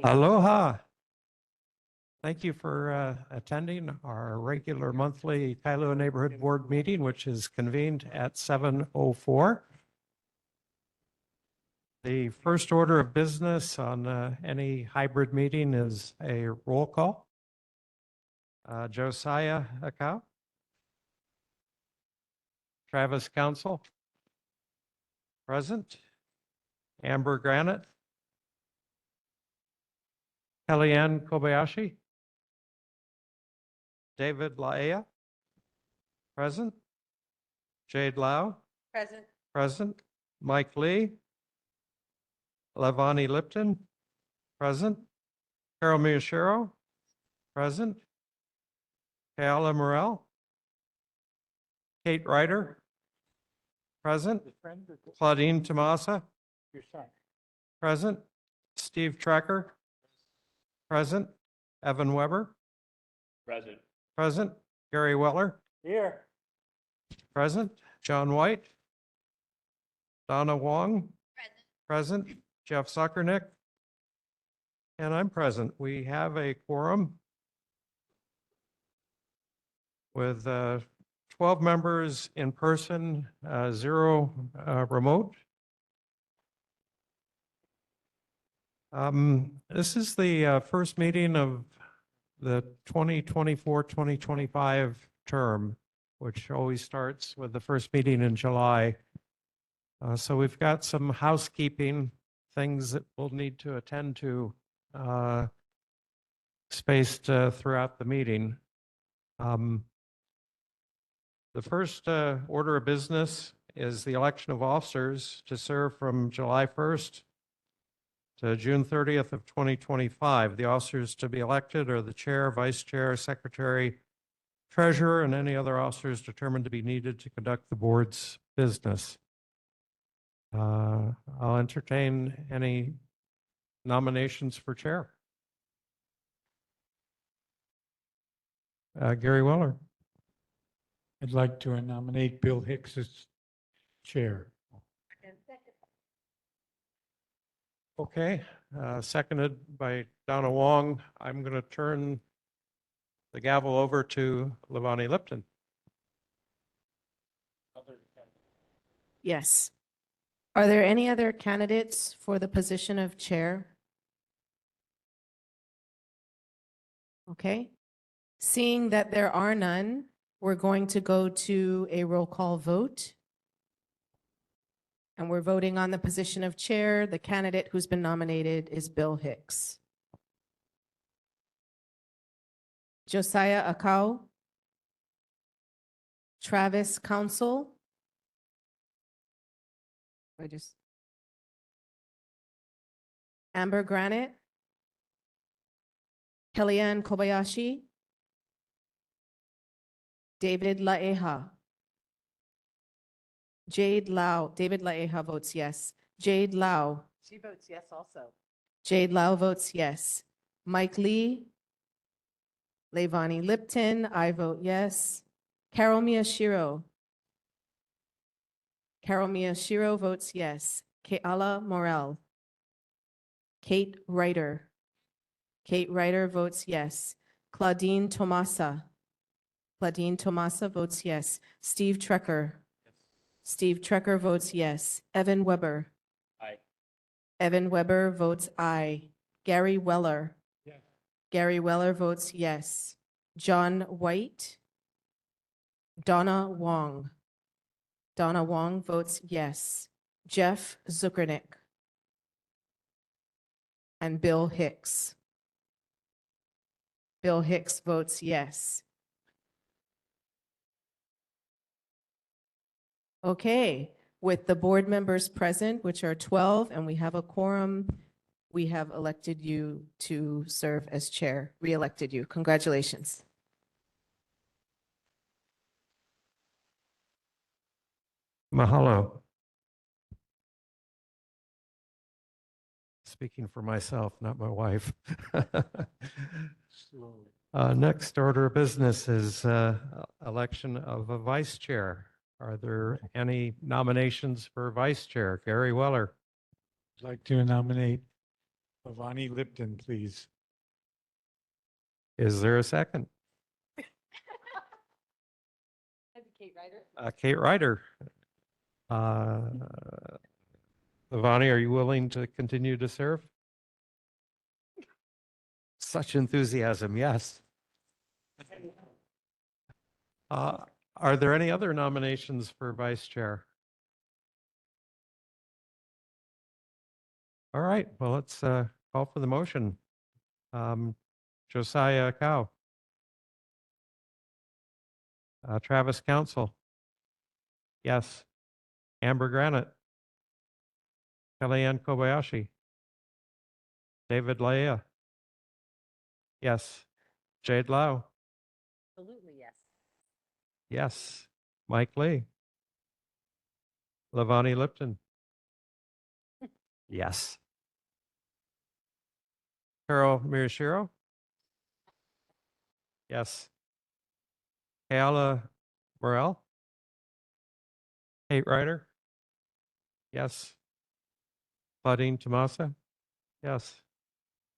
Aloha. Thank you for attending our regular monthly Kailua Neighborhood Board meeting, which is convened at 7:04. The first order of business on any hybrid meeting is a roll call. Josiah Akau. Travis Council. Present. Amber Granite. Kellyanne Kobayashi. David Laea. Present. Jade Lau. Present. Present. Mike Lee. Levani Lipton. Present. Carol Miyashiro. Present. Kayala Morel. Kate Ryder. Present. Claudine Tomasa. Present. Steve Trecker. Present. Evan Weber. Present. Present. Gary Weller. Here. Present. John White. Donna Wong. Present. Jeff Suckernick. And I'm present. We have a quorum with 12 members in person, 0 remote. This is the first meeting of the 2024-2025 term, which always starts with the first meeting in July. So we've got some housekeeping things that we'll need to attend to spaced throughout the meeting. The first order of business is the election of officers to serve from July 1st to June 30th of 2025. The officers to be elected are the chair, vice chair, secretary, treasurer, and any other officers determined to be needed to conduct the board's business. I'll entertain any nominations for chair. Gary Weller. I'd like to nominate Bill Hicks as chair. Okay, seconded by Donna Wong. I'm going to turn the gavel over to Levani Lipton. Yes. Are there any other candidates for the position of chair? Okay. Seeing that there are none, we're going to go to a roll call vote. And we're voting on the position of chair. The candidate who's been nominated is Bill Hicks. Josiah Akau. Travis Council. Amber Granite. Kellyanne Kobayashi. David Laeha. Jade Lau. David Laeha votes yes. Jade Lau. She votes yes also. Jade Lau votes yes. Mike Lee. Levani Lipton. I vote yes. Carol Miyashiro. Carol Miyashiro votes yes. Kayala Morel. Kate Ryder. Kate Ryder votes yes. Claudine Tomasa. Claudine Tomasa votes yes. Steve Trecker. Steve Trecker votes yes. Evan Weber. Aye. Evan Weber votes aye. Gary Weller. Yes. Gary Weller votes yes. John White. Donna Wong. Donna Wong votes yes. Jeff Zuckernick. And Bill Hicks. Bill Hicks votes yes. Okay, with the board members present, which are 12, and we have a quorum, we have elected you to serve as chair, re-elected you. Congratulations. Mahalo. Speaking for myself, not my wife. Next order of business is election of a vice chair. Are there any nominations for vice chair? Gary Weller. I'd like to nominate Lavani Lipton, please. Is there a second? Kate Ryder. Kate Ryder. Lavani, are you willing to continue to serve? Such enthusiasm, yes. Are there any other nominations for vice chair? All right, well, let's call for the motion. Josiah Cow. Travis Council. Yes. Amber Granite. Kellyanne Kobayashi. David Laia. Yes. Jade Lau. Absolutely, yes. Yes. Mike Lee. Lavani Lipton. Yes. Carol Miyashiro. Yes. Kayla Morel. Kate Ryder. Yes. Claudine Tomasa. Yes.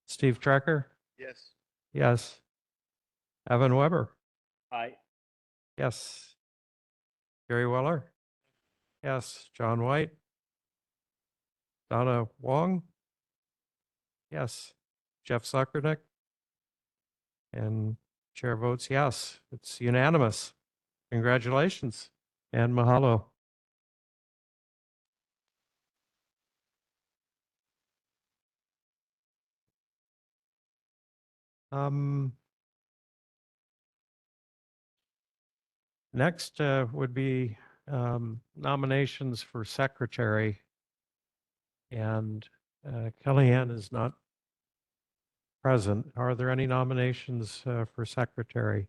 Steve Trecker. Yes. Yes. Evan Weber. Aye. Yes. Gary Weller. Yes. John White. Donna Wong. Yes. Jeff Zuckernick. And chair votes yes. It's unanimous. Congratulations and mahalo. Next would be nominations for secretary. And Kellyanne is not present. Are there any nominations for secretary?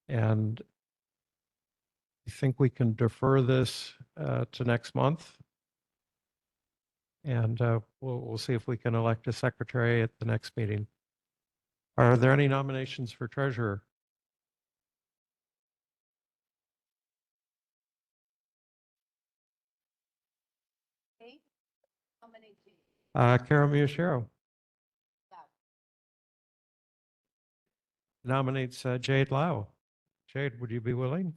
And I think we can defer this to next month. And we'll see if we can elect a secretary at the next meeting. Are there any nominations for treasurer? Carol Miyashiro nominates Jade Lau. Jade, would you be willing?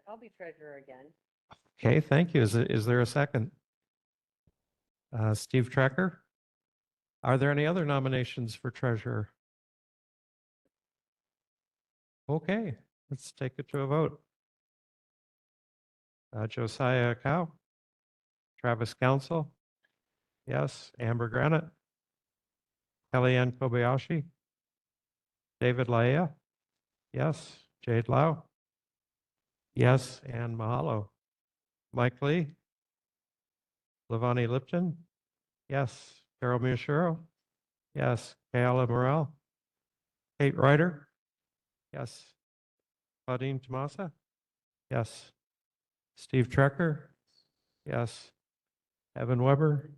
I'll be treasurer again. Okay, thank you. Is there a second? Steve Trecker? Are there any other nominations for treasurer? Okay, let's take it to a vote. Josiah Cow? Travis Council? Yes. Amber Granite? Kellyanne Kobayashi? David Laia? Yes. Jade Lau? Yes. And mahalo. Mike Lee? Lavani Lipton? Yes. Carol Miyashiro? Yes. Kayla Morel? Kate Ryder? Yes. Claudine Tomasa? Yes. Steve Trecker? Yes. Evan Weber?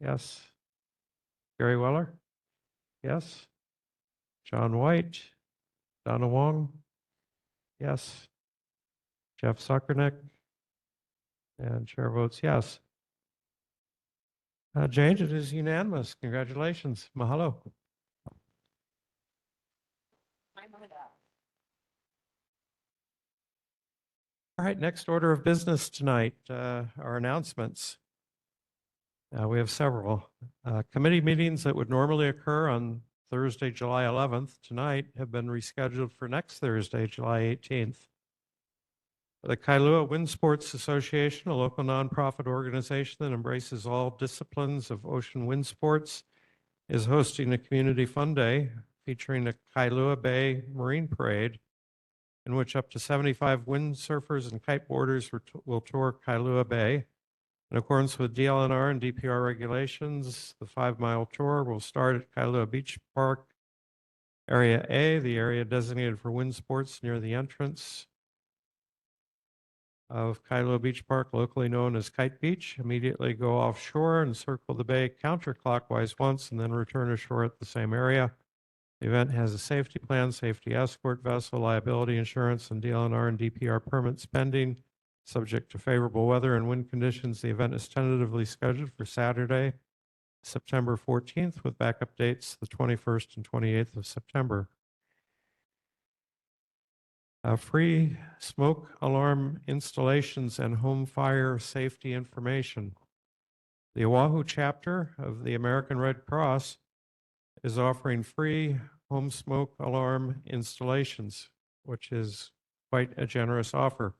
Yes. Gary Weller? Yes. John White? Donna Wong? Yes. Jeff Zuckernick? And chair votes yes. Jade, it is unanimous. Congratulations. Mahalo. All right, next order of business tonight are announcements. We have several. Committee meetings that would normally occur on Thursday, July 11th tonight have been rescheduled for next Thursday, July 18th. The Kailua Wind Sports Association, a local nonprofit organization that embraces all disciplines of ocean wind sports, is hosting a community fun day featuring a Kailua Bay Marine Parade, in which up to 75 windsurfers and kiteboarders will tour Kailua Bay. In accordance with DLNR and DPR regulations, the 5-mile tour will start at Kailua Beach Park, Area A, the area designated for wind sports near the entrance of Kailua Beach Park, locally known as Kite Beach. Immediately go offshore and circle the bay counterclockwise once and then return ashore at the same area. The event has a safety plan, safety escort vessel, liability insurance, and DLNR and DPR permit spending Subject to favorable weather and wind conditions, the event is tentatively scheduled for Saturday, September 14th, with backup dates the 21st and 28th of September. Free smoke alarm installations and home fire safety information. The Oahu chapter of the American Red Cross is offering free home smoke alarm installations, which is quite a generous offer.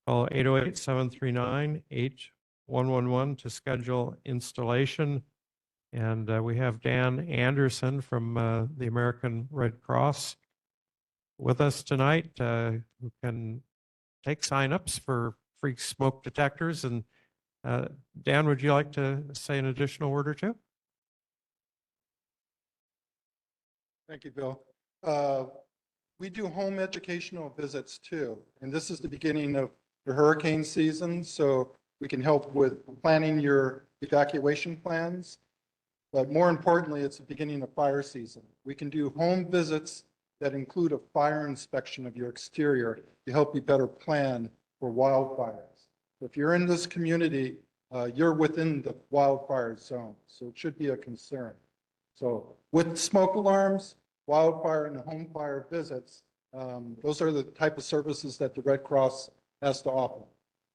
Call 808-739-8111 to schedule installation. And we have Dan Anderson from the American Red Cross with us tonight, who can take signups for free smoke detectors. And Dan, would you like to say an additional word or two? Thank you, Bill. We do home educational visits too, and this is the beginning of the hurricane season, so we can help with planning your evacuation plans. But more importantly, it's the beginning of fire season. We can do home visits that include a fire inspection of your exterior to help you better plan for wildfires. If you're in this community, you're within the wildfire zone, so it should be a concern. So with smoke alarms, wildfire and home fire visits, those are the type of services that the Red Cross has to offer.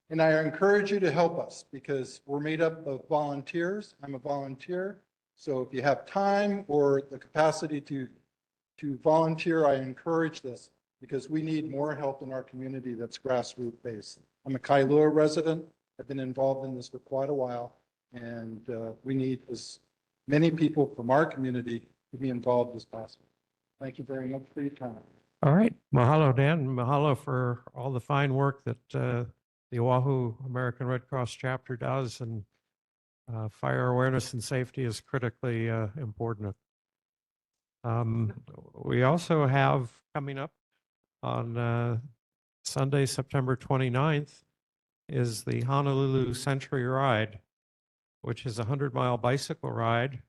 And I encourage you to help us because we're made up of volunteers. I'm a volunteer. So if you have time or the capacity to volunteer, I encourage this because we need more help in our community that's grassroots based. I'm a Kailua resident. I've been involved in this for quite a while, and we need as many people from our community to be involved as possible. Thank you very much for your time. All right. Mahalo, Dan. Mahalo for all the fine work that the Oahu American Red Cross chapter does. And fire awareness and safety is critically important. We also have coming up on Sunday, September 29th, is the Honolulu Century Ride, which is a 100-mile bicycle ride.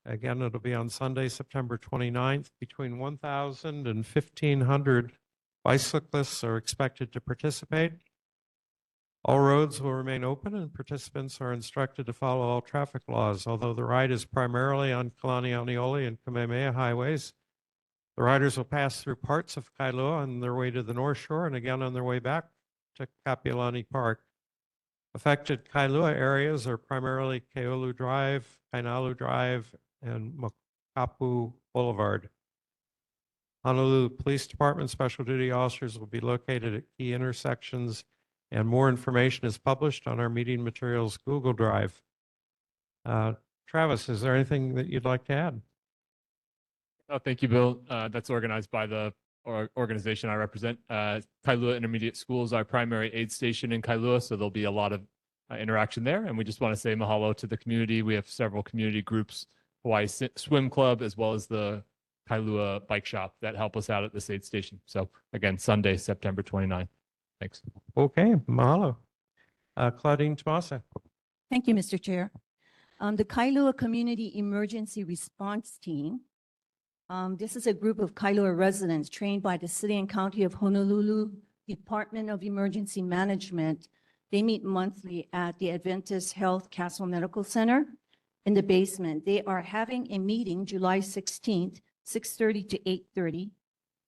Again, it'll be on Sunday, September 29th. Between 1,000 and 1,500 bicyclists are expected to participate. All roads will remain open and participants are instructed to follow all traffic laws. Although the ride is primarily on Kalaniaoliole and Kamehameha highways, the riders will pass through parts of Kailua on their way to the North Shore and again on their way back to Kapiolani Park. Affected Kailua areas are primarily Keolu Drive, Kainalu Drive, and Makapu Boulevard. Honolulu Police Department special duty officers will be located at key intersections, and more information is published on our meeting materials Google Drive. Travis, is there anything that you'd like to add? Oh, thank you, Bill. That's organized by the organization I represent. Kailua Intermediate School is our primary aid station in Kailua, so there'll be a lot of interaction there. And we just want to say mahalo to the community. We have several community groups, Hawaii Swim Club, as well as the Kailua Bike Shop that help us out at this aid station. So again, Sunday, September 29th. Thanks. Okay, mahalo. Claudine Tomasa. Thank you, Mr. Chair. The Kailua Community Emergency Response Team. This is a group of Kailua residents trained by the City and County of Honolulu Department of Emergency Management. They meet monthly at the Adventist Health Castle Medical Center in the basement. They are having a meeting July 16th, 6:30 to 8:30.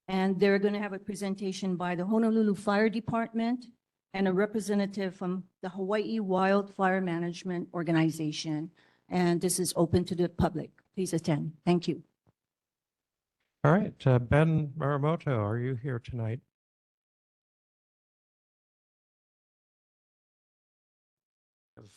And they're going to have a presentation by the Honolulu Fire Department and a representative from the Hawaii Wildfire Management Organization. And this is open to the public. Please attend. Thank you. All right, Ben Maramoto, are you here tonight?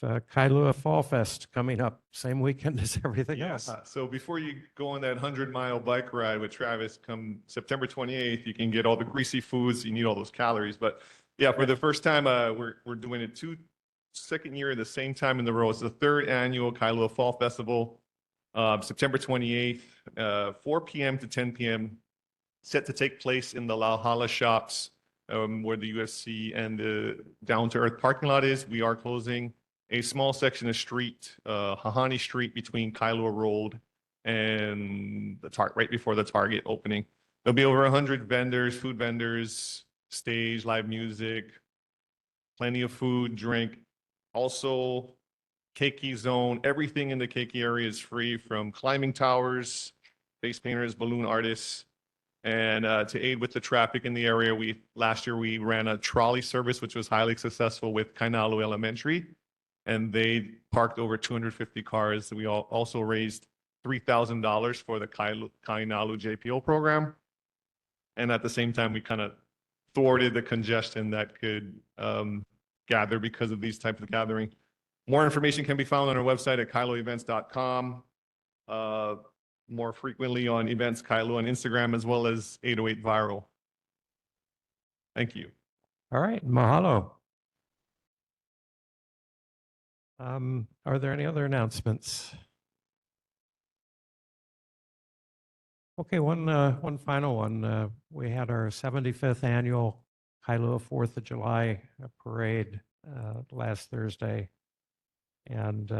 Kailua Fall Fest coming up, same weekend as everything Yes. else. So before you go on that 100-mile bike ride with Travis, come September 28th, you can get all the greasy foods. You need all those calories. But yeah, for the first time, we're doing it second year at the same time in the row. It's the third annual Kailua Fall Festival, September 28th, 4 p.m. to 10 p.m. Set to take place in the Lauhala shops where the UFC and the Down to Earth parking lot is. We are closing a small section of street, Hahani Street between Kailua Road and the right before the Target opening. There'll be over 100 vendors, food vendors, stage, live music, plenty of food, drink. Also, Keiki zone, everything in the Keiki area is free, from climbing towers, face painters, balloon artists. And to aid with the traffic in the area, last year we ran a trolley service, which was highly successful with Kainalu Elementary. And they parked over 250 cars. We also raised $3,000 for the Kainalu JPO program. And at the same time, we kind of thwarted the congestion that could gather because of these types of gathering. More information can be found on our website at kailuaevents.com. More frequently on Events Kailua on Instagram, as well as 808 Viral. Thank you. All right, mahalo. Are there any other announcements? Okay, one final one. We had our 75th annual Kailua 4th of July parade last Thursday. And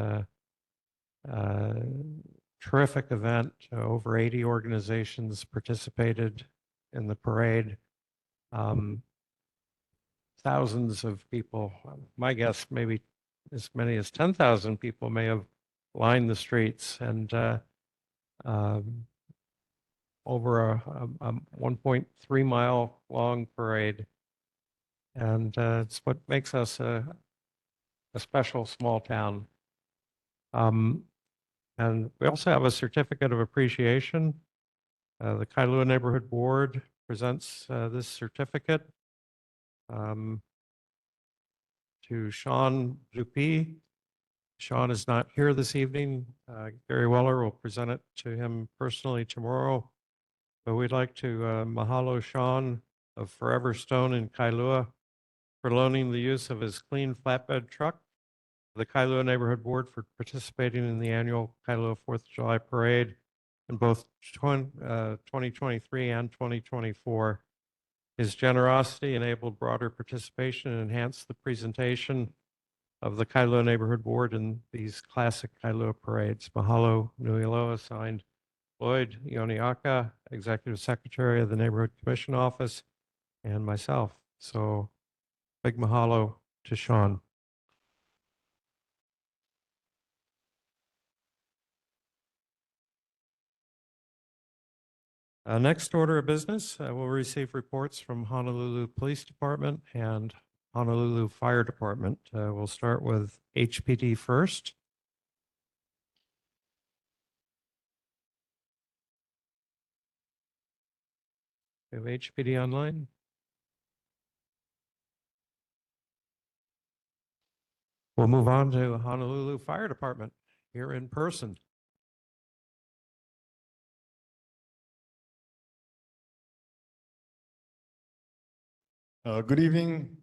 terrific event. Over 80 organizations participated in the parade. Thousands of people, my guess, maybe as many as 10,000 people may have lined the streets, and over a 1.3 mile long parade. And it's what makes us a special small town. And we also have a certificate of appreciation. The Kailua Neighborhood Board presents this certificate to Sean Dupuy. Sean is not here this evening. Gary Weller will present it to him personally tomorrow. But we'd like to mahalo Sean of Forever Stone in Kailua for loaning the use of his clean flatbed truck, the Kailua Neighborhood Board for participating in the annual Kailua 4th of July Parade in both 2023 and 2024. His generosity enabled broader participation and enhanced the presentation of the Kailua Neighborhood Board in these classic Kailua parades. Mahalo nui loa, signed Lloyd Ioniaka, Executive Secretary of the Neighborhood Commission Office, and myself. So big mahalo to Sean. Next order of business, we'll receive reports from Honolulu Police Department and Honolulu Fire Department. We'll start with HPD first. We have HPD online. We'll move on to Honolulu Fire Department here in person. Good evening.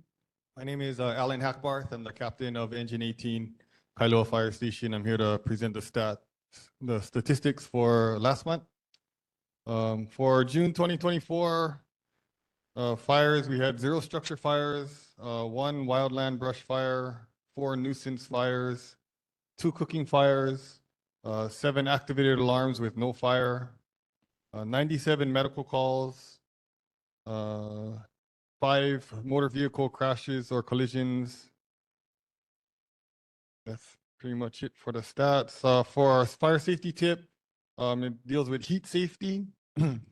My name is Alan Hackbarth. I'm the captain of Engine 18, Kailua Fire Station. I'm here to present the statistics for last month. For June 2024, fires, we had 0 structure fires, 1 wildland brush fire, 4 nuisance fires, 2 cooking fires, 7 activated alarms with no fire, 97 medical calls, 5 motor vehicle crashes or collisions. That's pretty much it for the stats. For our fire safety tip, it deals with heat safety.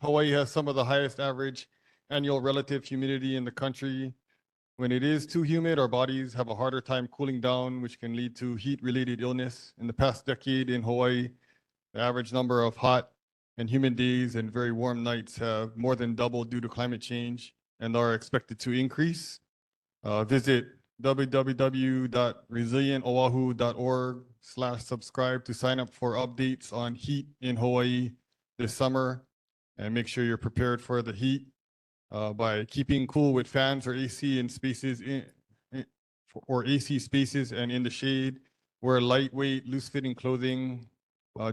Hawaii has some of the highest average annual relative humidity in the country. When it is too humid, our bodies have a harder time cooling down, which can lead to heat-related illness. In the past decade in Hawaii, the average number of hot and humid days and very warm nights have more than doubled due to climate change and are expected to increase. Visit www.resilientoahu.org/subscribe to sign up for updates on heat in Hawaii this summer, and make sure you're prepared for the heat by keeping cool with fans or AC in spaces or AC spaces and in the shade. Wear lightweight, loose-fitting clothing.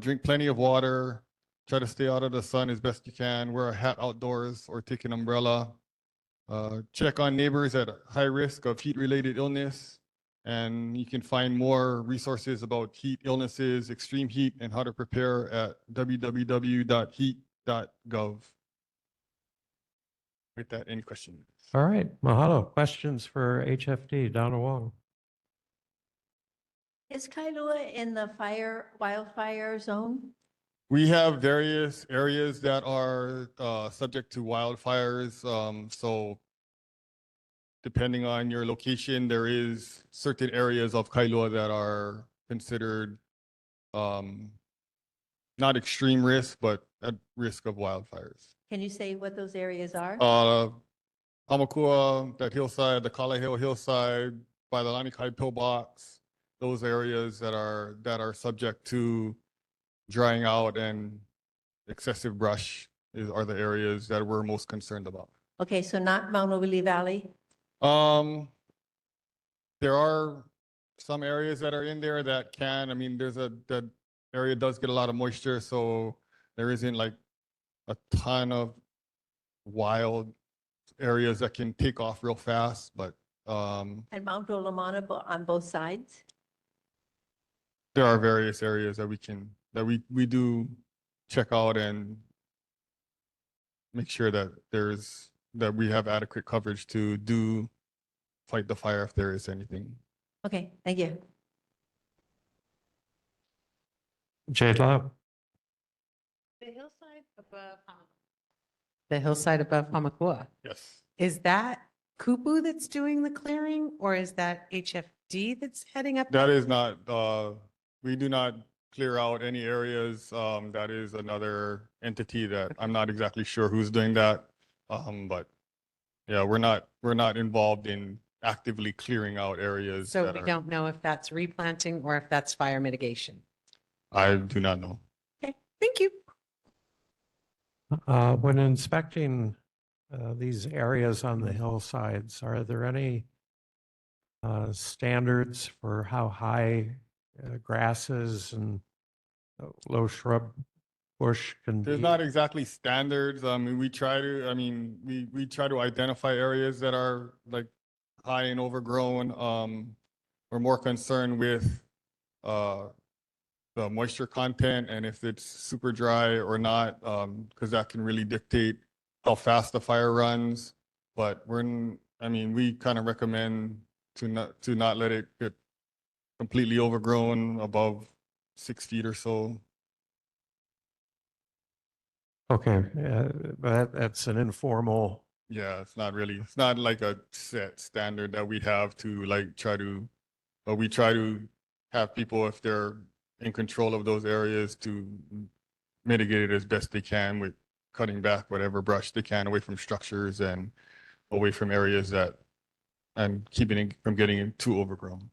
Drink plenty of water. Try to stay out of the sun as best you can. Wear a hat outdoors or take an umbrella. Check on neighbors at high risk of heat-related illness, and you can find more resources about heat illnesses, extreme heat, and how to prepare at www.heat.gov. With that, any questions? All right, mahalo. Questions for HFD, Donna Wong? Is Kailua in the wildfire zone? We have various areas that are subject to wildfires. So depending on your location, there is certain areas of Kailua that are considered not extreme risk, but at risk of wildfires. Can you say what those areas are? Hamakua, that hillside, the Kala Hill hillside, by the Lanikai pillbox, those areas that are subject to drying out and excessive brush are the areas that we're most concerned about. Okay, so not Mount Obili Valley? There are some areas that are in there that can, I mean, that area does get a lot of moisture, so there isn't like a ton of wild areas that can take off real fast, but And Mount Olomana on both sides? there are various areas that we do check out and make sure that that we have adequate coverage to fight the fire if there is anything. Okay, thank you. Jade Lau? The hillside above. The hillside above Hamakua. Yes. Is that Kupu that's doing the clearing or is that HFD that's heading up? That is not, we do not clear out any areas. That is another entity that I'm not exactly sure who's doing that. But yeah, we're not involved in actively clearing out areas. So that we are- don't know if that's replanting or if that's fire mitigation. I do not know. Okay, thank you. When inspecting these areas on the hillsides, are there any standards for how high grasses and low shrub bush can There's be? not exactly standards. I mean, we try to identify areas that are like high and overgrown. We're more concerned with the moisture content and if it's super dry or not, because that can really dictate how fast the fire runs. But we kind of recommend to not let it get completely overgrown above 6 feet or so. Okay, but that's an informal. Yeah, it's not like a set standard that we have to but we try to have people, if they're in control of those areas, to mitigate it as best they can with cutting back whatever brush they can away from structures and away from areas and keeping it from getting too overgrown.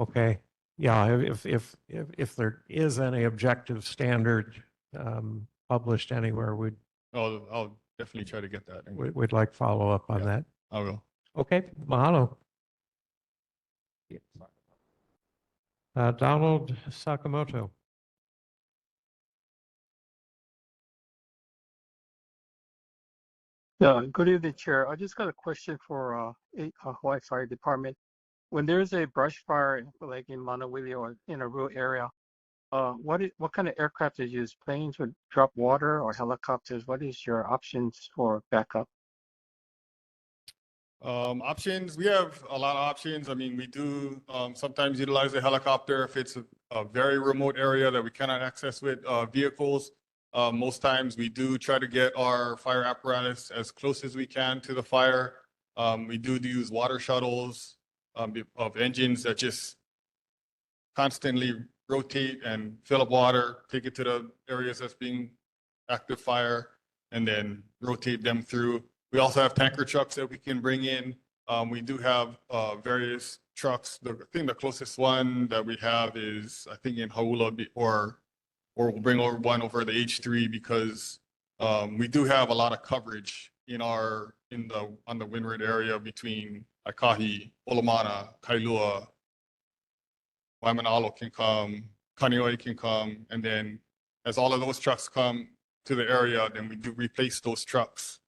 Okay, yeah, if there is any objective standard published anywhere, I'll definitely try to get that. we'd like follow up on Yeah. that. I will. Okay, mahalo. Donald Sakamoto. Yeah, good evening, Chair. I just got a question for Hawaii Fire Department. When there's a brush fire, like in Manawili or in a rural area, what kind of aircraft is used? Planes would drop water or helicopters? What is your options for backup? Options, we have a lot of options. I mean, we do sometimes utilize a helicopter if it's a very remote area that we cannot access with vehicles. Most times we do try to get our fire apparatus as close as we can to the fire. We do use water shuttles of engines that just constantly rotate and fill up water, take it to the areas that's being active fire, and then rotate them through. We also have tanker trucks that we can bring in. We do have various trucks. I think the closest one that we have is, I think, in Haula, or we'll bring over one over the H3 because we do have a lot of coverage on the windward area between Aikahi, Olomana, Kailua, Waimanalo can come, Kaneohe can come, and then as all of those trucks come to the area, then we do replace those trucks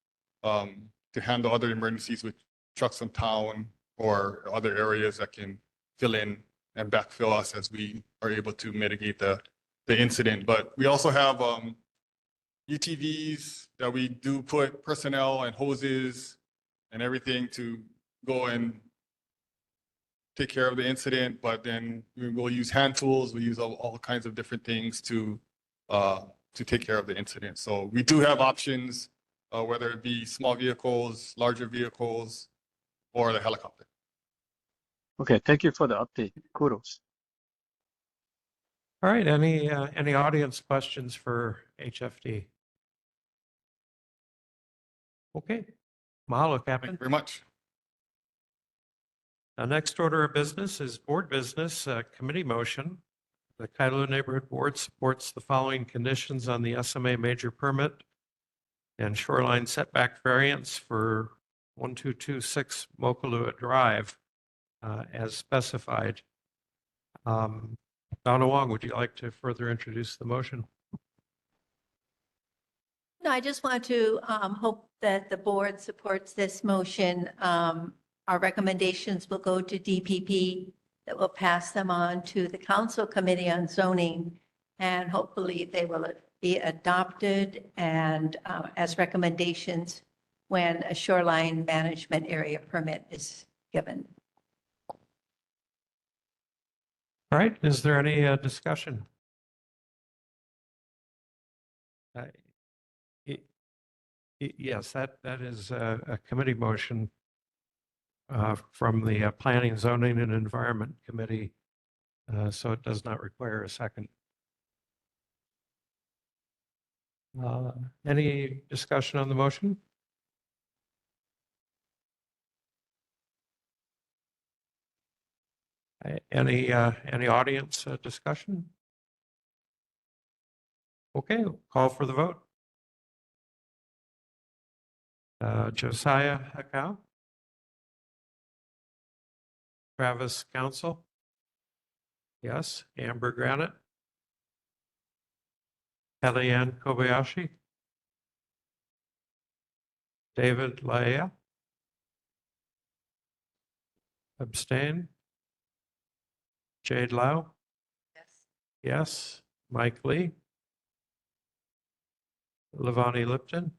to handle other emergencies with trucks from town or other areas that can fill in and backfill us as we are able to mitigate the incident. But we also have UTVs that we do put personnel and hoses and everything to go and take care of the incident, but then we'll use hand tools, we use all kinds of different things to take care of the incident. So we do have options, whether it be small vehicles, larger vehicles, or the helicopter. Okay, thank you for the update. Kudos. All right, any audience questions for HFD? Okay, mahalo, Thank Captain. you very much. Next order of business is board business, committee motion. The Kailua Neighborhood Board supports the following conditions on the SMA major permit and shoreline setback variance for 1226 Mokalua Drive as specified. Donna Wong, would you like to further introduce the motion? No, I just want to hope that the board supports this motion. Our recommendations will go to DPP, that will pass them on to the Council Committee on Zoning, and hopefully they will be adopted and as recommendations when a shoreline management area permit is given. All right, is there any discussion? Yes, that is a committee motion from the Planning, Zoning, and Environment Committee, so it does not require a second. Any discussion on the motion? Any audience discussion? Okay, call for the vote. Josiah Hakau. Travis Council. Yes. Amber Granite. Kellyanne Kobayashi. David Laia. Abstain. Jade Lau. Yes. Yes. Mike Lee. Levani Lipton.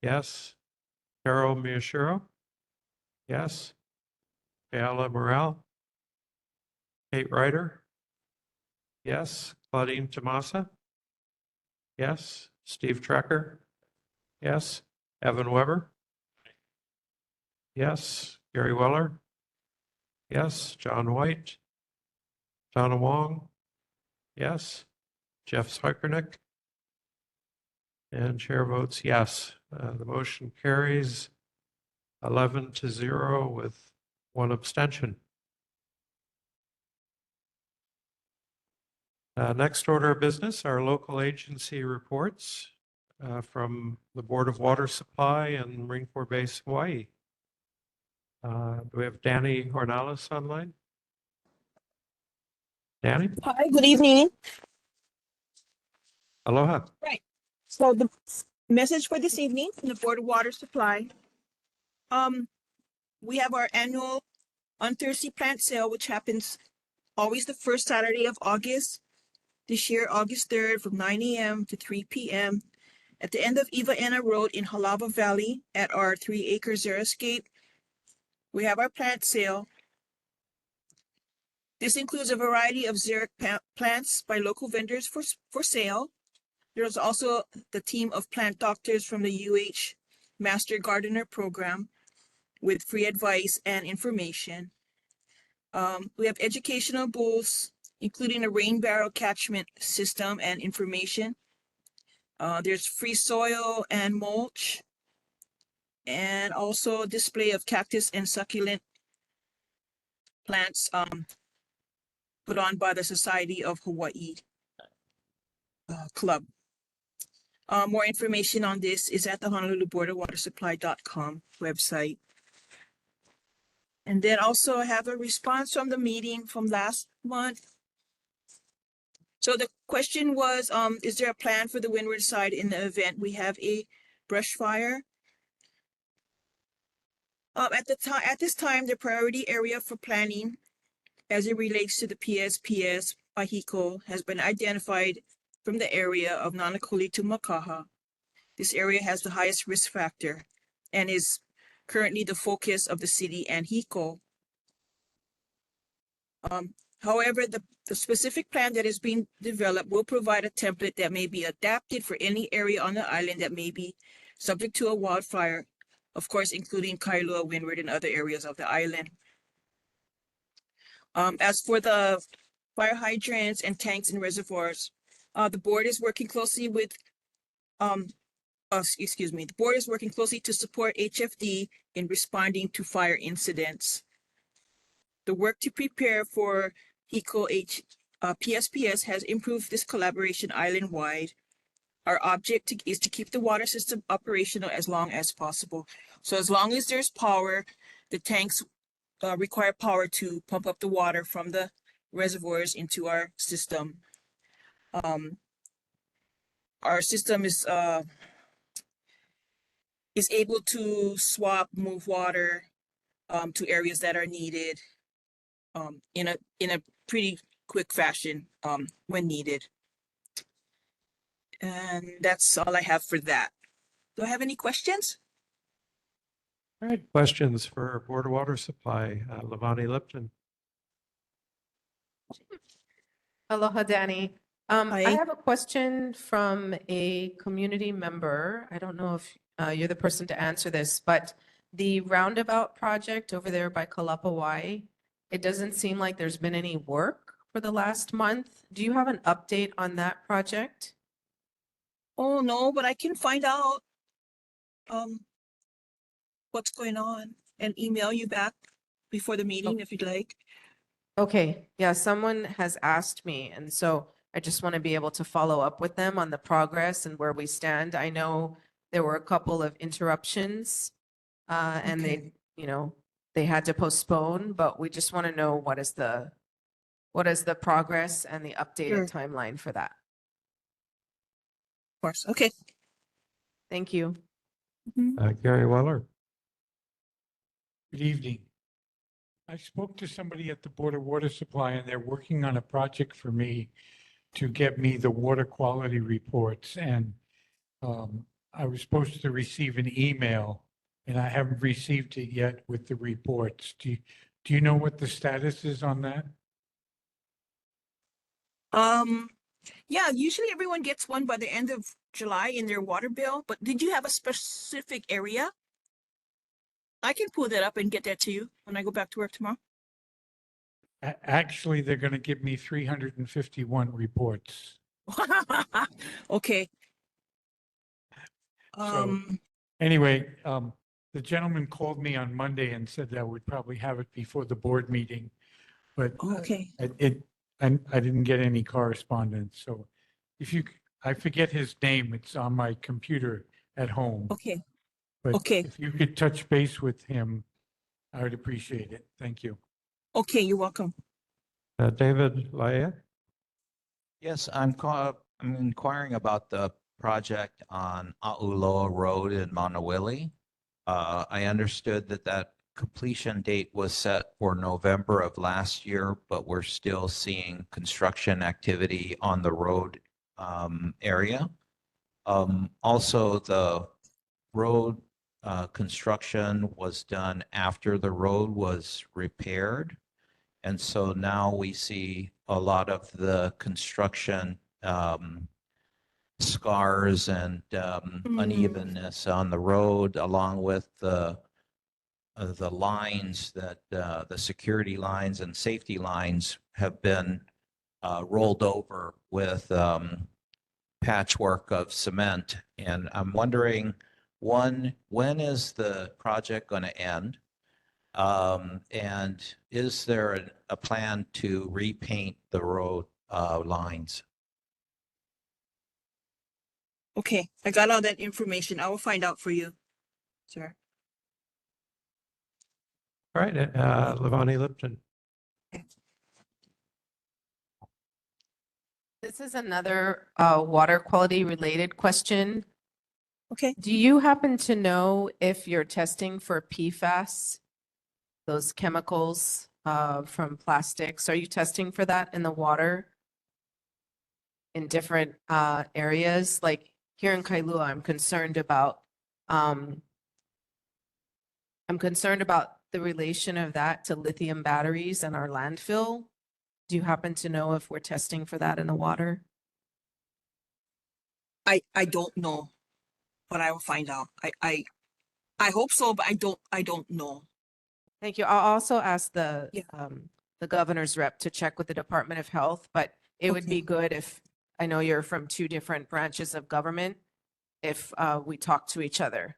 Yes. Carol Miyashiro. Yes. Kayla Morel. Kate Ryder. Yes. Claudine Tomasa. Yes. Steve Trecker. Yes. Evan Weber. Yes. Gary Weller. Yes. John White. Donna Wong. Yes. Jeff Swikernick. And chair votes yes. The motion carries 11-0 with one abstention. Next order of business, our local agency reports from the Board of Water Supply and Marine Corps Base, Hawaii. Do we have Danny Hornalis online? Danny? Hi, good evening. Aloha. Right. So the message for this evening from the Board of Water Supply. We have our annual unthirsty plant sale, which happens always the first Saturday of August. This year, August 3rd, from 9 a.m. to 3 p.m. at the end of Eva Anna Road in Halava Valley at our 3-acre xeriscape. We have our plant sale. This includes a variety of xeric plants by local vendors for sale. There's also the team of plant doctors from the UH Master Gardener Program with free advice and information. We have educational booths, including a rain barrel catchment system and information. There's free soil and mulch, and also display of cactus and succulent plants put on by the Society of Hawaii Club. More information on this is at the Honolulu Board of Water Supply.com website. And then also I have a response from the meeting from last month. So the question was, is there a plan for the windward side in the event we have a brush fire? At this time, the priority area for planning as it relates to the PSPS Pahiko has been identified from the area of Nanakuli to Makaha. This area has the highest risk factor and is currently the focus of the city and HECO. However, the specific plan that is being developed will provide a template that may be adapted for any area on the island that may be subject to a wildfire, of course, including Kailua, Windward, and other areas of the island. As for the fire hydrants and tanks and reservoirs, the board is working closely with, the board is working closely to support HFD in responding to fire incidents. The work to prepare for HECO PSPS has improved this collaboration island-wide. Our object is to keep the water system operational as long as possible. So as long as there's power, the tanks require power to pump up the water from the reservoirs into our system. Our system is able to move water to areas that are needed in a pretty quick fashion when needed. And that's all I have for that. Do I have any questions? All right, questions for Board of Water Supply, Levani Lipton. Aloha, Danny. I Hi. have a question from a community member. I don't know if you're the person to answer this, but the roundabout project over there by Kalapawai, it doesn't seem like there's been any work for the last month. Do you have an update on that project? Oh, no, but I can find out what's going on and email you back before the meeting if you'd like. Okay, yeah, someone has asked me, and so I just want to be able to follow up with them on the progress and where we stand. I know there were a couple of interruptions, and Okay. they had to postpone, but we just want to know what is the progress and the updated Sure. timeline for that. Of course. Okay. Thank you. Gary Weller. Good evening. I spoke to somebody at the Board of Water Supply, and they're working on a project for me to get me the water quality reports. And I was supposed to receive an email, and I haven't received it yet with the reports. Do you know what the status is on that? Yeah, usually everyone gets one by the end of July in their water bill, but did you have a specific area? I can pull that up and get that to you when I go back to work tomorrow. Actually, they're going to give me 351 reports. Okay. So anyway, the gentleman called me on Monday and said that I would probably have it before the board meeting, but Okay. I didn't get any correspondence. So I forget his name. It's on my computer at home. Okay. But Okay. if you could touch base with him, I would appreciate it. Thank you. Okay, you're welcome. David Laia. Yes, I'm inquiring about the project on Auloa Road in Monowili. I understood that completion date was set for November of last year, but we're still seeing construction activity on the road area. Also, the road construction was done after the road was repaired. And so now we see a lot of the construction scars and unevenness on the road, along with the lines that the security lines and safety lines have been rolled over with patchwork of cement. And I'm wondering, one, when is the project going to end? And is there a plan to repaint the road lines? Okay, I got all that information. I will find out for you, sir. All right, Levani Lipton. This is another water quality related question. Okay. Do you happen to know if you're testing for PFAS, those chemicals from plastics? Are you testing for that in the water? in different areas. Like here in Kailua, I'm concerned about the relation of that to lithium batteries and our landfill. Do you happen to know if we're testing for that in the water? I don't know, but I will find out. I hope so, but I don't know. Thank you. I'll also ask Yeah. the governor's rep to check with the Department of Health, but it would be Okay. good if, I know you're from two different branches of government, if we talk to each other.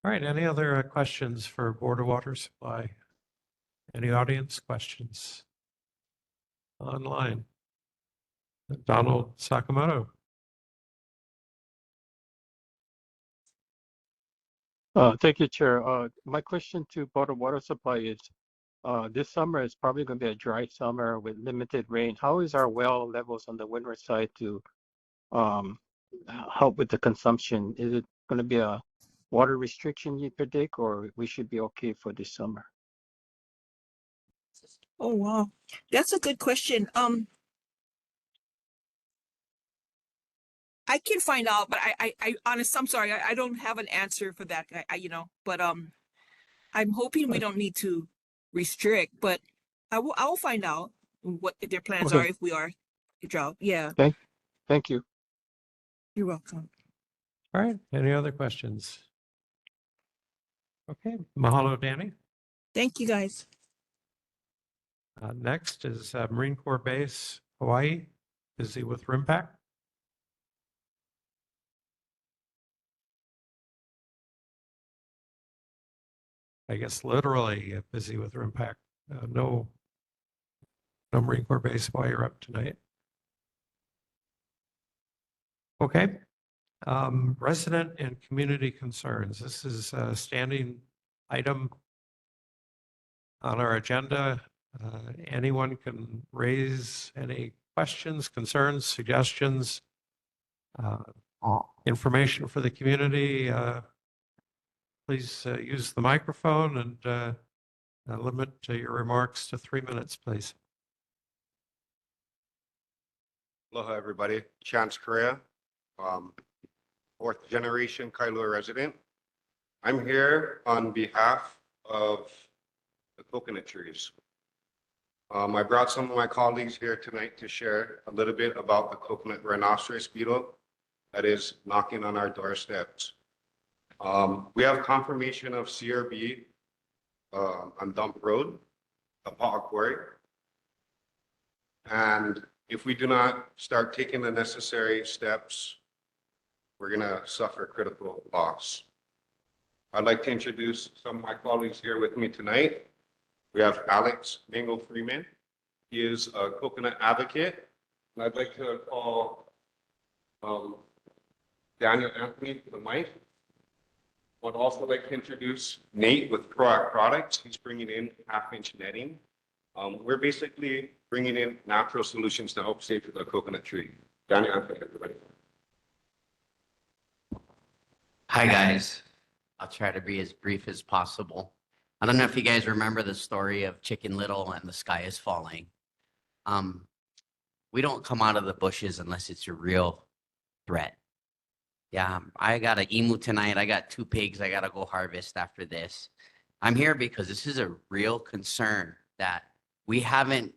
All right, any other questions for Board of Water Supply? Any audience questions? Online. Donald Sakamoto. Thank you, Chair. My question to Board of Water Supply is, this summer is probably going to be a dry summer with limited rain. How is our well levels on the windward side to help with the consumption? Is it going to be a water restriction you predict, or we should be okay for this summer? Oh, wow. That's a good question. I can find out, but I'm sorry, I don't have an answer for that. But I'm hoping we don't need to restrict, but I will find out what their plans are Okay. if we are to drought. Yeah, Thank you. you're welcome. All right, any other questions? Okay, mahalo, Danny. Thank you, guys. Next is Marine Corps Base, Hawaii. Busy with RIMPAC. I guess literally busy with RIMPAC. No Marine Corps Base while you're up tonight. Okay. Resident and community concerns. This is a standing item on our agenda. Anyone can raise any questions, concerns, suggestions, information for the community. Please use the microphone and limit your remarks to 3 minutes, please. Aloha, everybody. Chance Correa, fourth generation Kailua resident. I'm here on behalf of the coconut trees. I brought some of my colleagues here tonight to share a little bit about the coconut rhinoceros beetle that is knocking on our doorsteps. We have confirmation of CRB on Dump Road, a Pa'a Quarry. And if we do not start taking the necessary steps, we're going to suffer critical loss. I'd like to introduce some of my colleagues here with me tonight. We have Alex Mingo Freeman. He is a coconut advocate. And I'd like to call Daniel Anthony to the mic. I'd also like to introduce Nate with Proact Products. He's bringing in half-inch netting. We're basically bringing in natural solutions to help save the coconut tree. Daniel Anthony, everybody. Hi, guys. I'll try to be as brief as possible. I don't know if you guys remember the story of Chicken Little and the sky is falling. We don't come out of the bushes unless it's a real threat. Yeah, I got an emu tonight. I got 2 pigs I got to go harvest after this. I'm here because this is a real concern that we haven't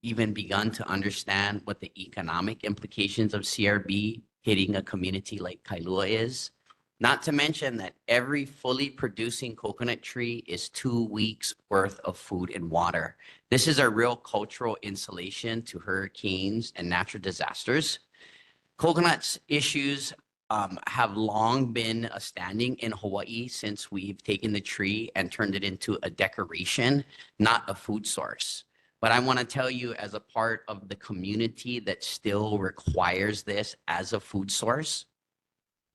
even begun to understand what the economic implications of CRB hitting a community like Kailua is. Not to mention that every fully producing coconut tree is 2 weeks worth of food and water. This is a real cultural insulation to hurricanes and natural disasters. Coconuts issues have long been a standing in Hawaii since we've taken the tree and turned it into a decoration, not a food source. But I want to tell you, as a part of the community that still requires this as a food source,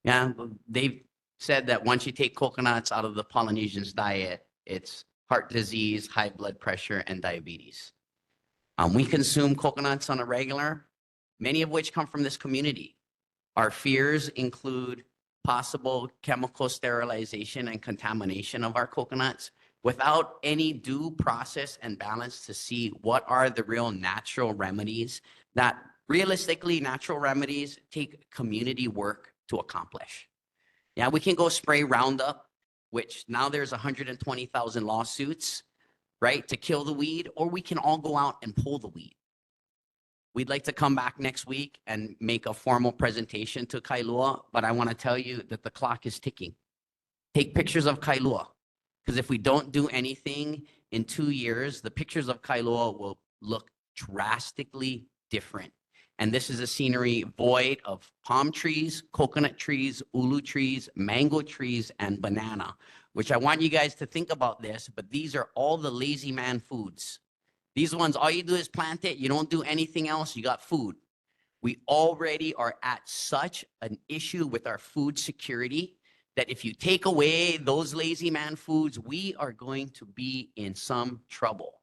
yeah, they've said that once you take coconuts out of the Polynesians' diet, it's heart disease, high blood pressure, and diabetes. We consume coconuts on a regular, many of which come from this community. Our fears include possible chemical sterilization and contamination of our coconuts, without any due process and balance to see what are the real natural remedies that realistically natural remedies take community work to accomplish. Yeah, we can go spray Roundup, which now there's 120,000 lawsuits, right, to kill the weed, or we can all go out and pull the weed. We'd like to come back next week and make a formal presentation to Kailua, but I want to tell you that the clock is ticking. Take pictures of Kailua, because if we don't do anything in 2 years, the pictures of Kailua will look drastically different. And this is a scenery void of palm trees, coconut trees, ulu trees, mango trees, and banana, which I want you guys to think about this, but these are all the lazy man foods. These ones, all you do is plant it. You don't do anything else. You got food. We already are at such an issue with our food security that if you take away those lazy man foods, we are going to be in some trouble.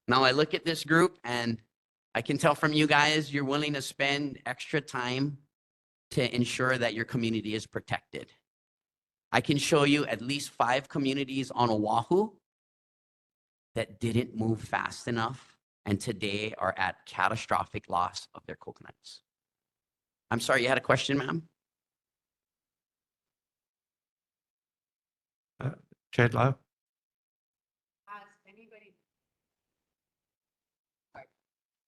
Now I look at this group and I can tell from you guys, you're willing to spend extra time to ensure that your community is protected. I can show you at least 5 communities on Oahu that didn't move fast enough and today are at catastrophic loss of their coconuts. I'm sorry, you had a question, ma'am? Jade Lau?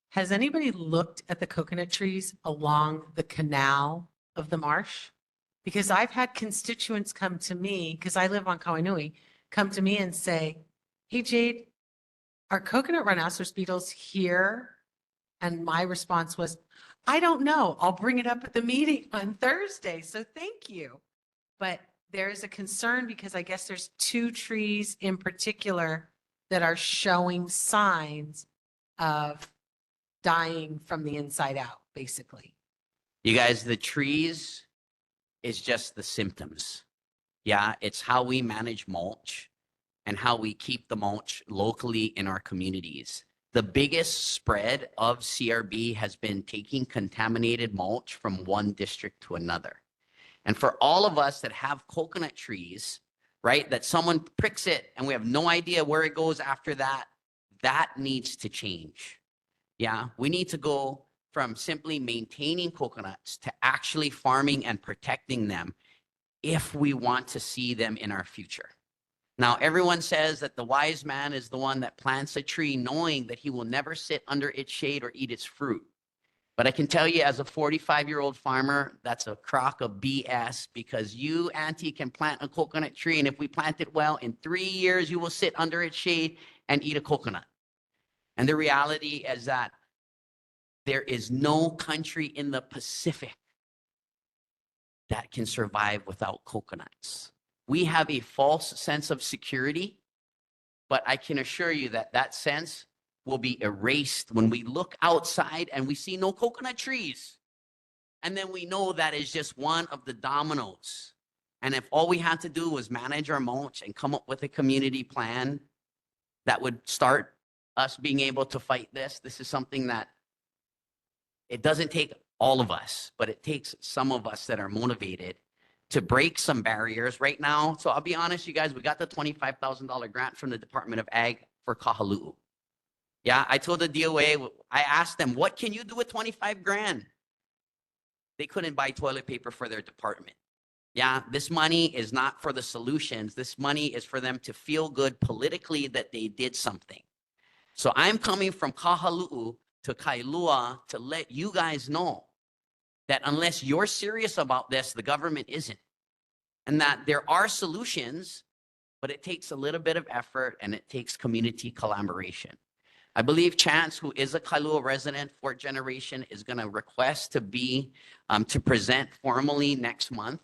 Has anybody looked at the coconut trees along the canal of the marsh? Because I've had constituents come to me, because I live on Kauanui, come to me and say, hey, Jade, are coconut rhinoceros beetles here? And my response was, I don't know. I'll bring it up at the meeting on Thursday. So thank you. But there is a concern because I guess there's 2 trees in particular that are showing signs of dying from the inside out, basically. You guys, the trees is just the symptoms. Yeah, it's how we manage mulch and how we keep the mulch locally in our communities. The biggest spread of CRB has been taking contaminated mulch from one district to another. And for all of us that have coconut trees, right, that someone pricks it and we have no idea where it goes after that, that needs to change. Yeah, we need to go from simply maintaining coconuts to actually farming and protecting them if we want to see them in our future. Now, everyone says that the wise man is the one that plants a tree knowing that he will never sit under its shade or eat its fruit. But I can tell you as a 45-year-old farmer, that's a crock of BS because you, Auntie, can plant a coconut tree. And if we plant it well, in 3 years, you will sit under its shade and eat a coconut. And the reality is that there is no country in the Pacific that can survive without coconuts. We have a false sense of security, but I can assure you that that sense will be erased when we look outside and we see no coconut trees. And then we know that is just one of the dominoes. And if all we had to do was manage our mulch and come up with a community plan that would start us being able to fight this, this is something that it doesn't take all of us, but it takes some of us that are motivated to break some barriers right now. So I'll be honest, you guys, we got the $25,000 grant from the Department of Ag for Kahaluu. Yeah, I told the DOA, I asked them, what can you do with 25 grand? They couldn't buy toilet paper for their department. Yeah, this money is not for the solutions. This money is for them to feel good politically that they did something. So I'm coming from Kahaluu to Kailua to let you guys know that unless you're serious about this, the government isn't. And that there are solutions, but it takes a little bit of effort and it takes community collaboration. I believe Chance, who is a Kailua resident, 4th generation, is going to request to be, to present formally next month.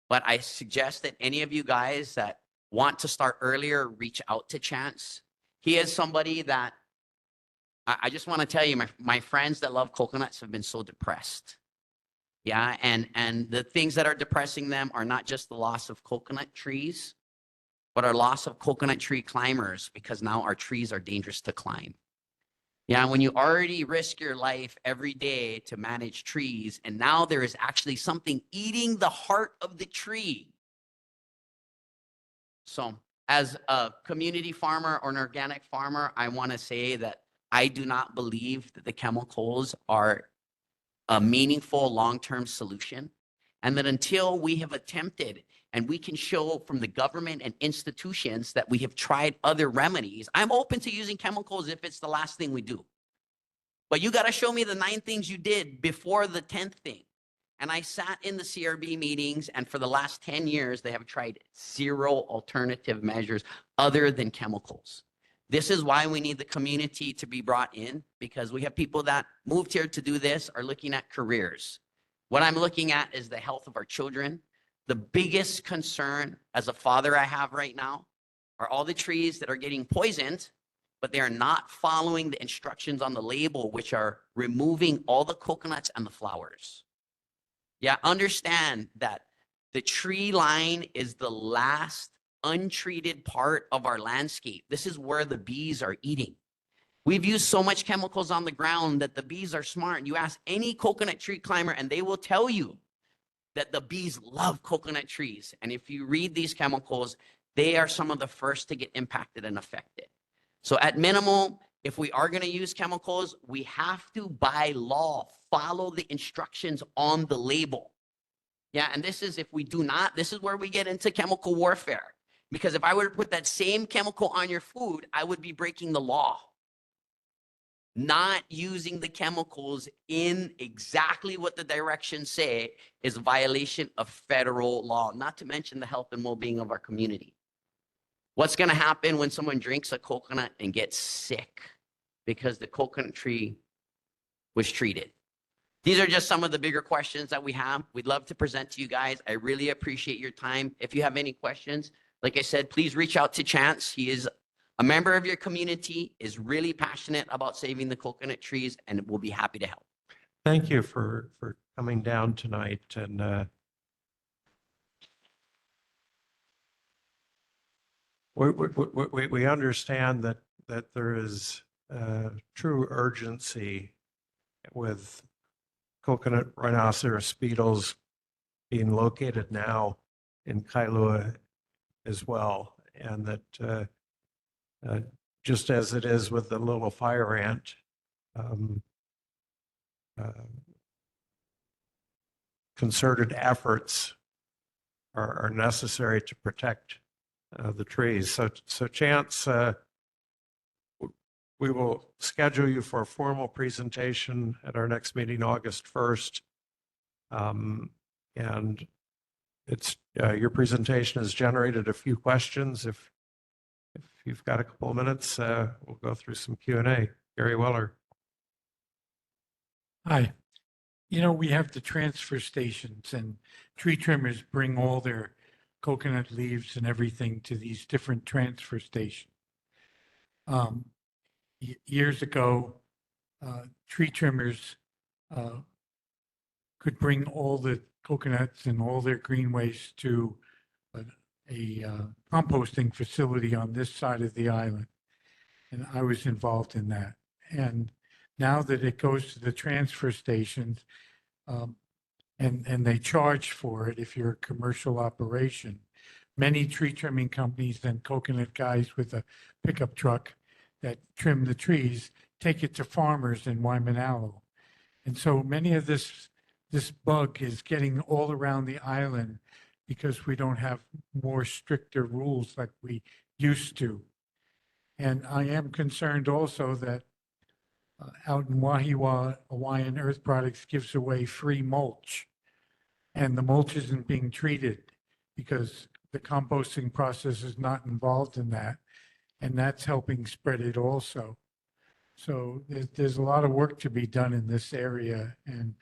But I suggest that any of you guys that want to start earlier, reach out to Chance. He is somebody that, I just want to tell you, my friends that love coconuts have been so depressed. Yeah, and the things that are depressing them are not just the loss of coconut trees, but our loss of coconut tree climbers, because now our trees are dangerous to climb. Yeah, when you already risk your life every day to manage trees, and now there is actually something eating the heart of the tree. So As a community farmer or an organic farmer, I want to say that I do not believe that the chemicals are a meaningful long-term solution. And that until we have attempted and we can show from the government and institutions that we have tried other remedies, I'm open to using chemicals if it's the last thing we do. But you got to show me the 9 things you did before the 10th thing. And I sat in the CRB meetings, and for the last 10 years, they have tried 0 alternative measures other than chemicals. This is why we need the community to be brought in, because we have people that moved here to do this are looking at careers. What I'm looking at is the health of our children. The biggest concern as a father I have right now are all the trees that are getting poisoned, but they are not following the instructions on the label, which are removing all the coconuts and the flowers. Yeah, understand that the tree line is the last untreated part of our landscape. This is where the bees are eating. We've used so much chemicals on the ground that the bees are smart. You ask any coconut tree climber and they will tell you that the bees love coconut trees. And if you read these chemicals, they are some of the first to get impacted and affected. So at minimum, if we are going to use chemicals, we have to, by law, follow the instructions on the label. Yeah, and this is, if we do not, this is where we get into chemical warfare. Because if I were to put that same chemical on your food, I would be breaking the law. Not using the chemicals in exactly what the directions say is a violation of federal law, not to mention the health and well-being of our community. What's going to happen when someone drinks a coconut and gets sick because the coconut tree was treated? These are just some of the bigger questions that we have. We'd love to present to you guys. I really appreciate your time. If you have any questions, like I said, please reach out to Chance. He is a member of your community, is really passionate about saving the coconut trees, and will be happy to help. Thank you for coming down tonight, and we understand that there is true urgency with coconut rhinoceros beetles being located now in Kailua as well, and that just as it is with the little fire ant, concerted efforts are necessary to protect the trees. So Chance, we will schedule you for a formal presentation at our next meeting, August 1st. And it's your presentation has generated a few questions. If you've got a couple of minutes, we'll go through some Q&A. Gary Weller. Hi. You know, we have the transfer stations, and tree trimmers bring all their coconut leaves and everything to these different transfer stations. Years ago, tree trimmers could bring all the coconuts and all their green waste to a composting facility on this side of the island. And I was involved in that. And now that it goes to the transfer stations, and they charge for it if you're a commercial operation, many tree trimming companies and coconut guys with a pickup truck that trim the trees take it to farmers in Waimanalo. And so many of this bug is getting all around the island because we don't have more stricter rules like we used to. And I am concerned also that out in Wahiwa, Hawaiian Earth Products gives away free mulch, and the mulch isn't being treated because the composting process is not involved in that, and that's helping spread it also. So there's a lot of work to be done in this area, and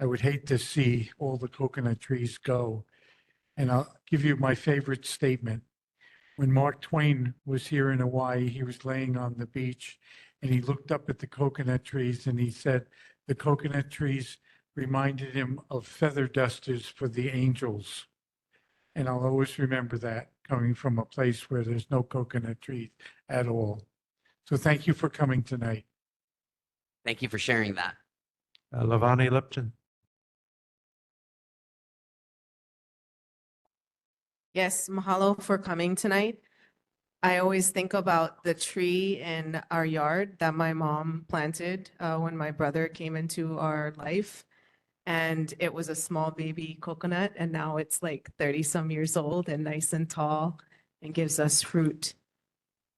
I would hate to see all the coconut trees go. And I'll give you my favorite statement. When Mark Twain was here in Hawaii, he was laying on the beach and he looked up at the coconut trees and he said the coconut trees reminded him of feather dusters for the angels. And I'll always remember that, coming from a place where there's no coconut trees at all. So thank you for coming tonight. Thank you for sharing that. Lavani Lipton. Yes, mahalo for coming tonight. I always think about the tree in our yard that my mom planted when my brother came into our life. And it was a small baby coconut, and now it's like 30 some years old and nice and tall and gives us fruit.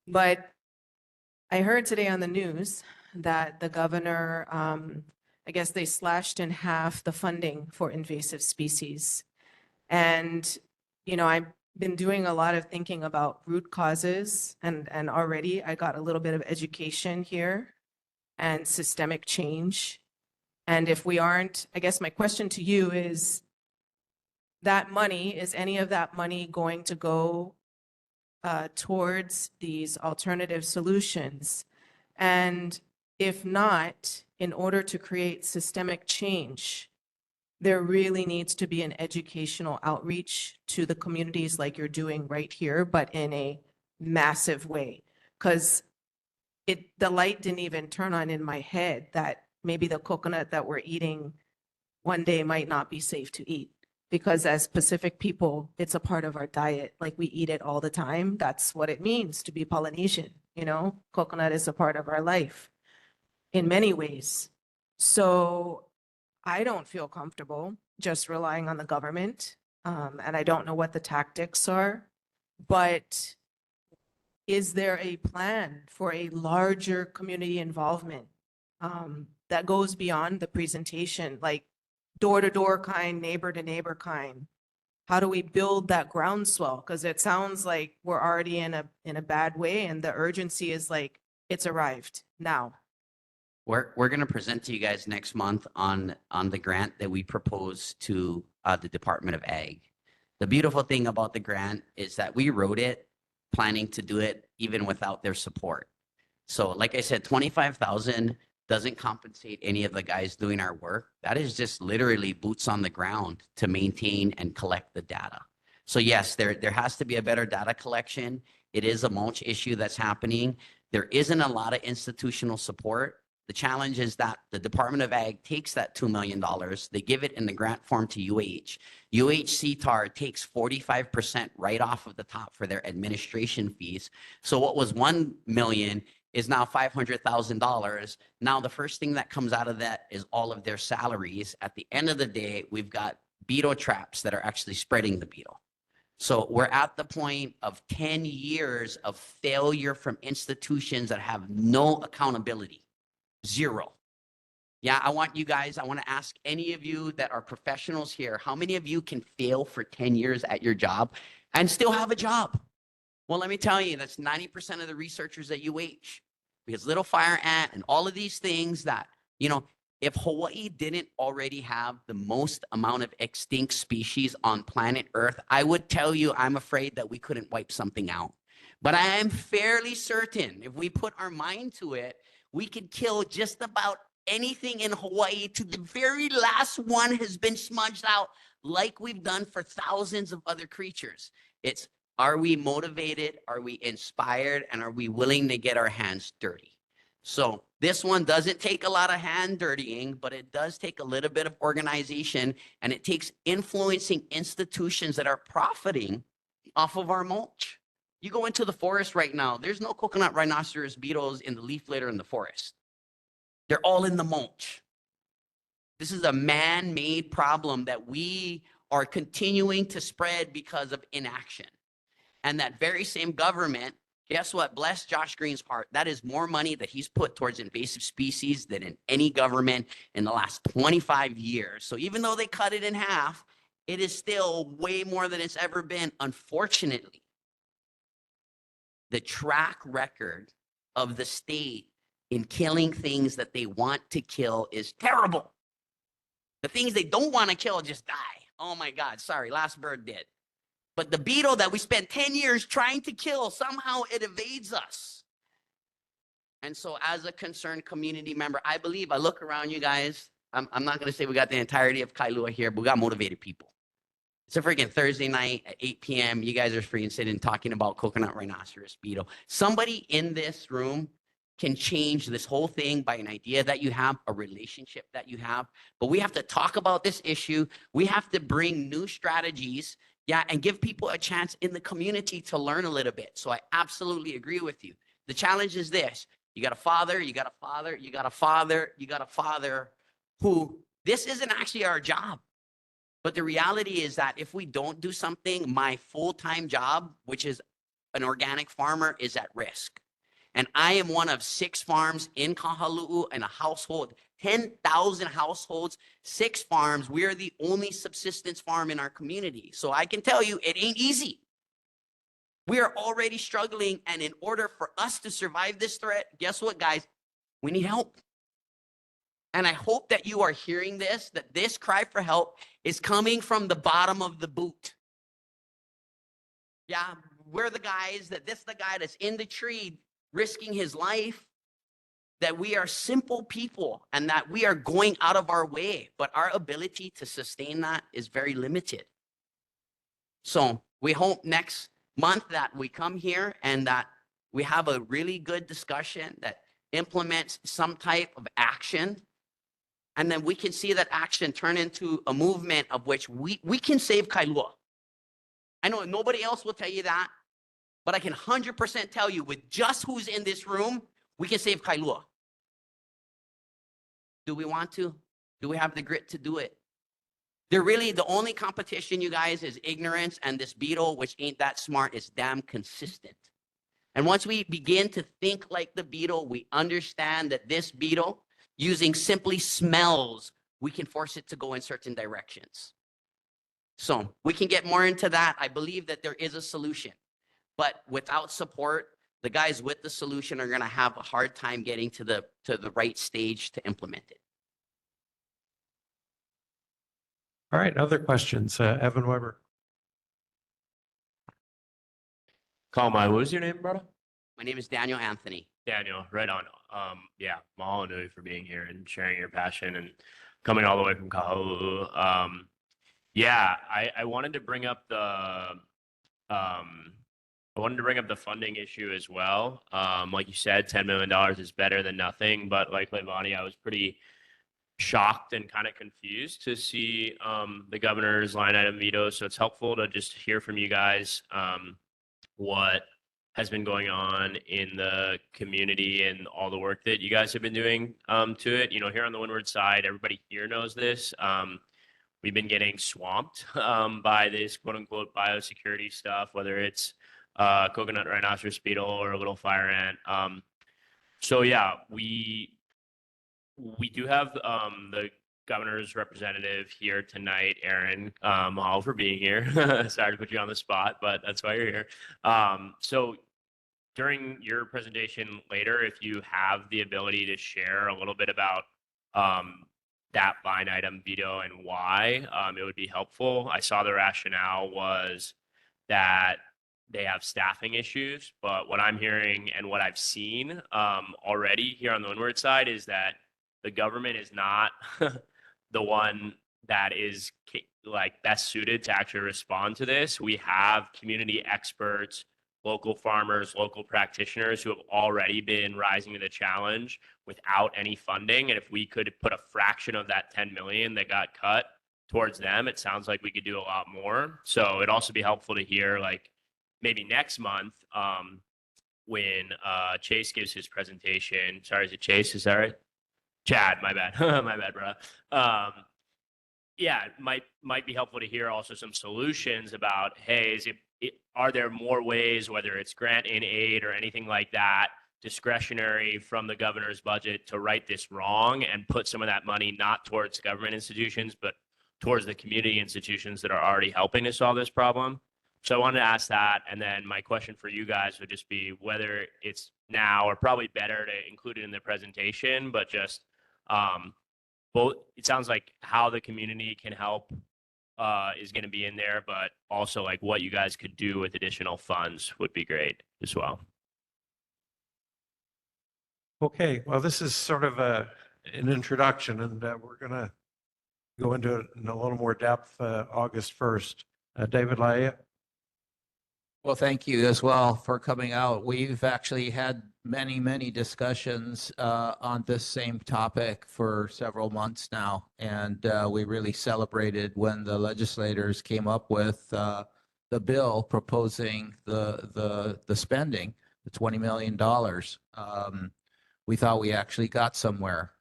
But I heard today on the news that the governor, I guess they slashed in half the funding for invasive species. And, you know, I've been doing a lot of thinking about root causes, and already I got a little bit of education here and systemic change. And if we aren't, I guess my question to you is that money, is any of that money going to go towards these alternative solutions? And if not, in order to create systemic change, there really needs to be an educational outreach to the communities like you're doing right here, but in a massive way. Because the light didn't even turn on in my head that maybe the coconut that we're eating one day might not be safe to eat. Because as Pacific people, it's a part of our diet. Like we eat it all the time. That's what it means to be Polynesian. You know, coconut is a part of our life in many ways. So I don't feel comfortable just relying on the government. And I don't know what the tactics are, but is there a plan for a larger community involvement that goes beyond the presentation, like door-to-door kind, neighbor-to-neighbor kind? How do we build that groundswell? Because it sounds like we're already in a bad way, and the urgency is like it's arrived now. We're going to present to you guys next month on the grant that we propose to the Department of Ag. The beautiful thing about the grant is that we wrote it planning to do it even without their support. So like I said, 25,000 doesn't compensate any of the guys doing our work. That is just literally boots on the ground to maintain and collect the data. So yes, there has to be a better data collection. It is a mulch issue that's happening. There isn't a lot of institutional support. The challenge is that the Department of Ag takes that $2 million, they give it in the grant form to UH. UH-CTAR takes 45% right off of the top for their administration fees. So what was 1 million is now $500,000. Now the first thing that comes out of that is all of their salaries. At the end of the day, we've got beetle traps that are actually spreading the beetle. So we're at the point of 10 years of failure from institutions that have no accountability. Zero. Yeah, I want to ask any of you that are professionals here, how many of you can fail for 10 years at your job and still have a job? Well, let me tell you, that's 90% of the researchers at UH. Because little fire ant and all of these things that, you know, if Hawaii didn't already have the most amount of extinct species on planet Earth, I would tell you I'm afraid that we couldn't wipe something out. But I am fairly certain if we put our mind to it, we could kill just about anything in Hawaii to the very last one has been smudged out like we've done for thousands of other creatures. It's, are we motivated? Are we inspired? And are we willing to get our hands dirty? So this one doesn't take a lot of hand dirtying, but it does take a little bit of organization, and it takes influencing institutions that are profiting off of our mulch. You go into the forest right now, there's no coconut rhinoceros beetles in the leaf litter in the forest. They're all in the mulch. This is a man-made problem that we are continuing to spread because of inaction. And that very same government, guess what? Bless Josh Green's heart. That is more money that he's put towards invasive species than in any government in the last 25 years. So even though they cut it in half, it is still way more than it's ever been, unfortunately. The track record of the state in killing things that they want to kill is terrible. The things they don't want to kill just die. Oh my God, sorry, last bird did. But the beetle that we spent 10 years trying to kill, somehow it evades us. And so as a concerned community member, I believe, I look around you guys, I'm not going to say we got the entirety of Kailua here, but we got motivated people. It's a freaking Thursday night at 8 p.m. You guys are freaking sitting talking about coconut rhinoceros beetle. Somebody in this room can change this whole thing by an idea that you have, a relationship that you have. But we have to talk about this issue. We have to bring new strategies Yeah, and give people a chance in the community to learn a little bit. So I absolutely agree with you. The challenge is this. You got a father, you got a father, you got a father, you got a father who this isn't actually our job. But the reality is that if we don't do something, my full-time job, which is an organic farmer, is at risk. And I am one of 6 farms in Kahaluu and a household, 10,000 households, 6 farms. We are the only subsistence farm in our community. So I can tell you, it ain't easy. We are already struggling. And in order for us to survive this threat, guess what, guys? We need help. And I hope that you are hearing this, that this cry for help is coming from the bottom of the boot. Yeah, we're the guys this the guy that's in the tree risking his life, that we are simple people and that we are going out of our way, but our ability to sustain that is very limited. So we hope next month that we come here and that we have a really good discussion that implements some type of action. And then we can see that action turn into a movement of which we can save Kailua. I know nobody else will tell you that, but I can 100% tell you with just who's in this room, we can save Kailua. Do we want to? Do we have the grit to do it? They're really, the only competition, you guys, is ignorance, and this beetle, which ain't that smart, is damn consistent. And once we begin to think like the beetle, we understand that this beetle, using simply smells, we can force it to go in certain directions. So we can get more into that. I believe that there is a solution, but without support, the guys with the solution are going to have a hard time getting to the right stage to implement it. All right, other questions? Evan Weber. Call my, what was your name, brother? My name is Daniel Anthony. Daniel, right on. Yeah, mahalo nui for being here and sharing your passion and coming all the way from Kahaluu. Yeah, I wanted to bring up the funding issue as well. Like you said, $10 million is better than nothing, but like Levani, I was pretty shocked and kind of confused to see the governor's line item veto. So it's helpful to just hear from you guys what has been going on in the community and all the work that you guys have been doing to it. You know, here on the Windward side, everybody here knows this. We've been getting swamped by this quote unquote biosecurity stuff, whether it's coconut rhinoceros beetle or a little fire ant. So yeah, we do have the governor's representative here tonight, Aaron. Mahalo for being here. Sorry to put you on the spot, but that's why you're here. So during your presentation later, if you have the ability to share a little bit about that line item veto and why, it would be helpful. I saw the rationale was that they have staffing issues, but what I'm hearing and what I've seen already here on the Windward side is that the government is not the one that is like best suited to actually respond to this. We have community experts, local farmers, local practitioners who have already been rising to the challenge without any funding. And if we could put a fraction of that 10 million that got cut towards them, it sounds like we could do a lot more. So it'd also be helpful to hear, like, maybe next month when Chase gives his presentation. Sorry, is it Chase? Is that right? Chad, my bad. My bad, bro. Yeah, it might be helpful to hear also some solutions about, hey, are there more ways, whether it's grant in aid or anything like that, discretionary from the governor's budget to right this wrong and put some of that money not towards government institutions, but towards the community institutions that are already helping to solve this problem? So I wanted to ask that. And then my question for you guys would just be whether it's now or probably better to include it in the presentation, but just both, it sounds like how the community can help is going to be in there, but also like what you guys could do with additional funds would be great as well. Okay, well, this is sort of an introduction, and we're going to go into it in a little more depth August 1st. David Laia. Well, thank you as well for coming out. We've actually had many discussions on this same topic for several months now, and we really celebrated when the legislators came up with the bill proposing the spending, the $20 million. We thought we actually got somewhere.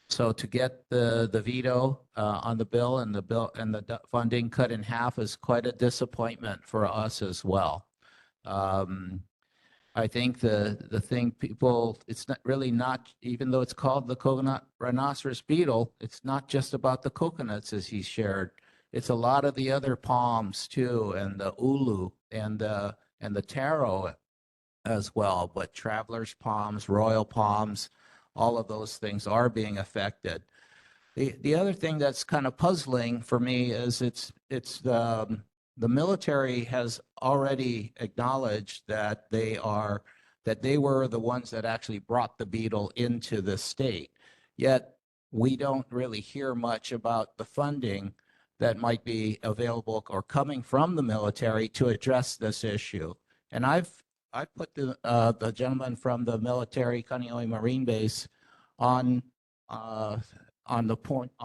So to get the veto on the bill and the funding cut in half is quite a disappointment for us as well. I think the thing people, it's not really not, even though it's called the coconut rhinoceros beetle, it's not just about the coconuts as he shared. It's a lot of the other palms too, and the ulu and the taro as well. But traveler's palms, royal palms, all of those things are being affected. The other thing that's kind of puzzling for me is the military has already acknowledged that they were the ones that actually brought the beetle into the state. Yet we don't really hear much about the funding that might be available or coming from the military to address this issue. And I've put the gentleman from the military Kaneohe Marine Base on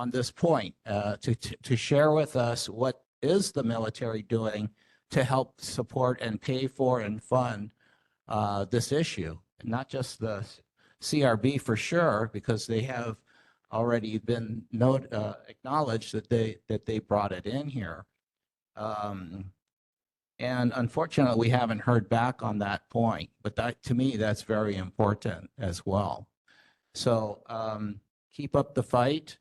this point to share with us what is the military doing to help support and pay for and fund this issue, not just the CRB for sure, because they have already been acknowledged that they brought it in here. And unfortunately, we haven't heard back on that point, but to me, that's very important as well. So keep up the fight.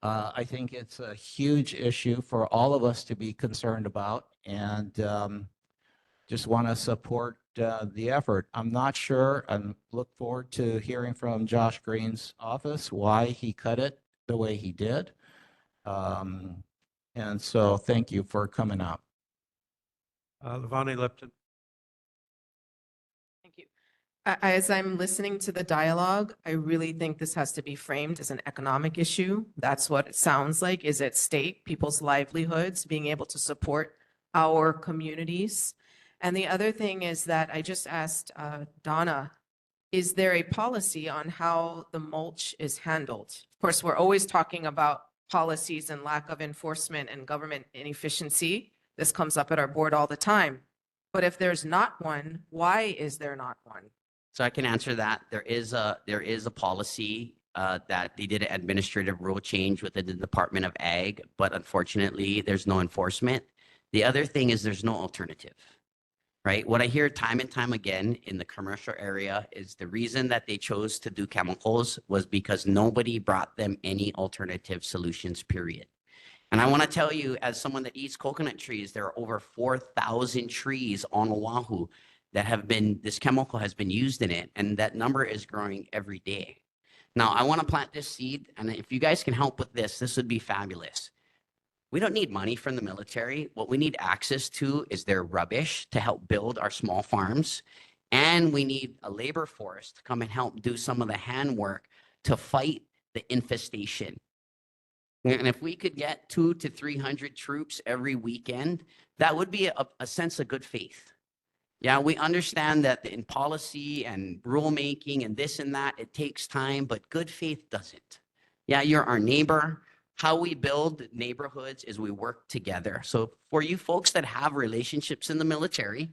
I think it's a huge issue for all of us to be concerned about, and just want to support the effort. I'm not sure, and look forward to hearing from Josh Green's office why he cut it the way he did. And so thank you for coming up. Levani Lipton. Thank you. As I'm listening to the dialogue, I really think this has to be framed as an economic issue. That's what it sounds like is at stake, people's livelihoods, being able to support our communities. And the other thing is that I just asked Donna, is there a policy on how the mulch is handled? Of course, we're always talking about policies and lack of enforcement and government inefficiency. This comes up at our board all the time. But if there's not one, why is there not one? So I can answer that. There is a policy that they did an administrative rule change within the Department of Ag, but unfortunately, there's no enforcement. The other thing is there's no alternative, right? What I hear time and time again in the commercial area is the reason that they chose to do chemicals was because nobody brought them any alternative solutions, period. And I want to tell you, as someone that eats coconut trees, there are over 4,000 trees on Oahu that this chemical has been used in it, and that number is growing every day. Now, I want to plant this seed, and if you guys can help with this would be fabulous. We don't need money from the military. What we need access to is their rubbish to help build our small farms, and we need a labor force to come and help do some of the handwork to fight the infestation. And if we could get 200 to 300 troops every weekend, that would be a sense of good faith. Yeah, we understand that in policy and rulemaking and this and that, it takes time, but good faith doesn't. Yeah, you're our neighbor. How we build neighborhoods is we work together. So for you folks that have relationships in the military,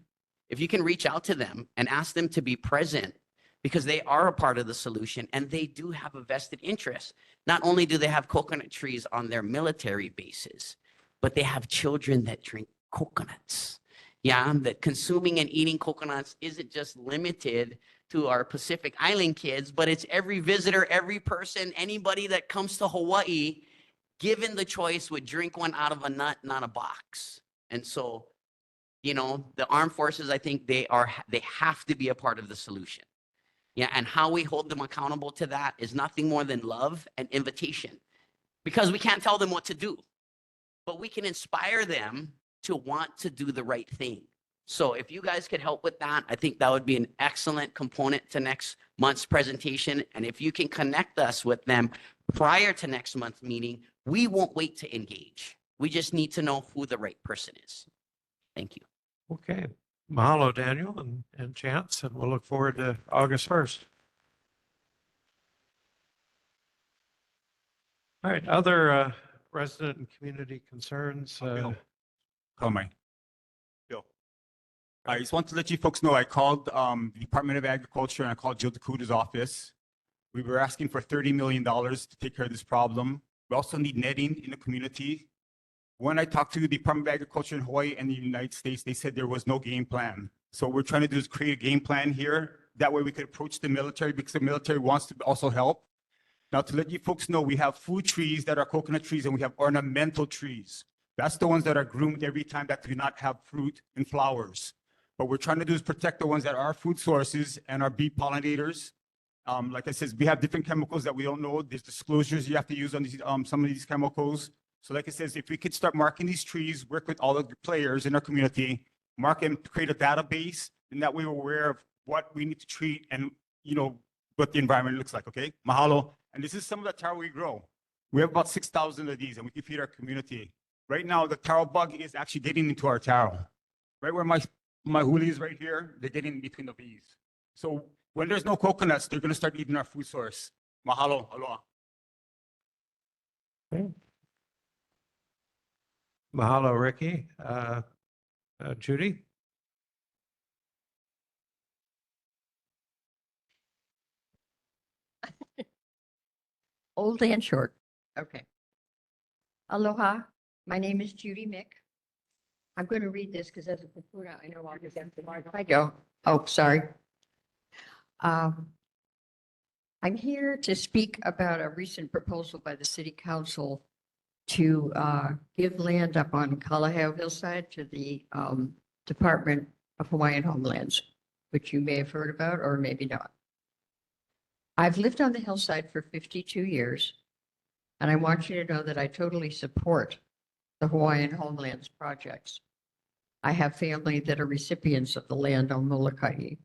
if you can reach out to them and ask them to be present, because they are a part of the solution and they do have a vested interest. Not only do they have coconut trees on their military bases, but they have children that drink coconuts. Yeah, that consuming and eating coconuts isn't just limited to our Pacific Island kids, but it's every visitor, every person, anybody that comes to Hawaii, given the choice, would drink one out of a nut, not a box. And so, you know, the armed forces, I think they have to be a part of the solution. Yeah, and how we hold them accountable to that is nothing more than love and invitation, because we can't tell them what to do, but we can inspire them to want to do the right thing. So if you guys could help with that, I think that would be an excellent component to next month's presentation. And if you can connect us with them prior to next month's meeting, we won't wait to engage. We just need to know who the right person is. Thank you. Okay. Mahalo, Daniel and Chance, and we'll look forward to August 1st. All right, other resident and community concerns. Coming. I just want to let you folks know, I called the Department of Agriculture and I called Jill DeCuda's office. We were asking for $30 million to take care of this problem. We also need netting in the community. When I talked to the Department of Agriculture in Hawaii and the United States, they said there was no game plan. So what we're trying to do is create a game plan here. That way we could approach the military because the military wants to also help. Now, to let you folks know, we have food trees that are coconut trees and we have ornamental trees. That's the ones that are groomed every time that do not have fruit and flowers. What we're trying to do is protect the ones that are food sources and are bee pollinators. Like I said, we have different chemicals that we don't know. There's disclosures you have to use on these, some of these chemicals. So like I said, if we could start marking these trees, work with all of the players in our community, mark them, create a database, and that way we're aware of what we need to treat and, what the environment looks like, okay? Mahalo. And this is some of the taro we grow. We have about 6,000 of these and we can feed our community. Right now, the taro bug is actually getting into our taro. Right where my huli is right here, they're getting in between the bees. So when there's no coconuts, they're gonna start eating our food source. Mahalo, aloha. Okay. Mahalo, Ricky. Judy? Old and short. Okay. Aloha, my name is Judy Mick. I'm going to read this because as a Kapuna, I know I'll get them tomorrow. I go. Oh, sorry. I'm here to speak about a recent proposal by the City Council to give land up on Kalaheo Hillside to the Department of Hawaiian Homelands, which you may have heard about or maybe not. I've lived on the hillside for 52 years, and I want you to know that I totally support the Hawaiian Homelands projects. I have family that are recipients of the land on Molokai.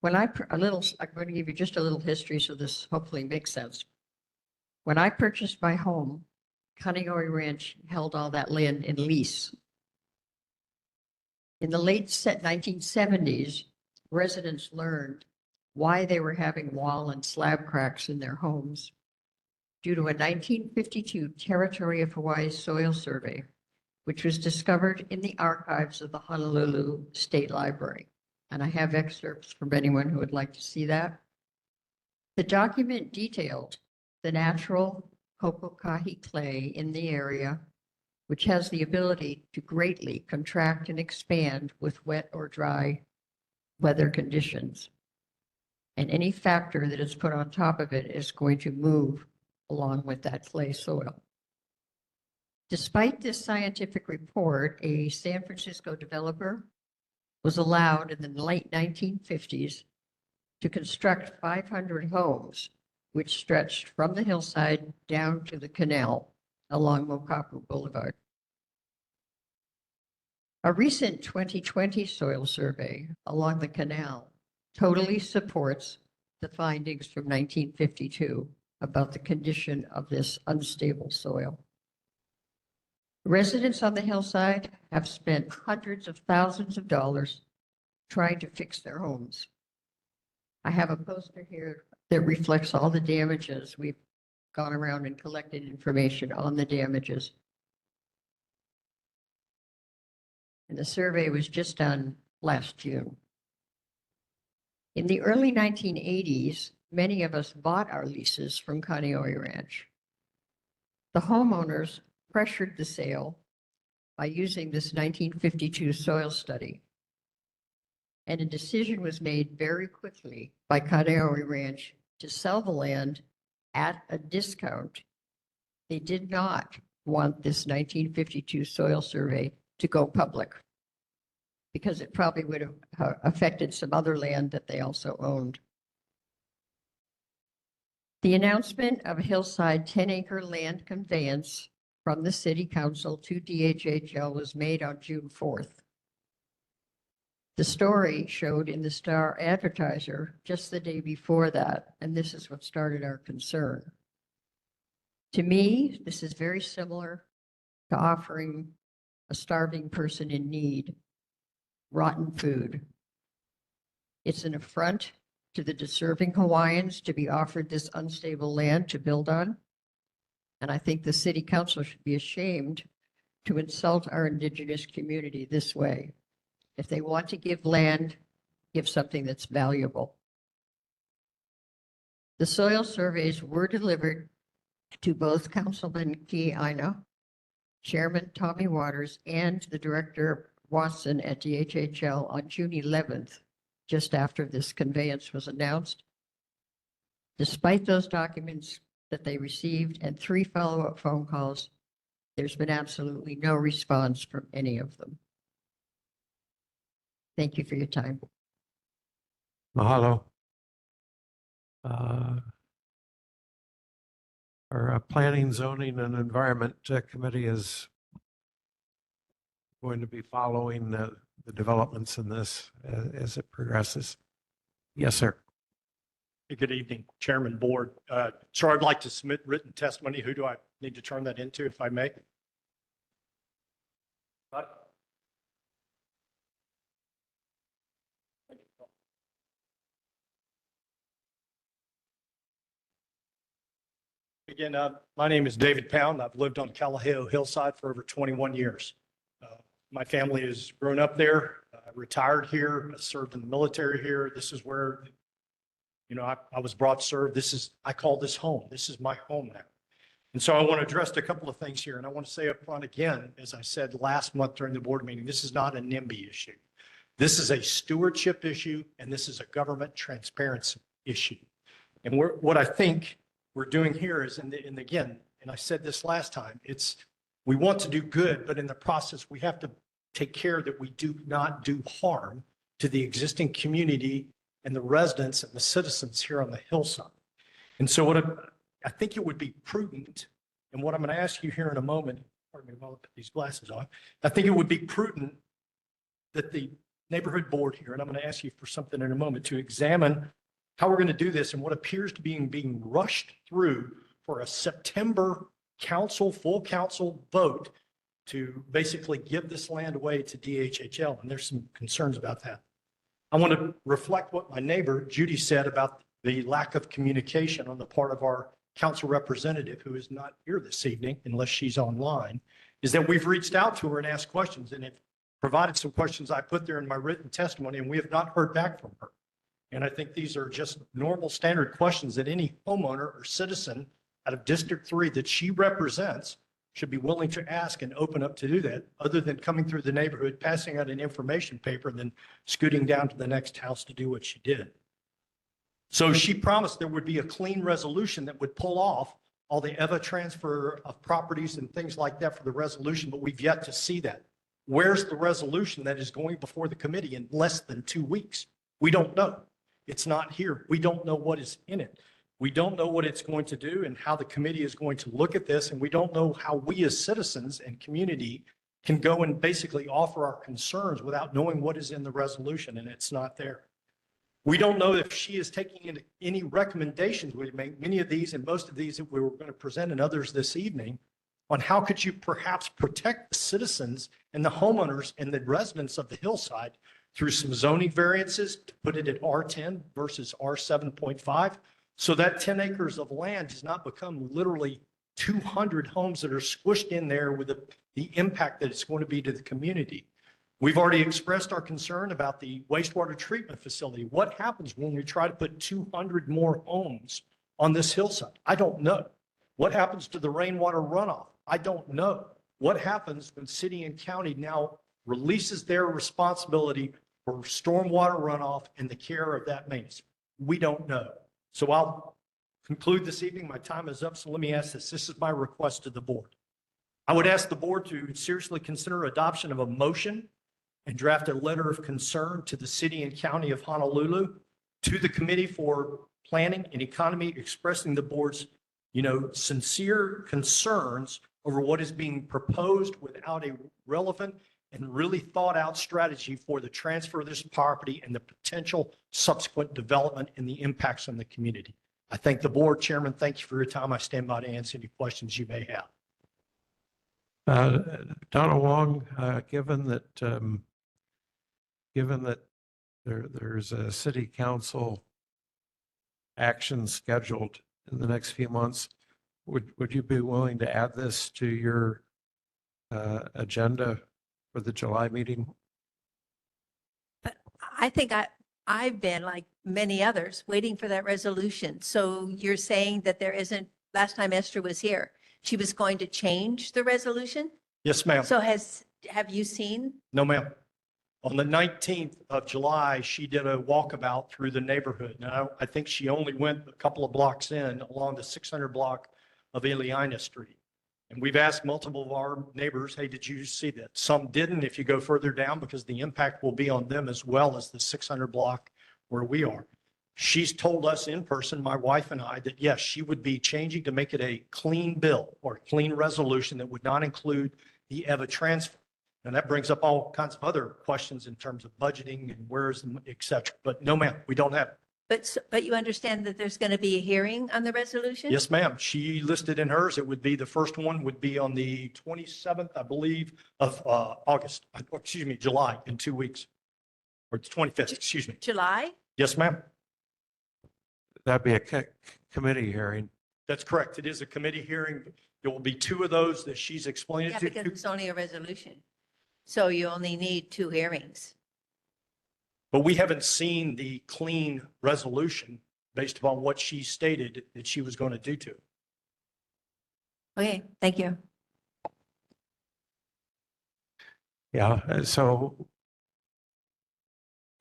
I'm going to give you just a little history so this hopefully makes sense. When I purchased my home, Kaneohe Ranch held all that land in lease. In the late 1970s, residents learned why they were having wall and slab cracks in their homes due to a 1952 Territory of Hawaii soil survey, which was discovered in the archives of the Honolulu State Library. And I have excerpts from anyone who would like to see that. The document detailed the natural kokokahi clay in the area, which has the ability to greatly contract and expand with wet or dry weather conditions. And any factor that is put on top of it is going to move along with that clay soil. Despite this scientific report, a San Francisco developer was allowed in the late 1950s to construct 500 homes, which stretched from the hillside down to the canal along Mokapu Boulevard. A recent 2020 soil survey along the canal totally supports the findings from 1952 about the condition of this unstable soil. Residents on the hillside have spent hundreds of thousands of dollars trying to fix their homes. I have a poster here that reflects all the damages. We've gone around and collected information on the damages. And the survey was just done last June. In the early 1980s, many of us bought our leases from Kaneohe Ranch. The homeowners pressured the sale by using this 1952 soil study. And a decision was made very quickly by Kaneohe Ranch to sell the land at a discount. They did not want this 1952 soil survey to go public because it probably would have affected some other land that they also owned. The announcement of a hillside 10-acre land conveyance from the City Council to DHHL was made on June 4th. The story showed in the Star Advertiser just the day before that, and this is what started our concern. To me, this is very similar to offering a starving person in need rotten food. It's an affront to the deserving Hawaiians to be offered this unstable land to build on. And I think the City Council should be ashamed to insult our indigenous community this way. If they want to give land, give something that's valuable. The soil surveys were delivered to both Councilman Key Aina, Chairman Tommy Waters, and the Director Watson at DHHL on June 11th, just after this conveyance was announced. Despite those documents that they received and 3 follow-up phone calls, there's been absolutely no response from any of them. Thank you for your time. Mahalo. Our Planning, Zoning, and Environment Committee is going to be following the developments in this as it progresses. Yes, sir. Good evening, Chairman, Board. Sir, I'd like to submit written testimony. Who do I need to turn that into, if I may? Again, my name is David Pound. I've lived on Kalaheo Hillside for over 21 years. My family has grown up there, retired here, served in the military here. This is where, you know, I was brought to serve. I call this home. This is my home now. And so I want to address a couple of things here. And I want to say up front again, as I said last month during the board meeting, this is not a NIMBY issue. This is a stewardship issue, and this is a government transparency issue. And what I think we're doing here is, and again, and I said this last time, we want to do good, but in the process, we have to take care that we do not do harm to the existing community and the residents and the citizens here on the hillside. And so I think it would be prudent, and what I'm going to ask you here in a moment, pardon me while I put these glasses on, I think it would be prudent that the neighborhood board here, and I'm going to ask you for something in a moment, to examine how we're going to do this and what appears to be being rushed through for a September full council vote to basically give this land away to DHHL. And there's some concerns about that. I want to reflect what my neighbor Judy said about the lack of communication on the part of our council representative, who is not here this evening unless she's online, is that we've reached out to her and asked questions, and have provided some questions I put there in my written testimony, and we have not heard back from her. And I think these are just normal standard questions that any homeowner or citizen out of District 3 that she represents should be willing to ask and open up to do that, other than coming through the neighborhood, passing out an information paper, and then scooting down to the next house to do what she did. So she promised there would be a clean resolution that would pull off all the EVA transfer of properties and things like that for the resolution, but we've yet to see that. Where's the resolution that is going before the committee in less than 2 weeks? We don't know. It's not here. We don't know what is in it. We don't know what it's going to do and how the committee is going to look at this. And we don't know how we as citizens and community can go and basically offer our concerns without knowing what is in the resolution, and it's not there. We don't know if she is taking any recommendations. We make many of these and most of these that we were going to present and others this evening on how could you perhaps protect the citizens and the homeowners and the residents of the hillside through some zoning variances to put it at R10 versus R7.5. So that 10 acres of land does not become literally 200 homes that are squished in there with the impact that it's going to be to the community. We've already expressed our concern about the wastewater treatment facility. What happens when we try to put 200 more homes on this hillside? I don't know. What happens to the rainwater runoff? I don't know. What happens when city and county now releases their responsibility for stormwater runoff and the care of that maintenance? We don't know. So I'll conclude this evening. My time is up. So let me ask this. This is my request to the board. I would ask the board to seriously consider adoption of a motion and draft a letter of concern to the city and county of Honolulu, to the Committee for Planning and Economy, expressing the board's, sincere concerns over what is being proposed without a relevant and really thought out strategy for the transfer of this property and the potential subsequent development and the impacts on the community. I thank the board. Chairman, thank you for your time. I stand by to answer any questions you may have. Donna Wong, given that there's a city council action scheduled in the next few months, would you be willing to add this to your agenda for the July meeting? I think I've been, like many others, waiting for that resolution. So you're saying that there isn't, last time Esther was here, she was going to change the resolution? Yes, ma'am. So have you seen? No, ma'am. On the 19th of July, she did a walkabout through the neighborhood. Now, I think she only went a couple of blocks in along the 600 block of Ileana Street. And we've asked multiple of our neighbors, hey, did you see that? Some didn't if you go further down because the impact will be on them as well as the 600 block where we are. She's told us in person, my wife and I, that yes, she would be changing to make it a clean bill or clean resolution that would not include the EVA transfer. And that brings up all kinds of other questions in terms of budgeting and where's, et cetera. But no, ma'am, we don't have it. But you understand that there's going to be a hearing on the resolution? Yes, ma'am. She listed in hers, it would be, the first one would be on the 27th, I believe, of August, excuse me, July, in 2 weeks. Or the 25th, excuse me. July? Yes, ma'am. That'd be a committee hearing. That's correct. It is a committee hearing. There will be 2 of those that she's explained Yeah, to. because it's only a resolution. So you only need 2 hearings. But we haven't seen the clean resolution based upon what she stated that she was going to do to it. Okay, thank you. Yeah, so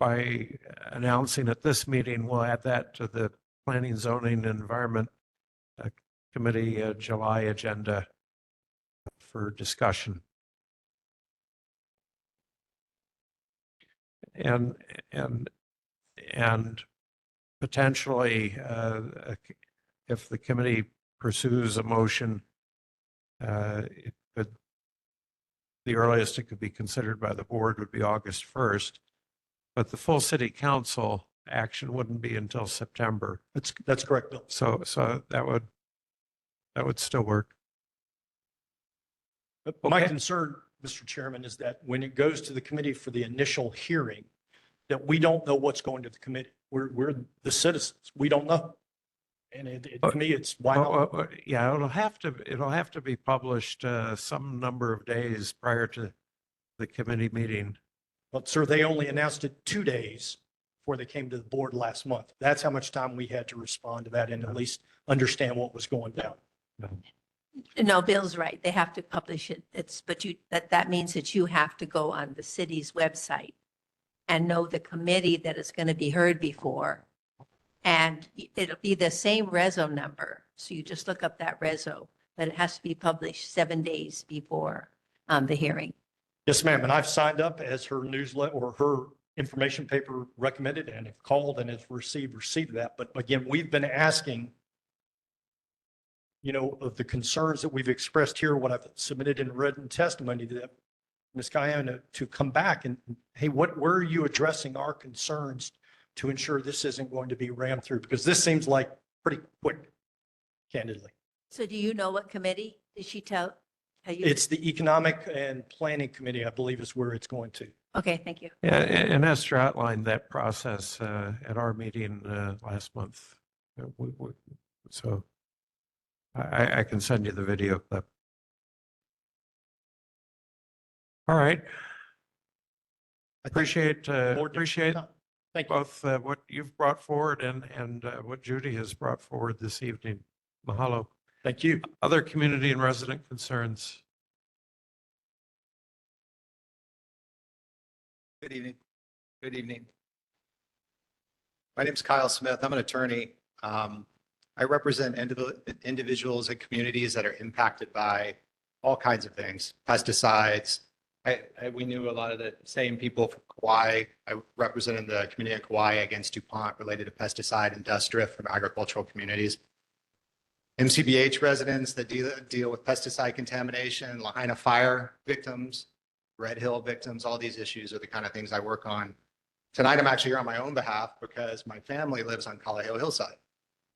by announcing at this meeting, we'll add that to the Planning, Zoning, and Environment Committee July agenda for discussion. And potentially, if the committee pursues a motion, it could, the earliest it could be considered by the board would be August 1st, but the full city council action wouldn't be until September. That's correct, Bill. So that would still work. But my concern, Mr. Chairman, is that when it goes to the committee for the initial hearing, that we don't know what's going to the committee. We're the citizens. We don't know. And to me, it's why not? Yeah, it'll have to be published some number of days prior to the committee meeting. But sir, they only announced it 2 days before they came to the board last month. That's how much time we had to respond to that and at least understand what was going down. No, Bill's right. They have to publish it. That means that you have to go on the city's website and know the committee that is going to be heard before. And it'll be the same reso number. So you just look up that reso, but it has to be published 7 days before the hearing. Yes, ma'am. And I've signed up as her newsletter or her information paper recommended and have called and have received that. But again, we've been asking, of the concerns that we've expressed here, what I've submitted in written testimony to Ms. Guyana to come back and, hey, where are you addressing our concerns to ensure this isn't going to be rammed through? Because this seems like pretty quick, candidly. So do you know what committee? Did she tell? It's the Economic and Planning Committee, I believe is where it's going to. Okay, thank you. Yeah, and Esther outlined that process at our meeting last month. So I can send you the video clip. All right. Appreciate Thank you. both what you've brought forward and what Judy has brought forward this evening. Mahalo. Thank you. Other community and resident concerns. Good evening. Good evening. My name is Kyle Smith. I'm an attorney. I represent individuals and communities that are impacted by all kinds of things, pesticides. We knew a lot of the same people from Kauai. I represented the community of Kauai against DuPont related to pesticide and dust drift from agricultural communities. MCBH residents that deal with pesticide contamination, Lahaina fire victims, Red Hill victims, all these issues are the kind of things I work on. Tonight, I'm actually here on my own behalf because my family lives on Kalaheo Hillside.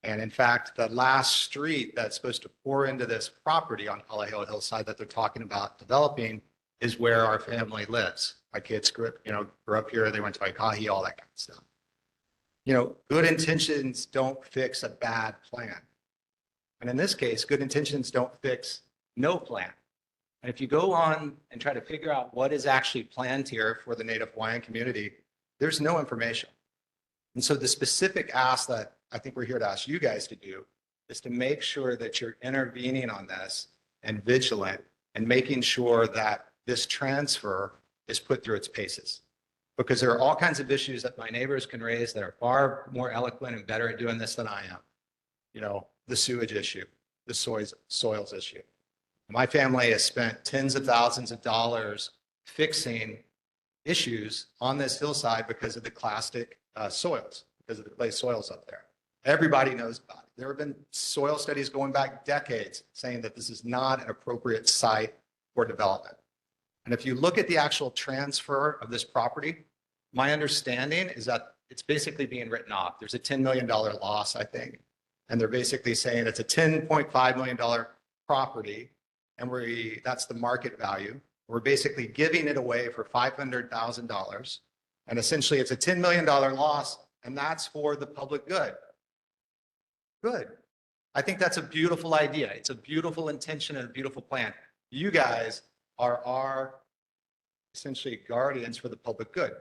And in fact, the last street that's supposed to pour into this property on Kalaheo Hillside that they're talking about developing is where our family lives. My kids grew up here, they went to Waikahi, all that kind of stuff. Good intentions don't fix a bad plan. And in this case, good intentions don't fix no plan. And if you go on and try to figure out what is actually planned here for the Native Hawaiian community, there's no information. And so the specific ask that I think we're here to ask you guys to do is to make sure that you're intervening on this and vigilant and making sure that this transfer is put through its paces. Because there are all kinds of issues that my neighbors can raise that are far more eloquent and better at doing this than I am. You know, the sewage issue, the soils issue. My family has spent tens of thousands of dollars fixing issues on this hillside because of the clastic soils, because of the clay soils up there. Everybody knows about it. There have been soil studies going back decades saying that this is not an appropriate site for development. And if you look at the actual transfer of this property, my understanding is that it's basically being written off. There's a $10 million loss, I think. And they're basically saying it's a $10.5 million property, and that's the market value. We're basically giving it away for $500,000. And essentially it's a $10 million loss, and that's for the public good. Good. I think that's a beautiful idea. It's a beautiful intention and a beautiful plan. You guys are our essentially guardians for the public good,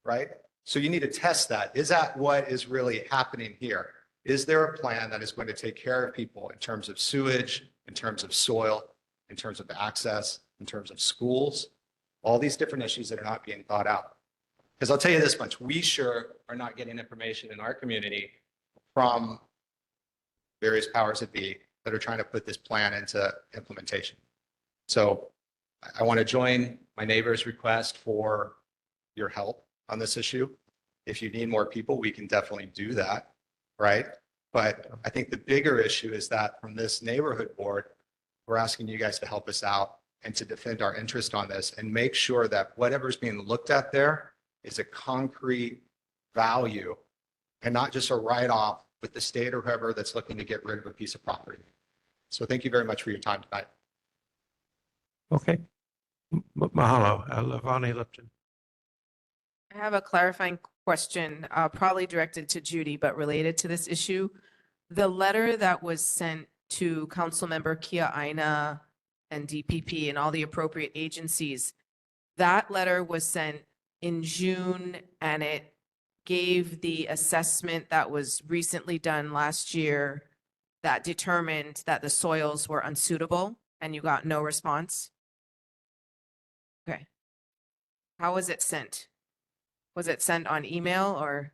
right? So you need to test that. Is that what is really happening here? Is there a plan that is going to take care of people in terms of sewage, in terms of soil, in terms of access, in terms of schools, all these different issues that are not being thought out? Because I'll tell you this much, we sure are not getting information in our community from various powers that be that are trying to put this plan into implementation. So I want to join my neighbor's request for your help on this issue. If you need more people, we can definitely do that, right? But I think the bigger issue is that from this neighborhood board, we're asking you guys to help us out and to defend our interest on this and make sure that whatever's being looked at there is a concrete value and not just a write-off with the state or whoever that's looking to get rid of a piece of property. So thank you very much for your time tonight. Okay. Mahalo. Levani Lipton. I have a clarifying question, probably directed to Judy, but related to this issue. The letter that was sent to Councilmember Kia Aina and DPP and all the appropriate agencies, that letter was sent in June, and it gave the assessment that was recently done last year that determined that the soils were unsuitable, and you got no response? Okay. How was it sent? Was it sent on email or?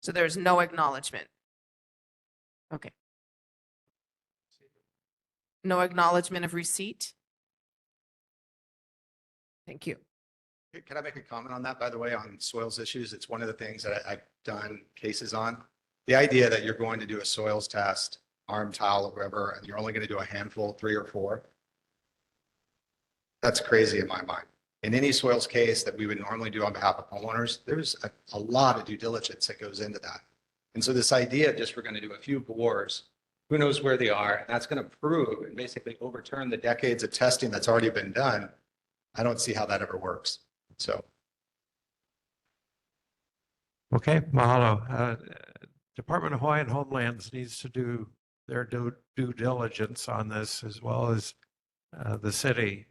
So there's no acknowledgement. Okay. No acknowledgement of receipt? Thank you. Can I make a comment on that, by the way, on soils issues? It's one of the things that I've done cases on. The idea that you're going to do a soils test, arm tile or whatever, and you're only going to do a handful, 3 or 4. That's crazy in my mind. In any soils case that we would normally do on behalf of homeowners, there's a lot of due diligence that goes into that. And so this idea of just we're going to do a few bores, who knows where they are, and that's going to prove and basically overturn the decades of testing that's already been done. I don't see how that ever works. So. Okay, mahalo. Department of Hawaiian Homelands needs to do their due diligence on this, as well as the city.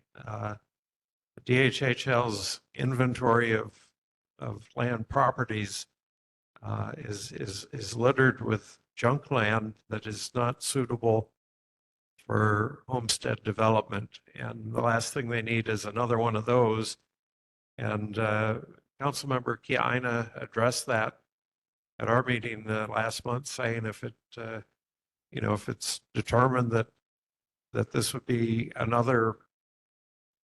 DHHL's inventory of land properties is littered with junk land that is not suitable for homestead development. And the last thing they need is another one of those. And Councilmember Kia Aina addressed that at our meeting last month, saying if it's determined that this would be another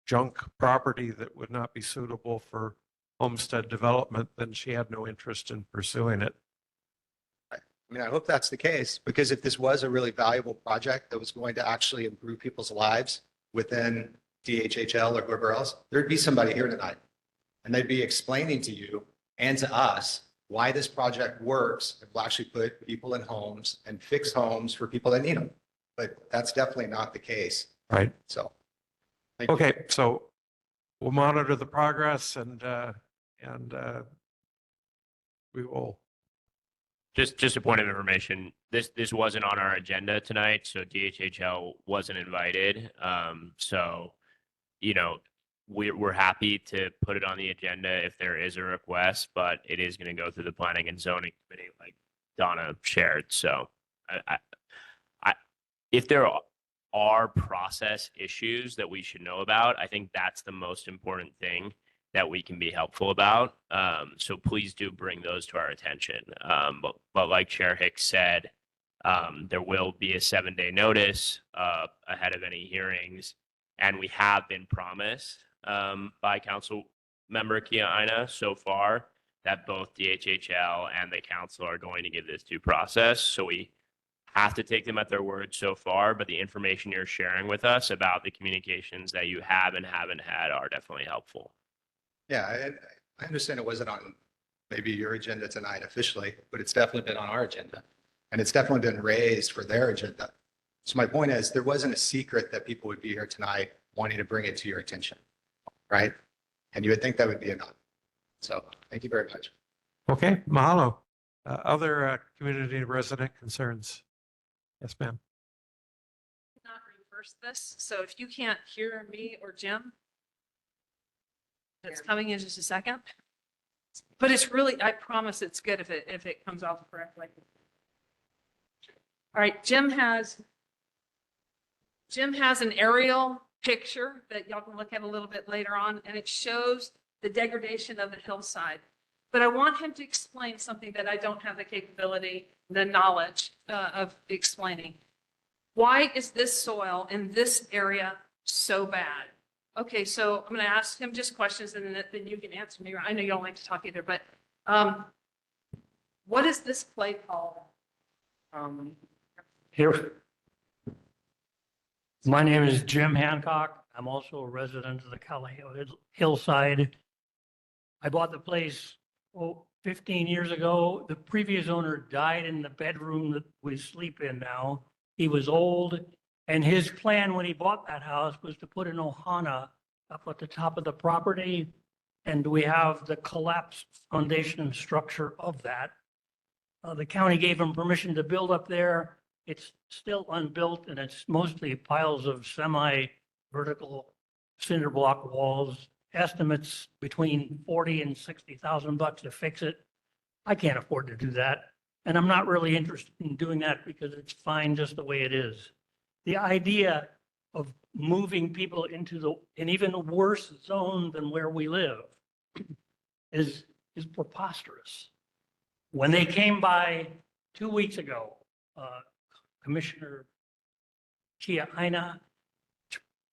junk property that would not be suitable for homestead development, then she had no interest in pursuing it. I mean, I hope that's the case, because if this was a really valuable project that was going to actually improve people's lives within DHHL or whoever else, there'd be somebody here tonight, and they'd be explaining to you and to us why this project works. It will actually put people in homes and fix homes for people that need them. But that's definitely not the case. Right. So. Okay, so we'll monitor the progress and we will Just a point of information, this wasn't on our agenda tonight, so DHHL wasn't invited. So, you know, we're happy to put it on the agenda if there is a request, but it is going to go through the planning and zoning committee like Donna shared. So if there are process issues that we should know about, I think that's the most important thing that we can be helpful about. So please do bring those to our attention. But like Chair Hicks said, there will be a 7-day notice ahead of any hearings. And we have been promised by Council Member Kia Aina so far that both DHHL and the council are going to give this due process. So we have to take them at their word so far, but the information you're sharing with us about the communications that you have and haven't had are definitely helpful. Yeah, I understand it wasn't on maybe your agenda tonight officially, but it's definitely been on our agenda. And it's definitely been raised for their agenda. So my point is, there wasn't a secret that people would be here tonight wanting to bring it to your attention, right? And you would think that would be enough. So thank you very much. Okay, mahalo. Other community resident concerns? Yes, ma'am. Not reverse this, so if you can't hear me or Jim, it's coming in just a second. But it's really, I promise it's good if it comes off correctly. All right, Jim has an aerial picture that y'all can look at a little bit later on, and it shows the degradation of the hillside. But I want him to explain something that I don't have the capability, the knowledge of explaining. Why is this soil in this area so bad? Okay, so I'm going to ask him just questions and then you can answer me. I know you don't like to talk either, but what is this clay called? Here. My name is Jim Hancock. I'm also a resident of the Kailua Hillside. I bought the place 15 years ago. The previous owner died in the bedroom that we sleep in now. He was old, and his plan when he bought that house was to put an ohana up at the top of the property, and we have the collapsed foundation and structure of that. The county gave him permission to build up there. It's still unbuilt, and it's mostly piles of semi-vertical cinder block walls. Estimates between 40 and 60,000 bucks to fix it. I can't afford to do that. And I'm not really interested in doing that because it's fine just the way it is. The idea of moving people into an even worse zone than where we live is preposterous. When they came by 2 weeks ago, Commissioner Kia Aina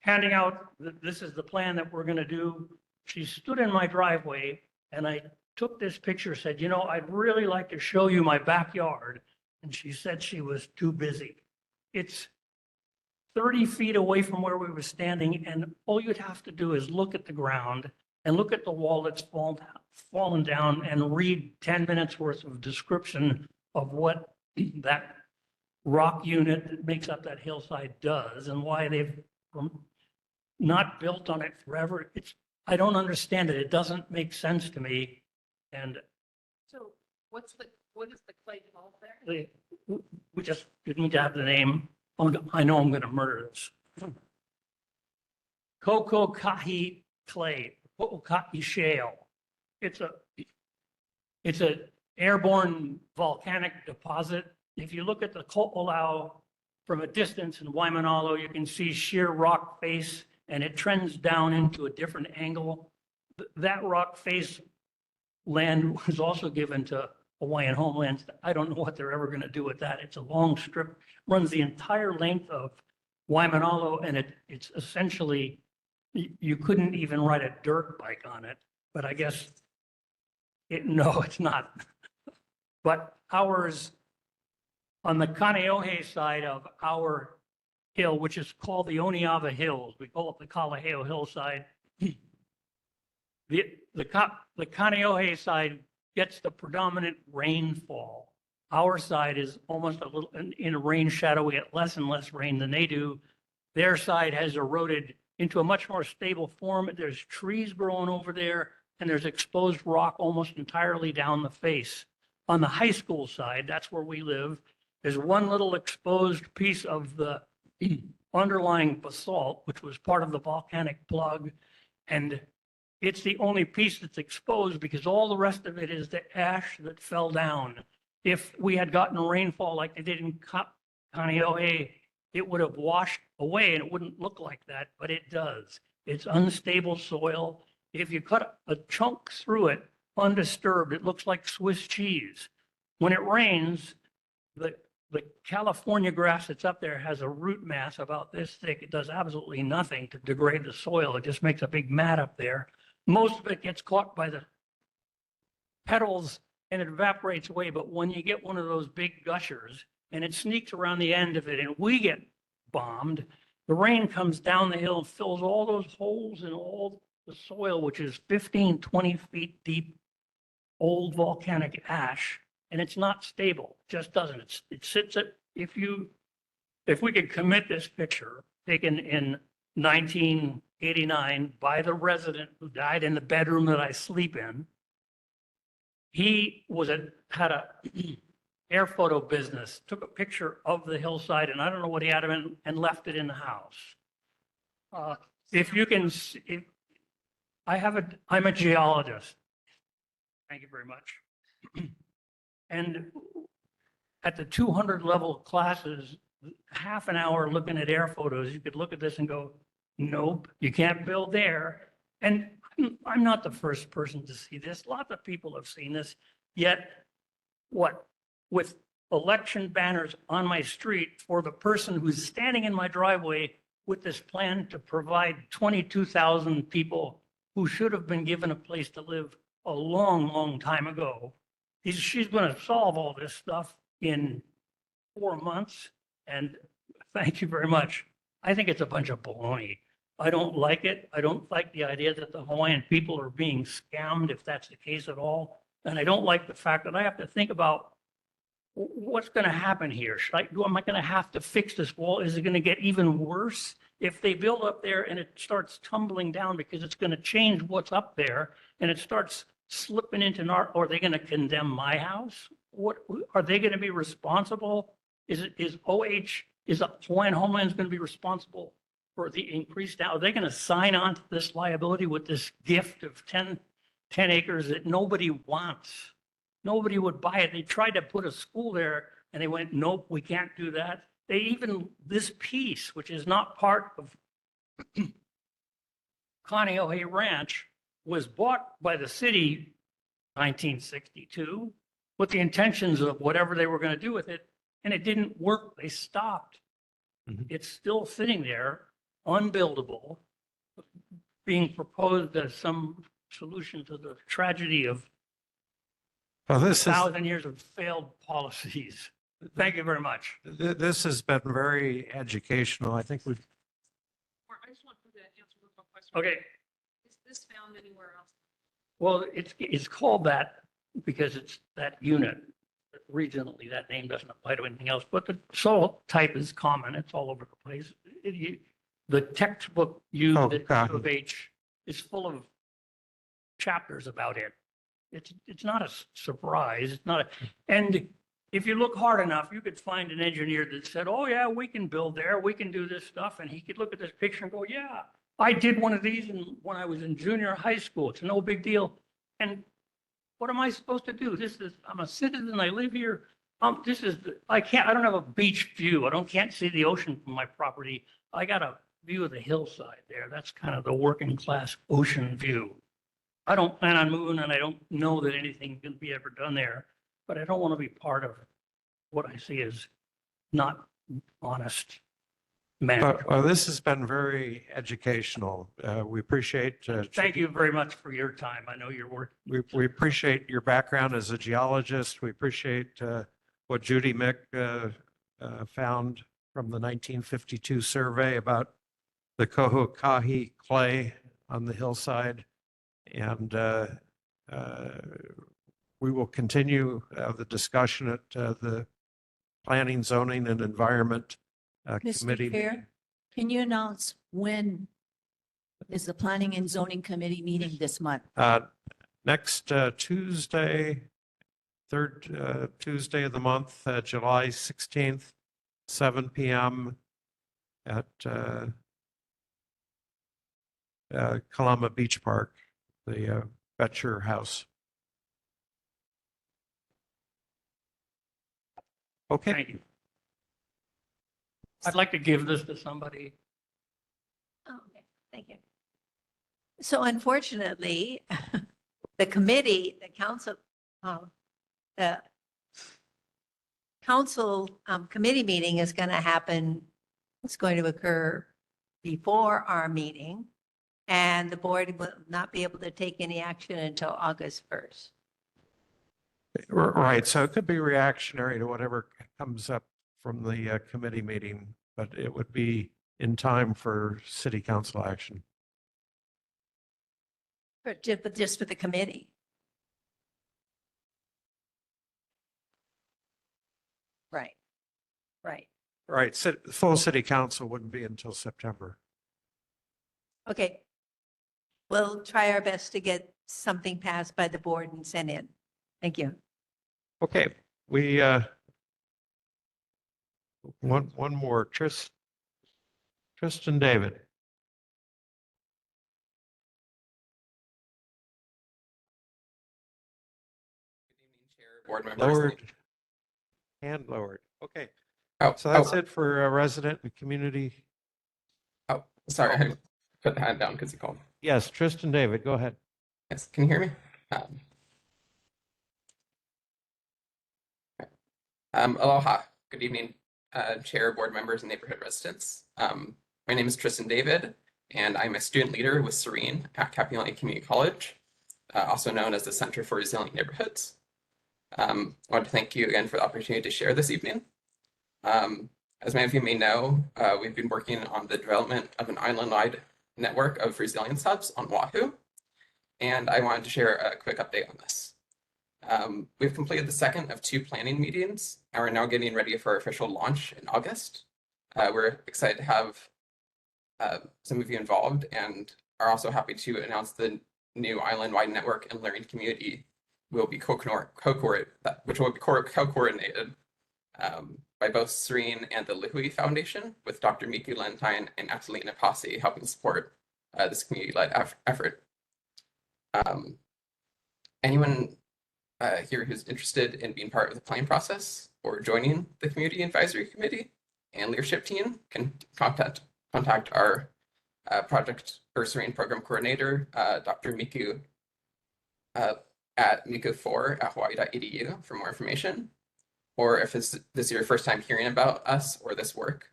handing out, this is the plan that we're going to do. She stood in my driveway and I took this picture, said, you know, I'd really like to show you my backyard. And she said she was too busy. It's 30 feet away from where we were standing, and all you'd have to do is look at the ground and look at the wall that's fallen down and read 10 minutes worth of description of what that rock unit that makes up that hillside does and why they've not built on it forever. I don't understand it. It doesn't make sense to me. And So what is the clay called there? we just didn't need to have the name. I know I'm going to murder this. Kokokahi clay, Kokokahi shale. It's a airborne volcanic deposit. If you look at the Ko'olau from a distance in Waimanalo, you can see sheer rock face, and it trends down into a different angle. That rock face land was also given to Hawaiian homelands. I don't know what they're ever going to do with that. It's a long strip, runs the entire length of Waimanalo, and it's essentially, you couldn't even ride a dirt bike on it. But I guess, no, it's not. But ours, on the Kaneohe side of our hill, which is called the Oniava Hills, we call it the Kalaheo Hillside. The Kaneohe side gets the predominant rainfall. Our side is almost a little in a rain shadow. We get less and less rain than they do. Their side has eroded into a much more stable form. There's trees growing over there, and there's exposed rock almost entirely down the face. on the high school side, that's where we live, there's one little exposed piece of the underlying basalt, which was part of the volcanic plug. And it's the only piece that's exposed because all the rest of it is the ash that fell down. If we had gotten rainfall like they did in Kaneohe, it would have washed away and it wouldn't look like that, but it does. It's unstable soil. If you cut a chunk through it undisturbed, it looks like Swiss cheese. When it rains, the California grass that's up there has a root mass about this thick. It does absolutely nothing to degrade the soil. It just makes a big mat up there. Most of it gets caught by the petals and it evaporates away. But when you get one of those big gushers and it sneaks around the end of it and we get bombed, the rain comes down the hill and fills all those holes in all the soil, which is 15, 20 feet deep, old volcanic ash. And it's not stable, it just doesn't. It sits at, if we could commit this picture taken in 1989 by the resident who died in the bedroom that I sleep in. He had a air photo business, took a picture of the hillside, and I don't know what he had in, and left it in the house. If you can, I'm a geologist. Thank you very much. And at the 200 level classes, half an hour looking at air photos, you could look at this and go, nope, you can't build there. And I'm not the first person to see this. Lots of people have seen this. Yet, with election banners on my street for the person who's standing in my driveway with this plan to provide 22,000 people who should have been given a place to live a long, long time ago. She's going to solve all this stuff in 4 months. And thank you very much. I think it's a bunch of baloney. I don't like it. I don't like the idea that the Hawaiian people are being scammed, if that's the case at all. And I don't like the fact that I have to think about what's going to happen here. Am I going to have to fix this wall? Is it going to get even worse if they build up there and it starts tumbling down because it's going to change what's up there and it starts slipping into or are they going to condemn my house? What are they going to be responsible? Is Hawaiian Homelands going to be responsible for the increase down? Are they going to sign on to this liability with this gift of 10 acres that nobody wants? Nobody would buy it. They tried to put a school there and they went, nope, we can't do that. This piece, which is not part of Kaneohe Ranch, was bought by the city 1962 with the intentions of whatever they were going to do with it, and it didn't work. They stopped. It's still sitting there, unbuildable, being proposed as some solution to the tragedy of Well, this 1,000 years of failed policies. Thank you very much. This has been very educational. I think we've, I just want to answer one question. Okay. Is this found anywhere else? Well, it's called that because it's that unit. Regionally, that name doesn't apply to anything else, but the soil type is common. It's all over the place. The textbook used at U of H is full of chapters about it. It's not a surprise. It's not and if you look hard enough, you could find an engineer that said, oh yeah, we can build there. We can do this stuff. And he could look at this picture and go, yeah, I did one of these when I was in junior high school. It's no big deal. And what am I supposed to do? I'm a citizen. I live here. I don't have a beach view. Can't see the ocean from my property. I got a view of the hillside there. That's kind of the working class ocean view. I don't plan on moving and I don't know that anything can be ever done there, but I don't want to be part of what I see as not honest management. well, this has been very educational. We appreciate. Thank you very much for your time. I know you're working. We appreciate your background as a geologist. We appreciate what Judy Mick found from the 1952 survey about the Kohukahi clay on the hillside. And we will continue the discussion at the Planning, Zoning, and Environment Committee. Mr. Chair, can you announce when is the Planning and Zoning Committee meeting this month? Next Tuesday, third Tuesday of the month, July 16th, 7 p.m. at Kalama Beach Park, the Betcher House. Okay. Thank you. I'd like to give this to somebody. Oh, okay, thank you. So unfortunately, the committee, the council committee meeting is going to happen, it's going to occur before our meeting, and the board will not be able to take any action until August 1st. Right, so it could be reactionary to whatever comes up from the committee meeting, but it would be in time for city council action. But just for the committee. Right, right. Right, full city council wouldn't be until September. Okay. We'll try our best to get something passed by the board and sent in. Thank you. Okay, we one more. Tristan David. Board members. Lowered. Hand lowered. Okay. Oh, So that's it for resident and community. Oh, sorry, I had to put the hand down because you called. Yes, Tristan David, go ahead. Yes, can you hear me? Aloha, good evening, Chair, board members, and neighborhood residents. My name is Tristan David, and I'm a student leader with Serene at Kapi'olani Community College, also known as the Center for Resilient Neighborhoods. I want to thank you again for the opportunity to share this evening. As many of you may know, we've been working on the development of an island-wide network of resilience hubs on Oahu, and I wanted to share a quick update on this. We've completed the second of 2 planning meetings, and we're now getting ready for our official launch in August. We're excited to have some of you involved, and are also happy to announce the new island-wide network and learning community will be which will be co-coordinated by both Serene and the Lihui Foundation, with Dr. Miku Lentine and Atalina Pasi helping support this community-led effort. Anyone here who's interested in being part of the planning process or joining the Community Advisory Committee and leadership team can contact our project or Serene program coordinator, Dr. Miku, at miku4@hawaii.edu for more information. Or if this is your first time hearing about us or this work,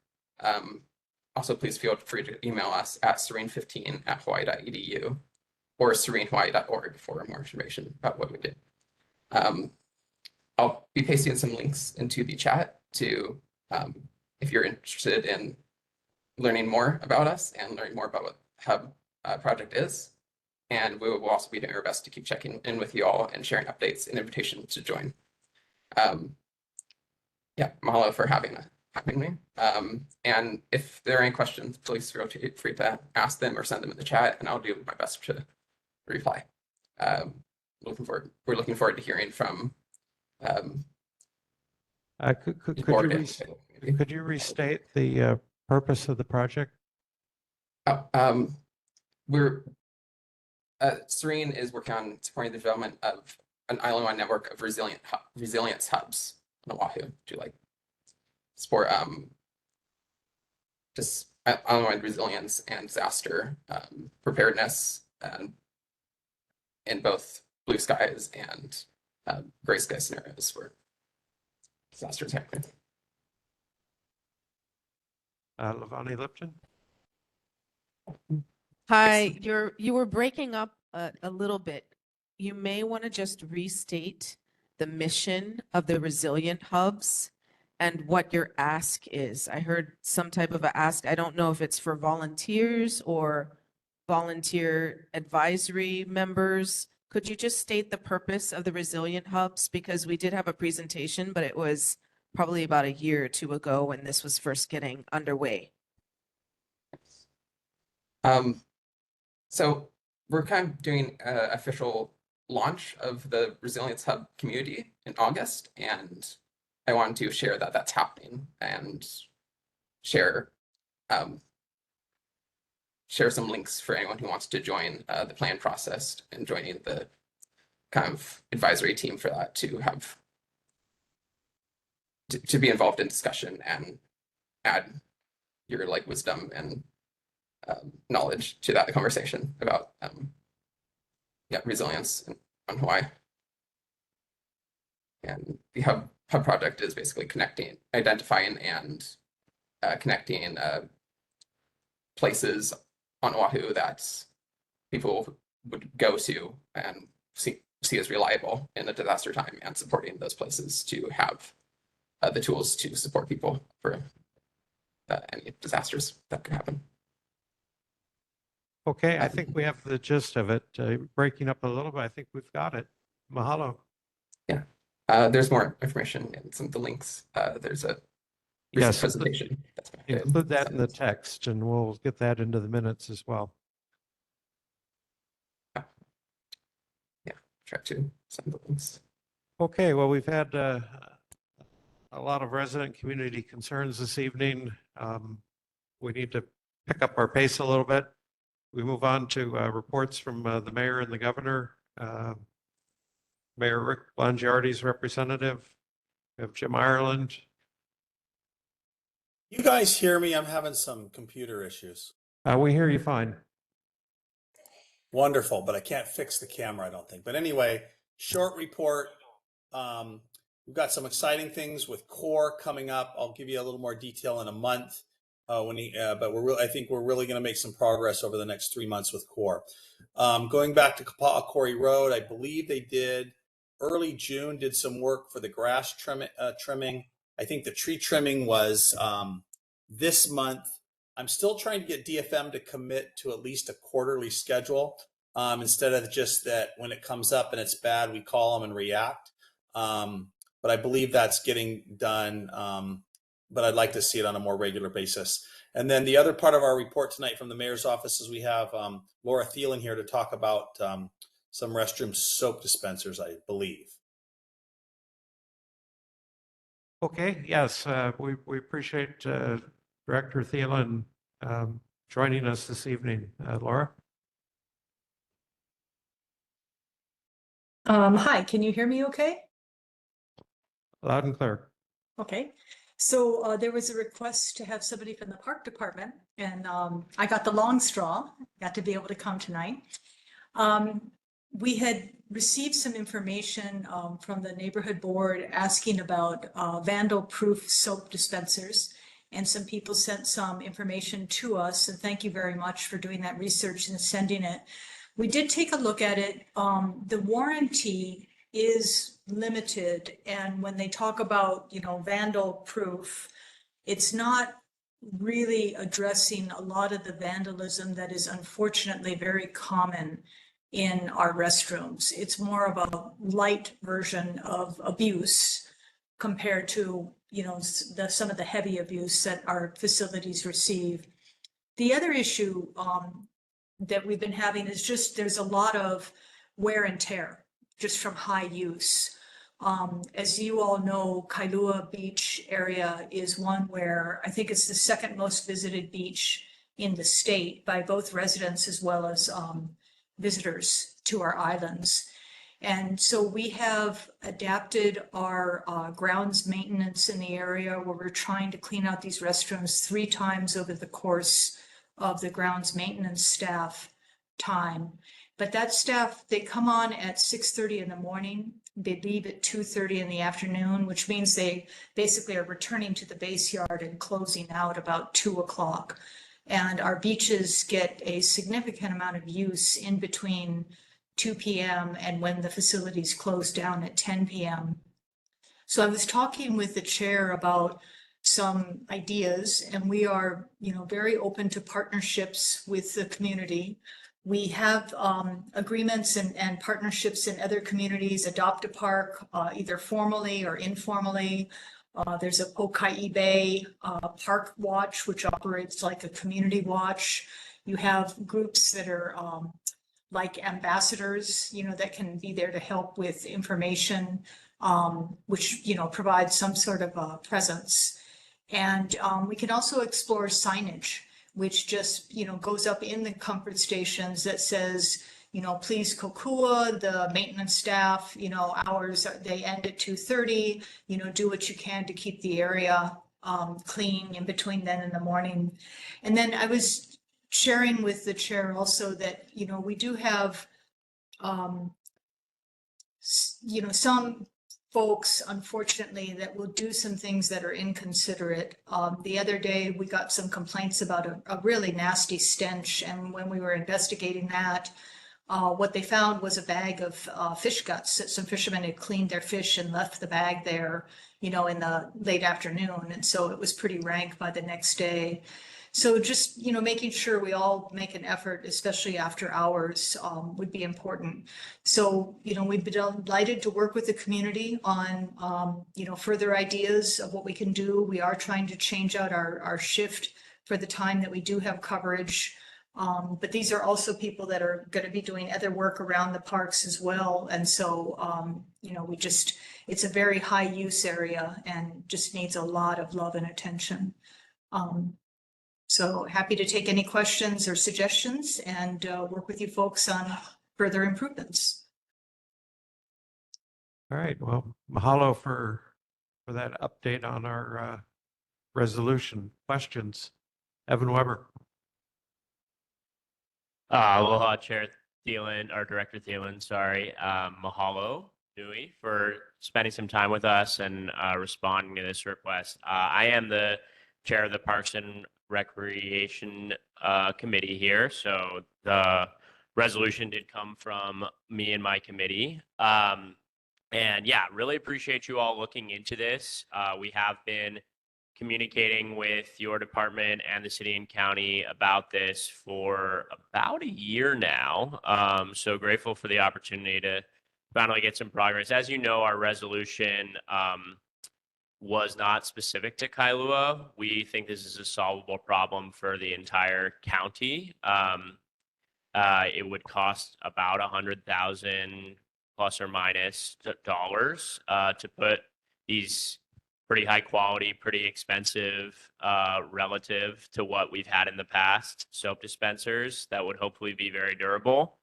also please feel free to email us at serene15@hawaii.edu or serenehawaii.org for more information about what we did. I'll be pasting some links into the chat to, if you're interested in learning more about us and learning more about what Hub project is. And we will also be doing our best to keep checking in with you all and sharing updates and invitations to join. Yeah, mahalo for having me. And if there are any questions, please feel free to ask them or send them in the chat, and I'll do my best to reply. We're looking forward to hearing from. Could you restate the purpose of the project? Serene is working on supporting the development of an island-wide network of resilience hubs on Oahu to like support just island-wide resilience and disaster preparedness in both blue skies and gray sky scenarios where disasters happen. Lavani Lipton. Hi, you were breaking up a little bit. You may want to just restate the mission of the resilient hubs and what your ask is. I heard some type of a ask. I don't know if it's for volunteers or volunteer advisory members. Could you just state the purpose of the resilient hubs? Because we did have a presentation, but it was probably about a year or 2 ago when this was first getting underway. So we're kind of doing official launch of the Resilience Hub community in August, and I wanted to share that that's happening and share share some links for anyone who wants to join the plan process and joining the kind of advisory team for that to have to be involved in discussion and add your like wisdom and knowledge to that conversation about resilience on Hawaii. And the hub project is basically identifying and connecting places on Oahu that people would go to and see as reliable in a disaster time, and supporting those places to have the tools to support people for any disasters that could happen. Okay, I think we have the gist of it. Breaking up a little bit, I think we've got it. Mahalo. Yeah. There's more information in some of the links. There's a Yes, presentation. That's include that in the text, and we'll get that into the minutes as well. Yeah, try to send the links. Okay, well, we've had a lot of resident community concerns this evening. We need to pick up our pace a little bit. We move on to reports from the mayor and the governor. Mayor Rick Blangiardi's representative. We have Jim Ireland. You guys hear me? I'm having some computer issues. We hear you fine. Wonderful, but I can't fix the camera, I don't think. But anyway, short report. We've got some exciting things with CORE coming up. I'll give you a little more detail in a month. But I think we're really going to make some progress over the next 3 months with CORE. Going back to Kapa'akori Road, I believe they did early June, did some work for the grass trimming. I think the tree trimming was this month. I'm still trying to get DFM to commit to at least a quarterly schedule instead of just that when it comes up and it's bad, we call them and react. But I believe that's getting done. But I'd like to see it on a more regular basis. And then the other part of our report tonight from the mayor's office is we have Laura Thielen here to talk about some restroom soap dispensers, I believe. Okay, yes, we appreciate Director Thielen joining us this evening. Laura? Hi, can you hear me okay? Loud and clear. Okay. So there was a request to have somebody from the park department, and I got the long straw, got to be able to come tonight. We had received some information from the neighborhood board asking about vandal-proof soap dispensers, and some people sent some information to us, and thank you very much for doing that research and sending it. We did take a look at it. The warranty is limited, and when they talk about, vandal proof, it's not really addressing a lot of the vandalism that is unfortunately very common in our restrooms. It's more of a light version of abuse compared to, some of the heavy abuse that our facilities receive. The other issue that we've been having is just there's a lot of wear and tear just from high use. As you all know, Kailua Beach area is one where I think it's the second most visited beach in the state by both residents as well as visitors to our islands. And so we have adapted our grounds maintenance in the area where we're trying to clean out these restrooms 3 times over the course of the grounds maintenance staff time. But that staff, they come on at 6:30 in the morning. They leave at 2:30 in the afternoon, which means they basically are returning to the base yard and closing out about 2 o'clock. And our beaches get a significant amount of use in between 2 p.m. and when the facilities close down at 10 p.m. So I was talking with the chair about some ideas, and we are, very open to partnerships with the community. We have agreements and partnerships in other communities, Adopt a Park, either formally or informally. There's a Pokai Bay Park Watch, which operates like a community watch. You have groups that are like ambassadors, that can be there to help with information, which, provides some sort of a presence. And we can also explore signage, which just, goes up in the comfort stations that says, please kokua, the maintenance staff, hours, they end at 2:30, do what you can to keep the area clean in between then and the morning. And then I was sharing with the chair also that, we do have, some folks, unfortunately, that will do some things that are inconsiderate. The other day, we got some complaints about a really nasty stench. And when we were investigating that, what they found was a bag of fish guts that some fishermen had cleaned their fish and left the bag there, in the late afternoon. And so it was pretty rank by the next day. So just, making sure we all make an effort, especially after hours, would be important. So, we've been delighted to work with the community on, further ideas of what we can do. We are trying to change out our shift for the time that we do have coverage. But these are also people that are going to be doing other work around the parks as well. And so, it's a very high use area and just needs a lot of love and attention. So happy to take any questions or suggestions and work with you folks on further improvements. All right, well, mahalo for that update on our resolution. Questions? Evan Weber. Aloha, Chair Thielen, or Director Thielen, sorry. Mahalo, Nui, for spending some time with us and responding to this request. I am the chair of the Parks and Recreation Committee here, so the resolution did come from me and my committee. And yeah, really appreciate you all looking into this. We have been communicating with your department and the city and county about this for about a year now. So grateful for the opportunity to finally get some progress. As you know, our resolution was not specific to Kailua. We think this is a solvable problem for the entire county. It would cost about $100,000 plus or minus dollars to put these pretty high quality, pretty expensive relative to what we've had in the past soap dispensers that would hopefully be very durable.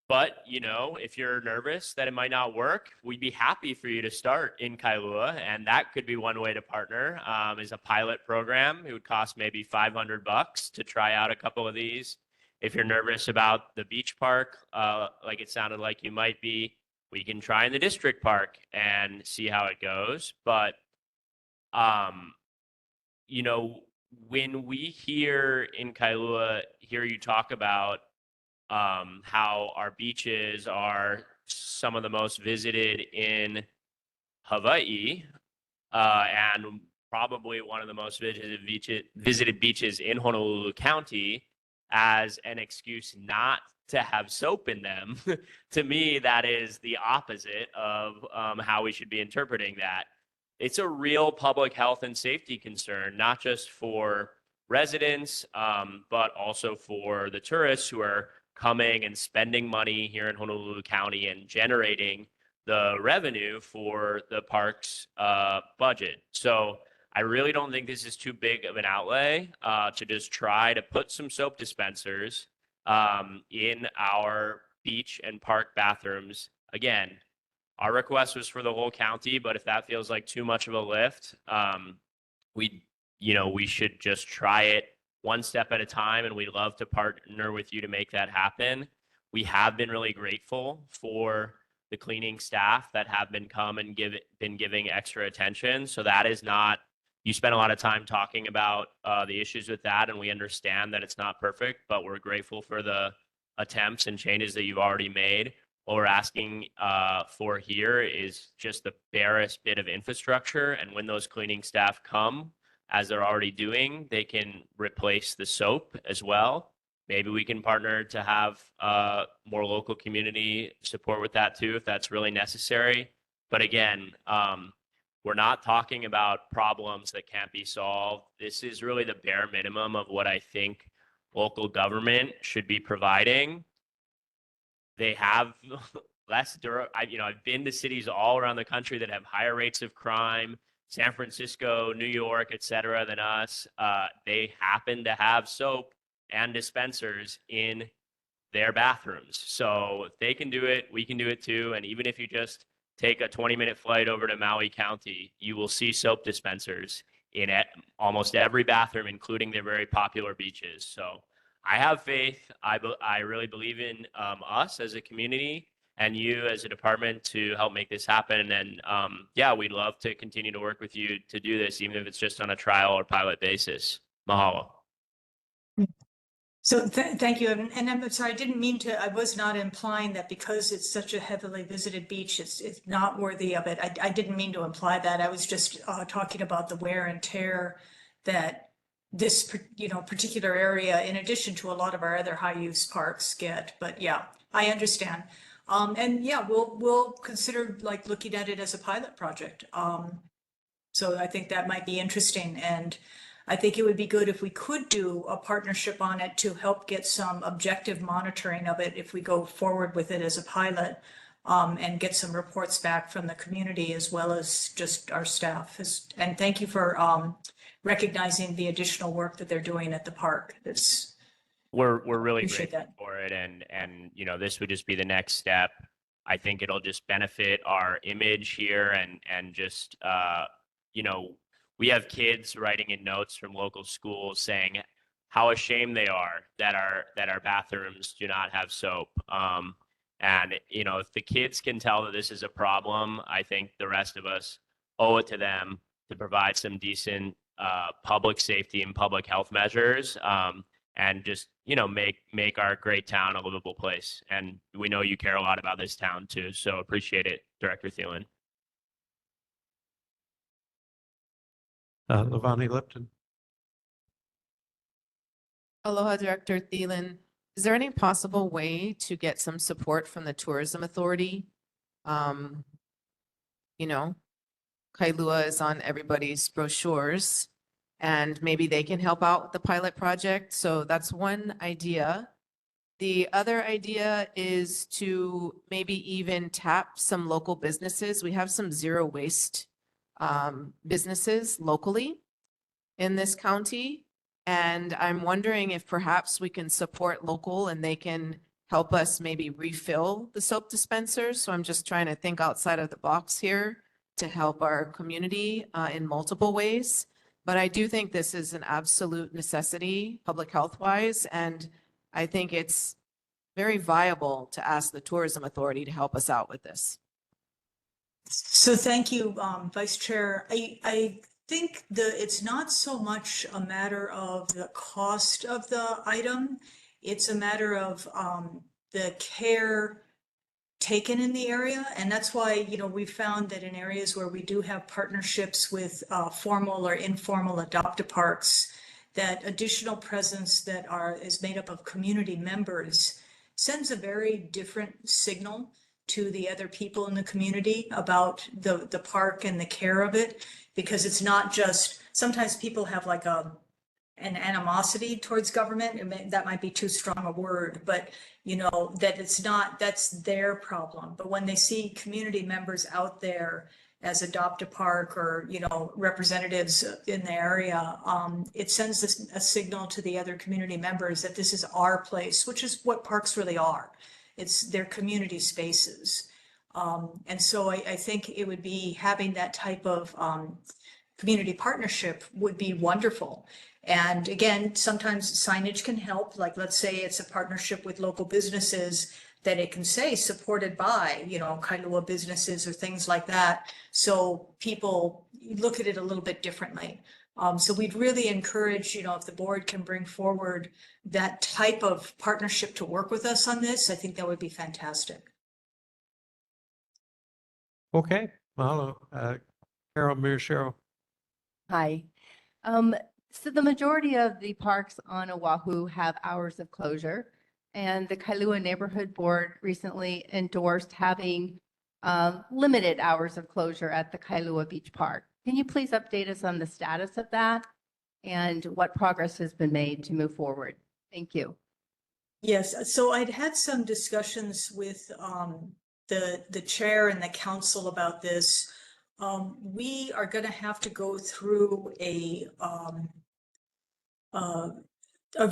But, if you're nervous that it might not work, we'd be happy for you to start in Kailua. And that could be one way to partner, is a pilot program. It would cost maybe $500 to try out a couple of these. If you're nervous about the beach park, like it sounded like you might be, we can try in the district park and see how it goes. But, when we hear in Kailua, hear you talk about how our beaches are some of the most visited in Hawaii, and probably one of the most visited beaches in Honolulu County, as an excuse not to have soap in them. To me, that is the opposite of how we should be interpreting that. It's a real public health and safety concern, not just for residents, but also for the tourists who are coming and spending money here in Honolulu County and generating the revenue for the park's budget. So I really don't think this is too big of an outlay to just try to put some soap dispensers in our beach and park bathrooms. Again, our request was for the whole county, but if that feels like too much of a lift, we should just try it one step at a time, and we'd love to partner with you to make that happen. We have been really grateful for the cleaning staff that have been giving extra attention. So that is not, you spent a lot of time talking about the issues with that, and we understand that it's not perfect, but we're grateful for the attempts and changes that you've already made. What we're asking for here is just the barest bit of infrastructure, and when those cleaning staff come, as they're already doing, they can replace the soap as well. Maybe we can partner to have more local community support with that too, if that's really necessary. But again, we're not talking about problems that can't be solved. This is really the bare minimum of what I think local government should be providing. They have less, I've been to cities all around the country that have higher rates of crime, San Francisco, New York, et cetera, than us. They happen to have soap and dispensers in their bathrooms. So if they can do it, we can do it too. And even if you just take a 20-minute flight over to Maui County, you will see soap dispensers in almost every bathroom, including their very popular beaches. So I have faith. I really believe in us as a community and you as a department to help make this happen. And yeah, we'd love to continue to work with you to do this, even if it's just on a trial or pilot basis. Mahalo. So thank you. And I'm sorry, I didn't mean to, I was not implying that because it's such a heavily visited beach, it's not worthy of it. I didn't mean to imply that. I was just talking about the wear and tear that this, particular area, in addition to a lot of our other high use parks get. But yeah, I understand. And yeah, we'll consider like looking at it as a pilot project. So I think that might be interesting. And I think it would be good if we could do a partnership on it to help get some objective monitoring of it if we go forward with it as a pilot, and get some reports back from the community as well as just our staff. And thank you for recognizing the additional work that they're doing at the park. We're really Appreciate grateful that. for it, and this would just be the next step. I think it'll just benefit our image here, and just we have kids writing in notes from local schools saying how ashamed they are that our bathrooms do not have soap. And if the kids can tell that this is a problem, I think the rest of us owe it to them to provide some decent public safety and public health measures, and just make our great town a livable place. And we know you care a lot about this town too, so appreciate it, Director Thielen. Levani Lipton. Aloha, Director Thielen. Is there any possible way to get some support from the Tourism Authority? Kailua is on everybody's brochures, and maybe they can help out with the pilot project. So that's one idea. The other idea is to maybe even tap some local businesses. We have some zero waste businesses locally in this county. And I'm wondering if perhaps we can support local and they can help us maybe refill the soap dispensers. So I'm just trying to think outside of the box here to help our community in multiple ways. But I do think this is an absolute necessity, public health wise, and I think it's very viable to ask the Tourism Authority to help us out with this. So thank you, Vice Chair. I think it's not so much a matter of the cost of the item. It's a matter of the care taken in the area. And that's why, we found that in areas where we do have partnerships with formal or informal adopt-a-parks, that additional presence that is made up of community members sends a very different signal to the other people in the community about the park and the care of it, because it's not just, sometimes people have like an animosity towards government. That might be too strong a word, but that it's not, that's their problem. But when they see community members out there as adopt-a-park or, representatives in the area, it sends a signal to the other community members that this is our place, which is what parks really are. It's their community spaces. And so I think it would be having that type of community partnership would be wonderful. And again, sometimes signage can help. Like, let's say it's a partnership with local businesses that it can say supported by, Kailua businesses or things like that. So people look at it a little bit differently. So we'd really encourage, if the board can bring forward that type of partnership to work with us on this, I think that would be fantastic. Okay, mahalo. Carol Miyashiro. Hi. So the majority of the parks on Oahu have hours of closure, and the Kailua Neighborhood Board recently endorsed having limited hours of closure at the Kailua Beach Park. Can you please update us on the status of that and what progress has been made to move forward? Thank you. Yes, so I'd had some discussions with the chair and the council about this. We are going to have to go through a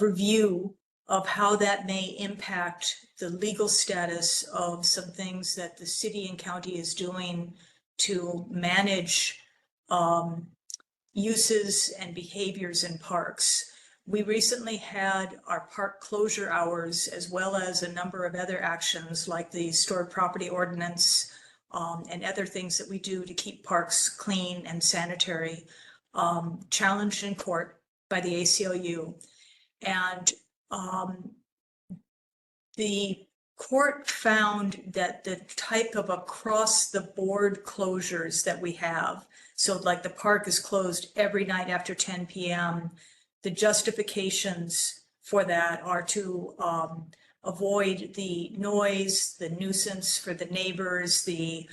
review of how that may impact the legal status of some things that the city and county is doing to manage uses and behaviors in parks. We recently had our park closure hours, as well as a number of other actions like the stored property ordinance and other things that we do to keep parks clean and sanitary, challenged in court by the ACLU. And the court found that the type of across-the-board closures that we have, so like the park is closed every night after 10 p.m., the justifications for that are to avoid the noise, the nuisance for the neighbors, the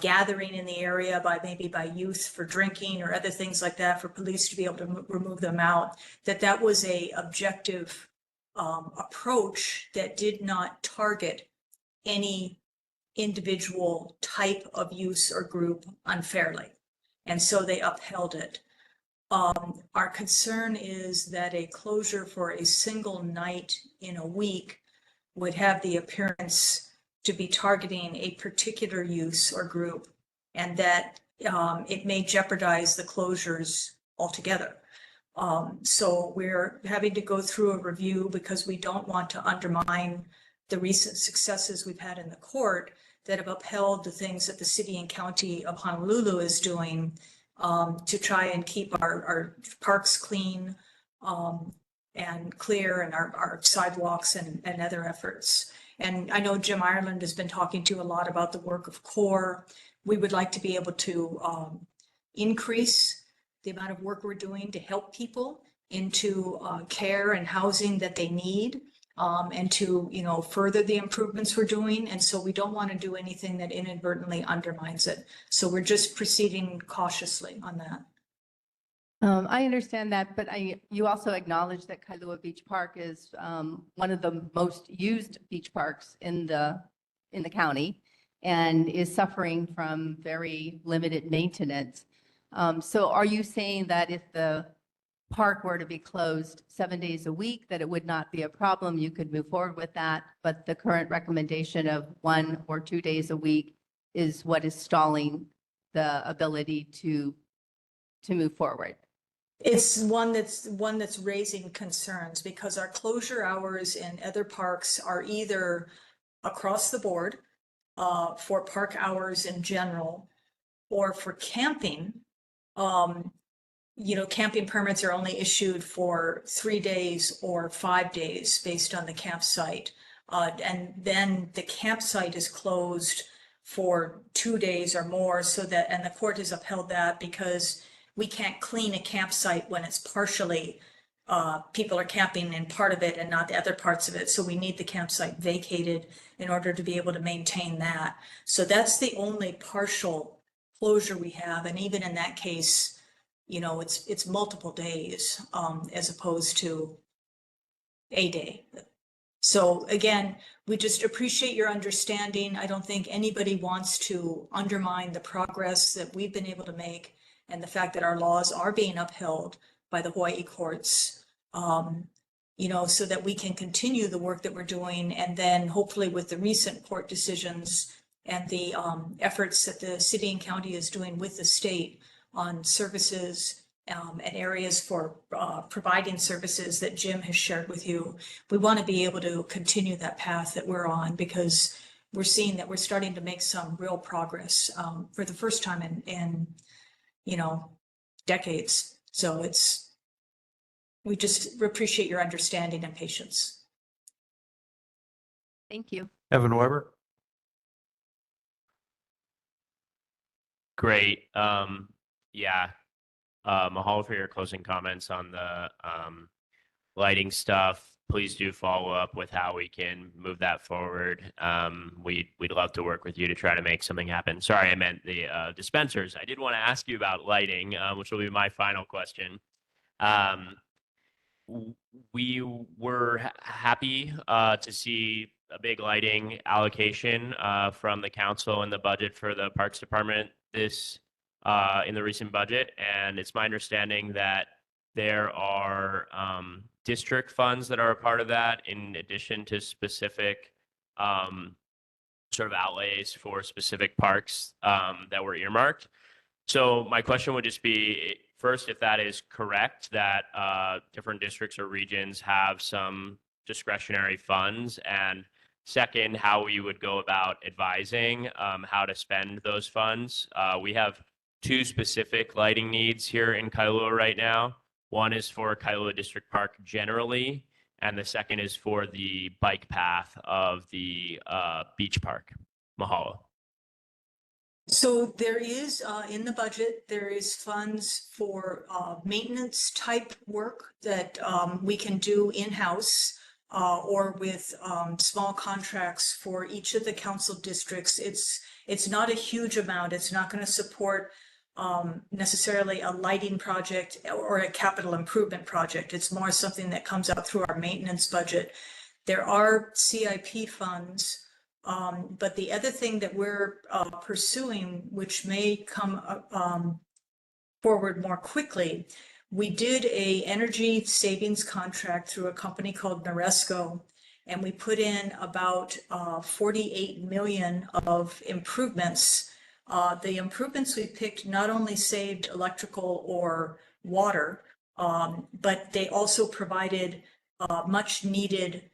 gathering in the area by youth for drinking or other things like that, for police to be able to remove them out, that was a objective approach that did not target any individual type of use or group unfairly. And so they upheld it. Our concern is that a closure for a single night in a week would have the appearance to be targeting a particular use or group, and that it may jeopardize the closures altogether. So we're having to go through a review because we don't want to undermine the recent successes we've had in the court that have upheld the things that the city and county of Honolulu is doing to try and keep our parks clean and clear, and our sidewalks and other efforts. And I know Jim Ireland has been talking to you a lot about the work of CORE. We would like to be able to increase the amount of work we're doing to help people into care and housing that they need, and to, further the improvements we're doing. And so we don't want to do anything that inadvertently undermines it. So we're just proceeding cautiously on that. I understand that, but you also acknowledge that Kailua Beach Park is one of the most used beach parks in the county and is suffering from very limited maintenance. So are you saying that if the park were to be closed 7 days a week, that it would not be a problem, you could move forward with that, but the current recommendation of 1 or 2 days a week is what is stalling the ability to move forward? It's one that's raising concerns because our closure hours in other parks are either across the board for park hours in general, or for camping. Camping permits are only issued for 3 days or 5 days based on the campsite. And then the campsite is closed for 2 days or more, and the court has upheld that because we can't clean a campsite when it's partially, people are camping in part of it and not the other parts of it. So we need the campsite vacated in order to be able to maintain that. So that's the only partial closure we have. And even in that case, it's multiple days as opposed to a day. So again, we just appreciate your understanding. I don't think anybody wants to undermine the progress that we've been able to make and the fact that our laws are being upheld by the Hawaii courts, so that we can continue the work that we're doing. And then hopefully with the recent court decisions and the efforts that the city and county is doing with the state on services and areas for providing services that Jim has shared with you, we want to be able to continue that path that we're on, because we're seeing that we're starting to make some real progress for the first time in decades. So we just appreciate your understanding and patience. Thank you. Evan Weber. Great. Mahal, for your closing comments on the lighting stuff, please do follow up with how we can move that forward. We'd love to work with you to try to make something happen. Sorry, I meant the dispensers. I did want to ask you about lighting, which will be my final question. we were happy to see a big lighting allocation from the council and the budget for the Parks Department in the recent budget. And it's my understanding that there are district funds that are a part of that, in addition to specific sort of outlays for specific parks that were earmarked. So my question would just be, first, if that is correct, that different districts or regions have some discretionary funds, and second, how we would go about advising how to spend those funds. We have two specific lighting needs here in Kailua right now. One is for Kailua District Park generally, and the second is for the bike path of the beach park. Mahalo. So there is, in the budget, there is funds for maintenance type work that we can do in-house or with small contracts for each of the council districts. It's not a huge amount. It's not going to support necessarily a lighting project or a capital improvement project. It's more something that comes out through our maintenance budget. There are CIP funds. But the other thing that we're pursuing, which may come forward more quickly, we did a energy savings contract through a company called Noresco, and we put in about 48 million of improvements. The improvements we picked not only saved electrical or water, but they also provided much needed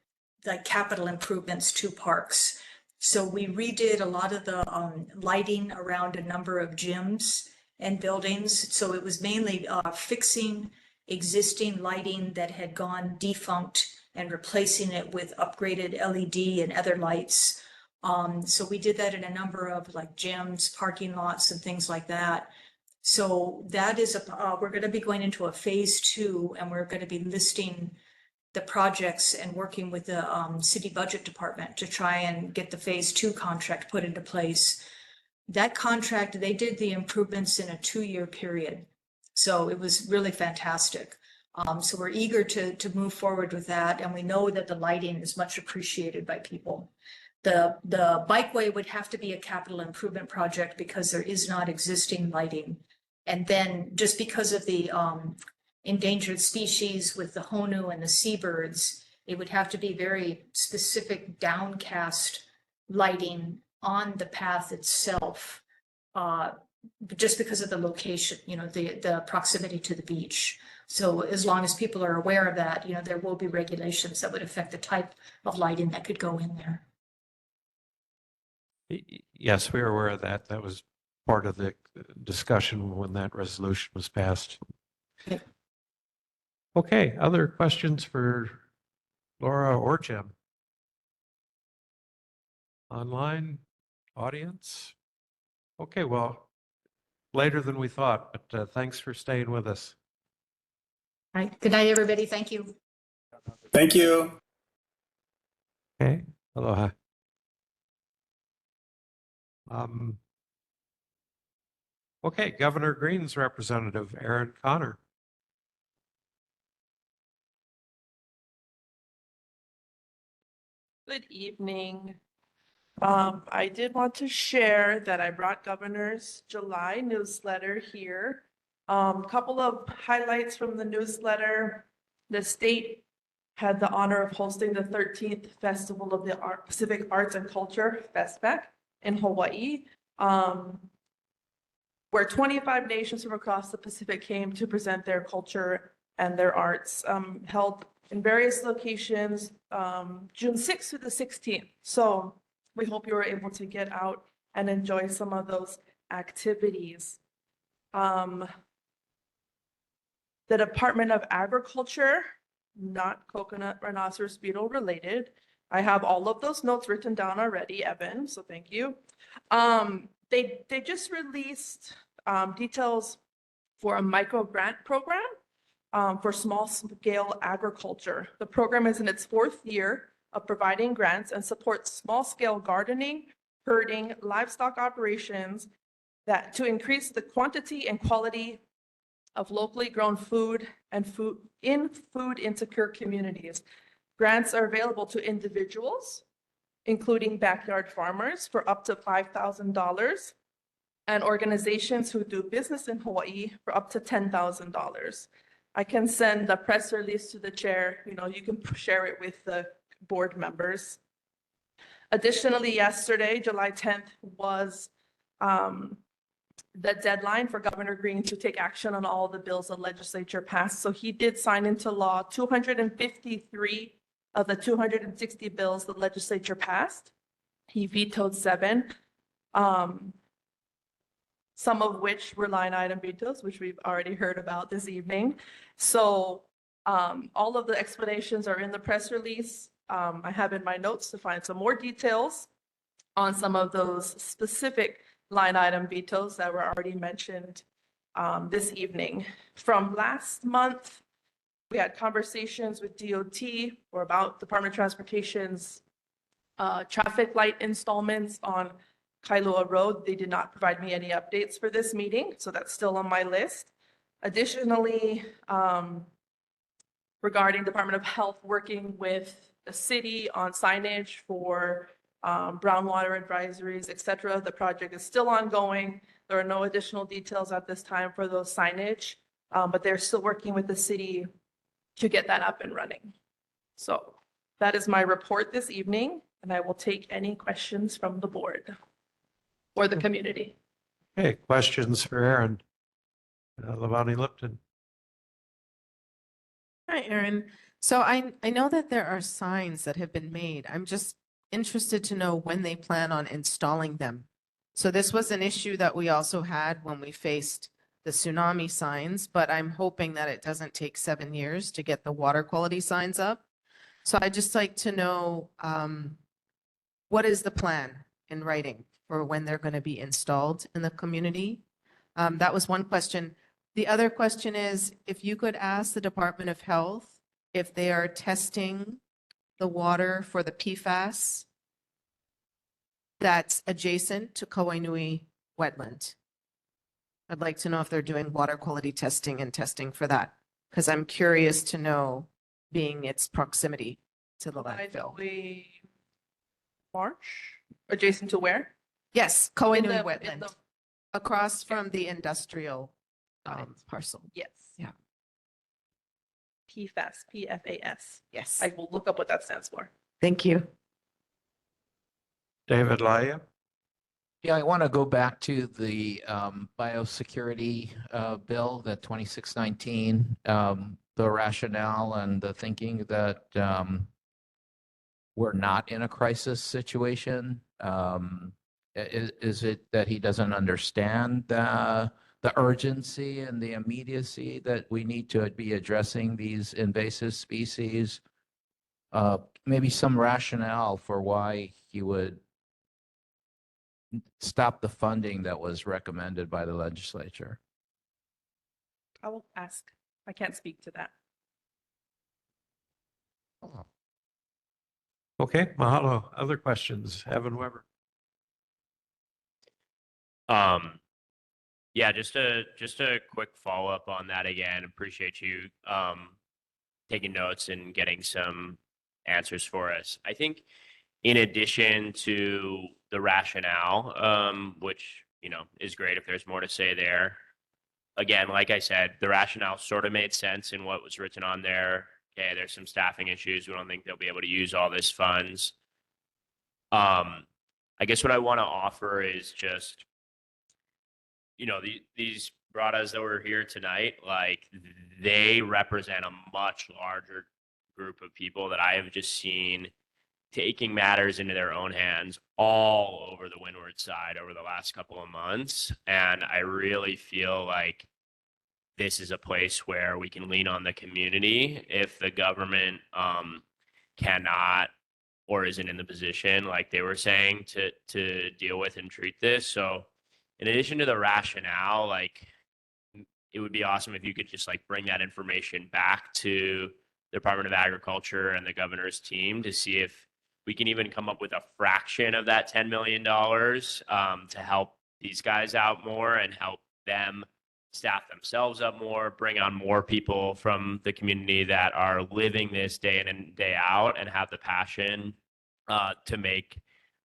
like capital improvements to parks. So we redid a lot of the lighting around a number of gyms and buildings. So it was mainly fixing existing lighting that had gone defunct and replacing it with upgraded LED and other lights. So we did that in a number of like gyms, parking lots, and things like that. So that is we're going to be going into a phase 2, and we're going to be listing the projects and working with the city budget department to try and get the phase 2 contract put into place. That contract, they did the improvements in a 2-year period. So it was really fantastic. So we're eager to move forward with that. And we know that the lighting is much appreciated by people. The bikeway would have to be a capital improvement project because there is not existing lighting. And then just because of the endangered species with the honu and the seabirds, it would have to be very specific downcast lighting on the path itself, just because of the location, the proximity to the beach. So as long as people are aware of that, there will be regulations that would affect the type of lighting that could go in there. Yes, we are aware of that. That was part of the discussion when that resolution was passed. Okay, other questions for Laura or Jim? Online audience? Okay, well, later than we thought, but thanks for staying with us. All right. Good night, everybody. Thank you. Thank you. Okay, aloha. Okay, Governor Green's representative, Aaron Connor. Good evening. I did want to share that I brought Governor's July newsletter here. Couple of highlights from the newsletter. The state had the honor of hosting the 13th Festival of the Pacific Arts and Culture, FESPAC, in Hawaii, where 25 nations from across the Pacific came to present their culture and their arts, held in various locations, June 6th through the 16th. So we hope you were able to get out and enjoy some of those activities. The Department of Agriculture, not coconut rhinoceros beetle related. I have all of those notes written down already, Evan, so thank you. They just released details for a micro grant program for small scale agriculture. The program is in its 4th year of providing grants and supports small scale gardening, herding, livestock operations to increase the quantity and quality of locally grown food and food insecure communities. Grants are available to individuals, including backyard farmers, for up to $5,000, and organizations who do business in Hawaii for up to $10,000. I can send the press release to the chair. You can share it with the board members. Additionally, yesterday, July 10th, was the deadline for Governor Green to take action on all the bills the legislature passed. So he did sign into law 253 of the 260 bills the legislature passed. He vetoed 7, some of which were line item vetoes, which we've already heard about this evening. So all of the explanations are in the press release. I have in my notes to find some more details on some of those specific line item vetoes that were already mentioned this evening. From last month, we had conversations with DOT or about Department of Transportation's traffic light installments on Kailua Road. They did not provide me any updates for this meeting, so that's still on my list. Additionally, regarding Department of Health working with the city on signage for brown water advisories, et cetera, the project is still ongoing. There are no additional details at this time for those signage, but they're still working with the city to get that up and running. So that is my report this evening, and I will take any questions from the board or the community. Okay, questions for Aaron? Levani Lipton. Hi, Erin. So I know that there are signs that have been made. I'm just interested to know when they plan on installing them. So this was an issue that we also had when we faced the tsunami signs, but I'm hoping that it doesn't take 7 years to get the water quality signs up. So I'd just like to know what is the plan in writing for when they're going to be installed in the community? That was one question. The other question is, if you could ask the Department of Health if they are testing the water for the PFAS that's adjacent to Kawainui wetland. I'd like to know if they're doing water quality testing and testing for that, because I'm curious to know, being its proximity to the landfill. March, adjacent to where? Yes, In Kawainui the- in wetland, the- across from the industrial parcel. Yes. Yeah. PFAS, PFAS. Yes. I will look up what that stands for. Thank you. David Laya. Yeah, I want to go back to the biosecurity bill, the 2619, the rationale and the thinking that we're not in a crisis situation. Is it that he doesn't understand the urgency and the immediacy that we need to be addressing these invasive species? Maybe some rationale for why he would stop the funding that was recommended by the legislature. I will ask. I can't speak to that. Okay, mahalo. Other questions? Evan Weber. Yeah, just a quick follow-up on that again. Appreciate you taking notes and getting some answers for us. I think in addition to the rationale, which, is great if there's more to say there. Again, like I said, the rationale sort of made sense in what was written on there. Okay, there's some staffing issues. We don't think they'll be able to use all this funds. I guess what I want to offer is just, these bratas that were here tonight, like, they represent a much larger group of people that I have just seen taking matters into their own hands all over the windward side over the last couple of months. And I really feel like this is a place where we can lean on the community if the government cannot or isn't in the position, like they were saying, to deal with and treat this. So in addition to the rationale, like, it would be awesome if you could just bring that information back to the Department of Agriculture and the governor's team to see if we can even come up with a fraction of that $10 million to help these guys out more and help them staff themselves up more, bring on more people from the community that are living this day in and day out and have the passion to make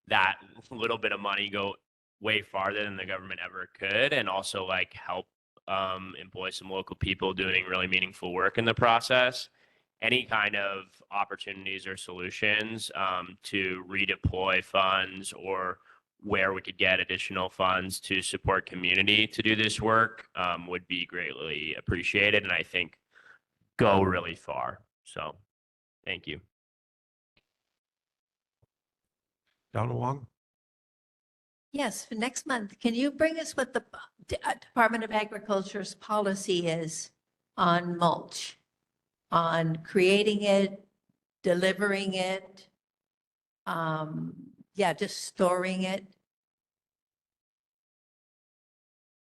that little bit of money go way farther than the government ever could, and also like help employ some local people doing really meaningful work in the process. Any kind of opportunities or solutions to redeploy funds, or where we could get additional funds to support community to do this work would be greatly appreciated, and I think go really far. So thank you. Donna Wong? Yes, for next month, can you bring us what the Department of Agriculture's policy is on mulch? On creating it, delivering it, yeah, just storing it?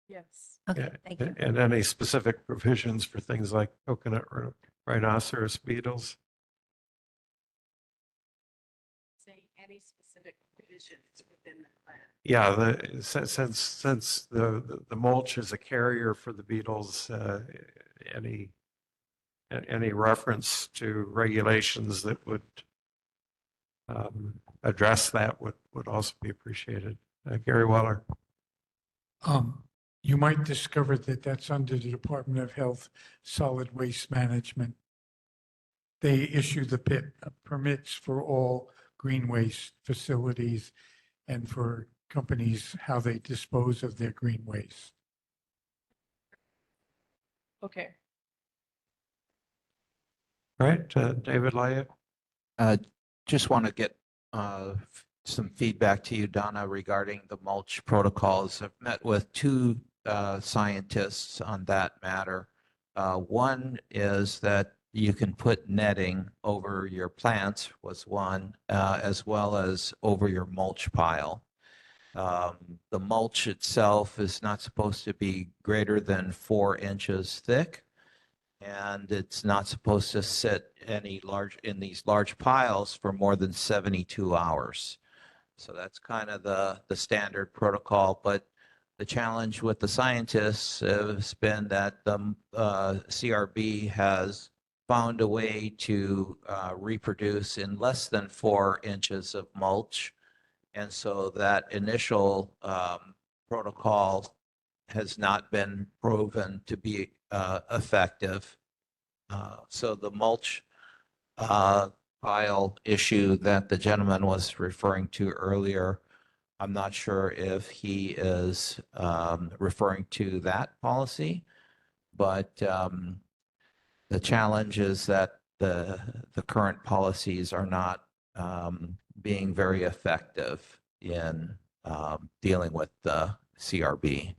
Yes. Okay, thank you. And any specific provisions for things like coconut rhinoceros beetles? Say any specific provisions within the plan. Yeah, since the mulch is a carrier for the beetles, any reference to regulations that would address that would also be appreciated. Gary Weller. You might discover that that's under the Department of Health Solid Waste Management. They issue the permits for all green waste facilities and for companies how they dispose of their green waste. Okay. All right, David Lyatt. Just want to get some feedback to you, Donna, regarding the mulch protocols. I've met with two scientists on that matter. One is that you can put netting over your plants, was one, as well as over your mulch pile. The mulch itself is not supposed to be greater than 4 inches thick, and it's not supposed to sit in these large piles for more than 72 hours. So that's kind of the standard protocol. But the challenge with the scientists has been that the CRB has found a way to reproduce in less than 4 inches of mulch. And so that initial protocol has not been proven to be effective. So the mulch pile issue that the gentleman was referring to earlier, I'm not sure if he is referring to that policy, but the challenge is that the current policies are not being very effective in dealing with the CRB.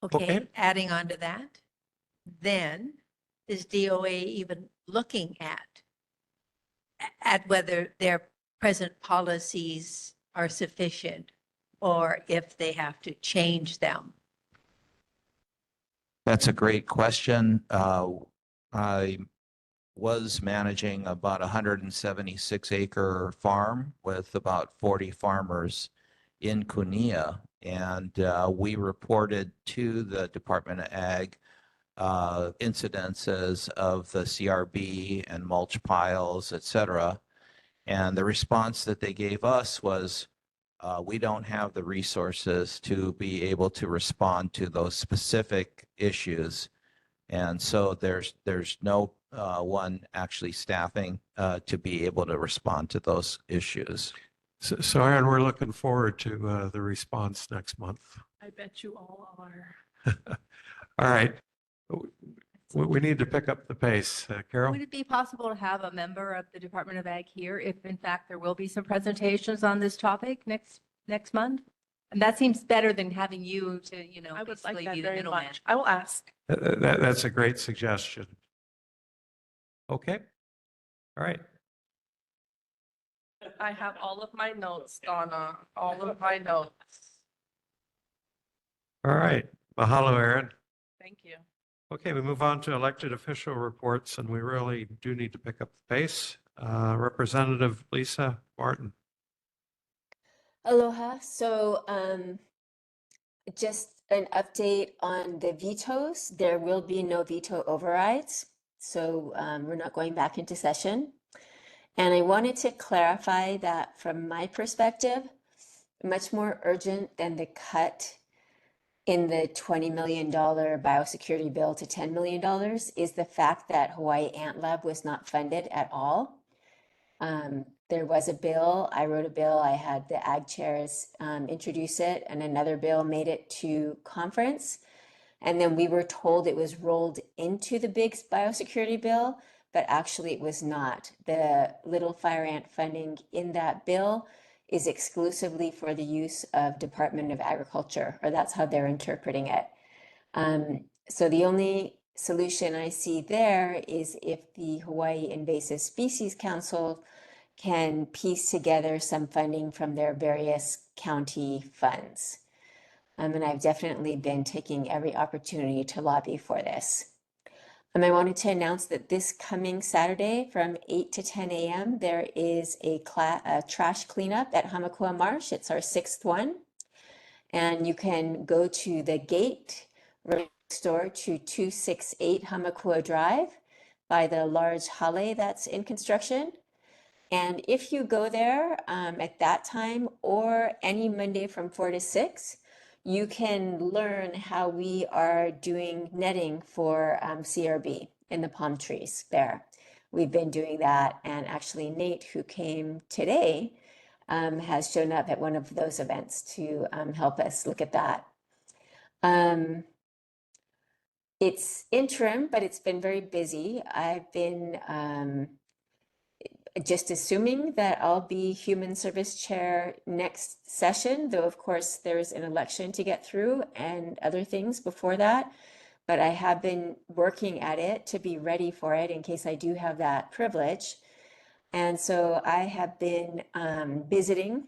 Okay, adding on to that, then is DOA even looking at whether their present policies are sufficient or if they have to change them? That's a great question. I was managing about 176-acre farm with about 40 farmers in Kunia, and we reported to the Department of Ag incidences of the CRB and mulch piles, et cetera. And the response that they gave us was, we don't have the resources to be able to respond to those specific issues. And so there's no one actually staffing to be able to respond to those issues. So Aaron, we're looking forward to the response next month. I bet you all are. All right. We need to pick up the pace. Carol? Would it be possible to have a member of the Department of Ag here if in fact there will be some presentations on this topic next month? And that seems better than having you to, I would basically like that be the very middleman. much. I will ask. That's a great suggestion. Okay. All right. I have all of my notes, Donna, all of my notes. All right. Mahalo, Aaron. Thank you. Okay, we move on to elected official reports, and we really do need to pick up the pace. Representative Lisa Martin. Aloha. So just an update on the vetoes. There will be no veto overrides, so we're not going back into session. And I wanted to clarify that from my perspective, much more urgent than the cut in the $20 million biosecurity bill to $10 million is the fact that Hawaii Ant Lab was not funded at all. There was a bill, I wrote a bill, I had the ag chairs introduce it, and another bill made it to conference. And then we were told it was rolled into the big biosecurity bill, but actually it was not. The little fire ant funding in that bill is exclusively for the use of Department of Agriculture, or that's how they're interpreting it. So the only solution I see there is if the Hawaii Invasive Species Council can piece together some funding from their various county funds. And I've definitely been taking every opportunity to lobby for this. I wanted to announce that this coming Saturday from 8 to 10 a.m. there is a trash cleanup at Hamakua Marsh. It's our 6th one. And you can go to the gate right next door to 268 Hamakua Drive by the large hale that's in construction. And if you go there at that time or any Monday from 4 to 6, you can learn how we are doing netting for CRB in the palm trees there. We've been doing that, and actually Nate, who came today, has shown up at one of those events to help us look at that. It's interim, but it's been very busy. I've been just assuming that I'll be Human Service Chair next session, though of course there's an election to get through and other things before that. But I have been working at it to be ready for it in case I do have that privilege. And so I have been visiting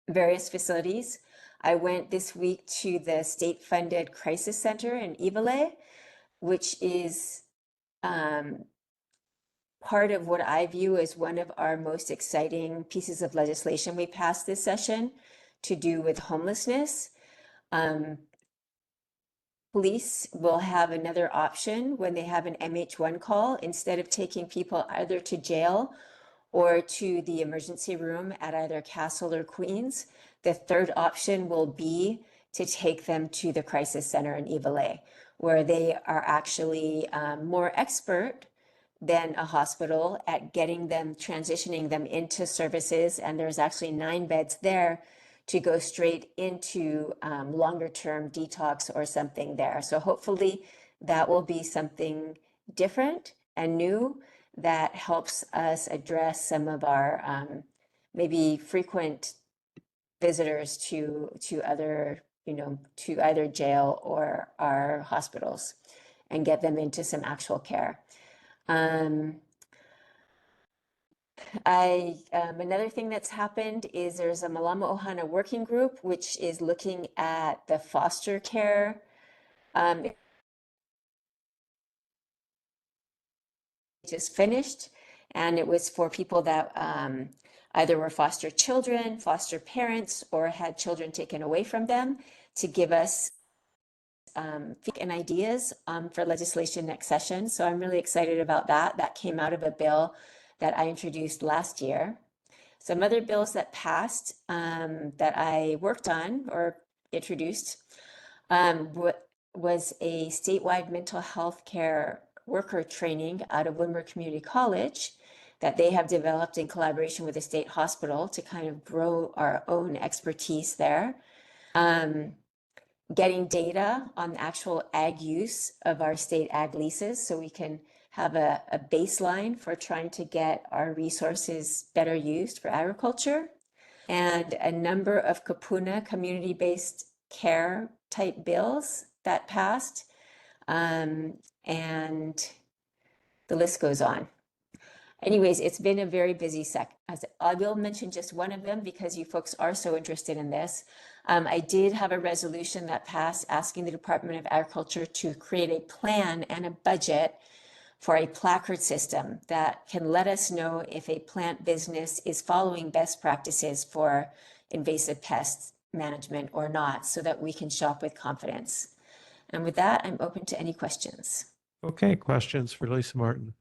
various facilities. I went this week to the state-funded crisis center in Iwale, which is part of what I view as one of our most exciting pieces of legislation we passed this session to do with homelessness. Police will have another option when they have an MH1 call. Instead of taking people either to jail or to the emergency room at either Castle or Queens, the third option will be to take them to the crisis center in Iwale, where they are actually more expert than a hospital at getting them, transitioning them into services. And there's actually 9 beds there to go straight into longer term detox or something there. So hopefully that will be something different and new that helps us address some of our maybe frequent visitors to other, to either jail or our hospitals and get them into some actual care. Another thing that's happened is there's a Malama Ohana working group, which is looking at the foster care. Just finished, and it was for people that either were foster children, foster parents, or had children taken away from them, to give us feedback and ideas for legislation next session. So I'm really excited about that. That came out of a bill that I introduced last year. Some other bills that passed that I worked on or introduced was a statewide mental health care worker training out of Winmer Community College that they have developed in collaboration with the state hospital to kind of grow our own expertise there. Getting data on the actual ag use of our state ag leases so we can have a baseline for trying to get our resources better used for agriculture, and a number of kapuna community-based care type bills that passed, and the list goes on. Anyways, it's been a very busy I will mention just one of them because you folks are so interested in this. I did have a resolution that passed asking the Department of Agriculture to create a plan and a budget for a placard system that can let us know if a plant business is following best practices for invasive pests management or not, so that we can shop with confidence. And with that, I'm open to any questions. Okay, questions for Lisa Martin?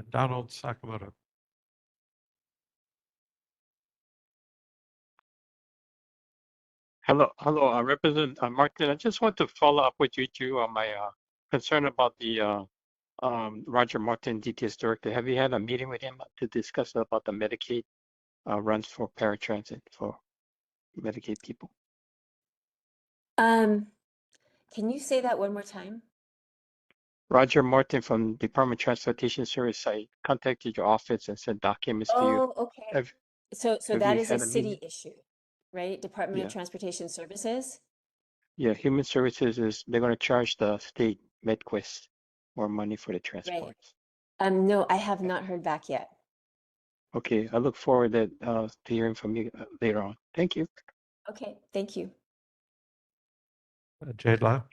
Donald Sakamoto. Hello, Representative Martin. I just want to follow up with you too on my concern about the Roger Martin, DTS director. Have you had a meeting with him to discuss about the Medicaid runs for paratransit for Medicaid people? Can you say that one more time? Roger Martin from Department of Transportation Service. I contacted your office and sent documents to you. Oh, okay. Have, So have that you is a had a city meeting? issue, right? Department of Yeah. Transportation Services? Yeah, Human Services is they're going to charge the state MedQuest more money for the Right. transports. No, I have not heard back yet. Okay, I look forward to hearing from you later on. Thank you. Okay, thank you. Jade Lau.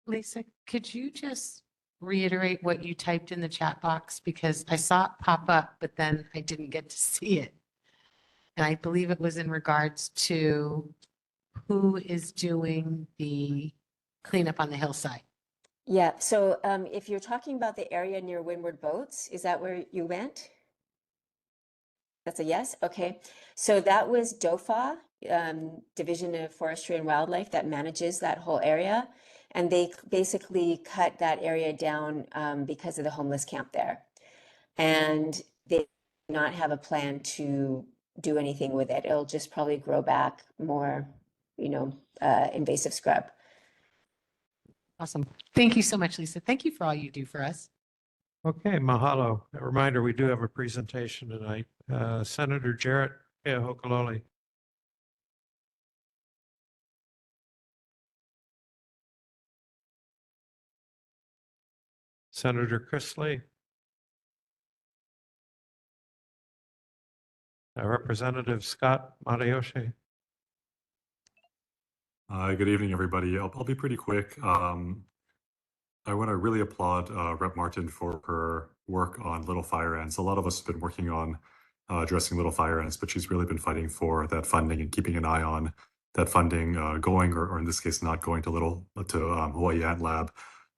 Lisa, could you just reiterate what you typed in the chat box? Because I saw it pop up, but then I didn't get to see it. And I believe it was in regards to who is doing the cleanup on the hillside. Yeah, so if you're talking about the area near Windward Boats, is that where you went? That's a yes? Okay. So that was DOFA, Division of Forestry and Wildlife, that manages that whole area. And they basically cut that area down because of the homeless camp there. And they do not have a plan to do anything with it. It'll just probably grow back more, invasive scrub. Awesome. Thank you so much, Lisa. Thank you for all you do for us. Okay, mahalo. A reminder, we do have a presentation tonight. Senator Jarrett Keahokalole. Senator Chrisley. Representative Scott Matayoshi. Good evening, everybody. I'll be pretty quick. I want to really applaud Rep. Martin for her work on little fire ants. A lot of us have been working on addressing little fire ants, but she's really been fighting for that funding and keeping an eye on that funding going, or in this case, not going to Hawaii Ant Lab.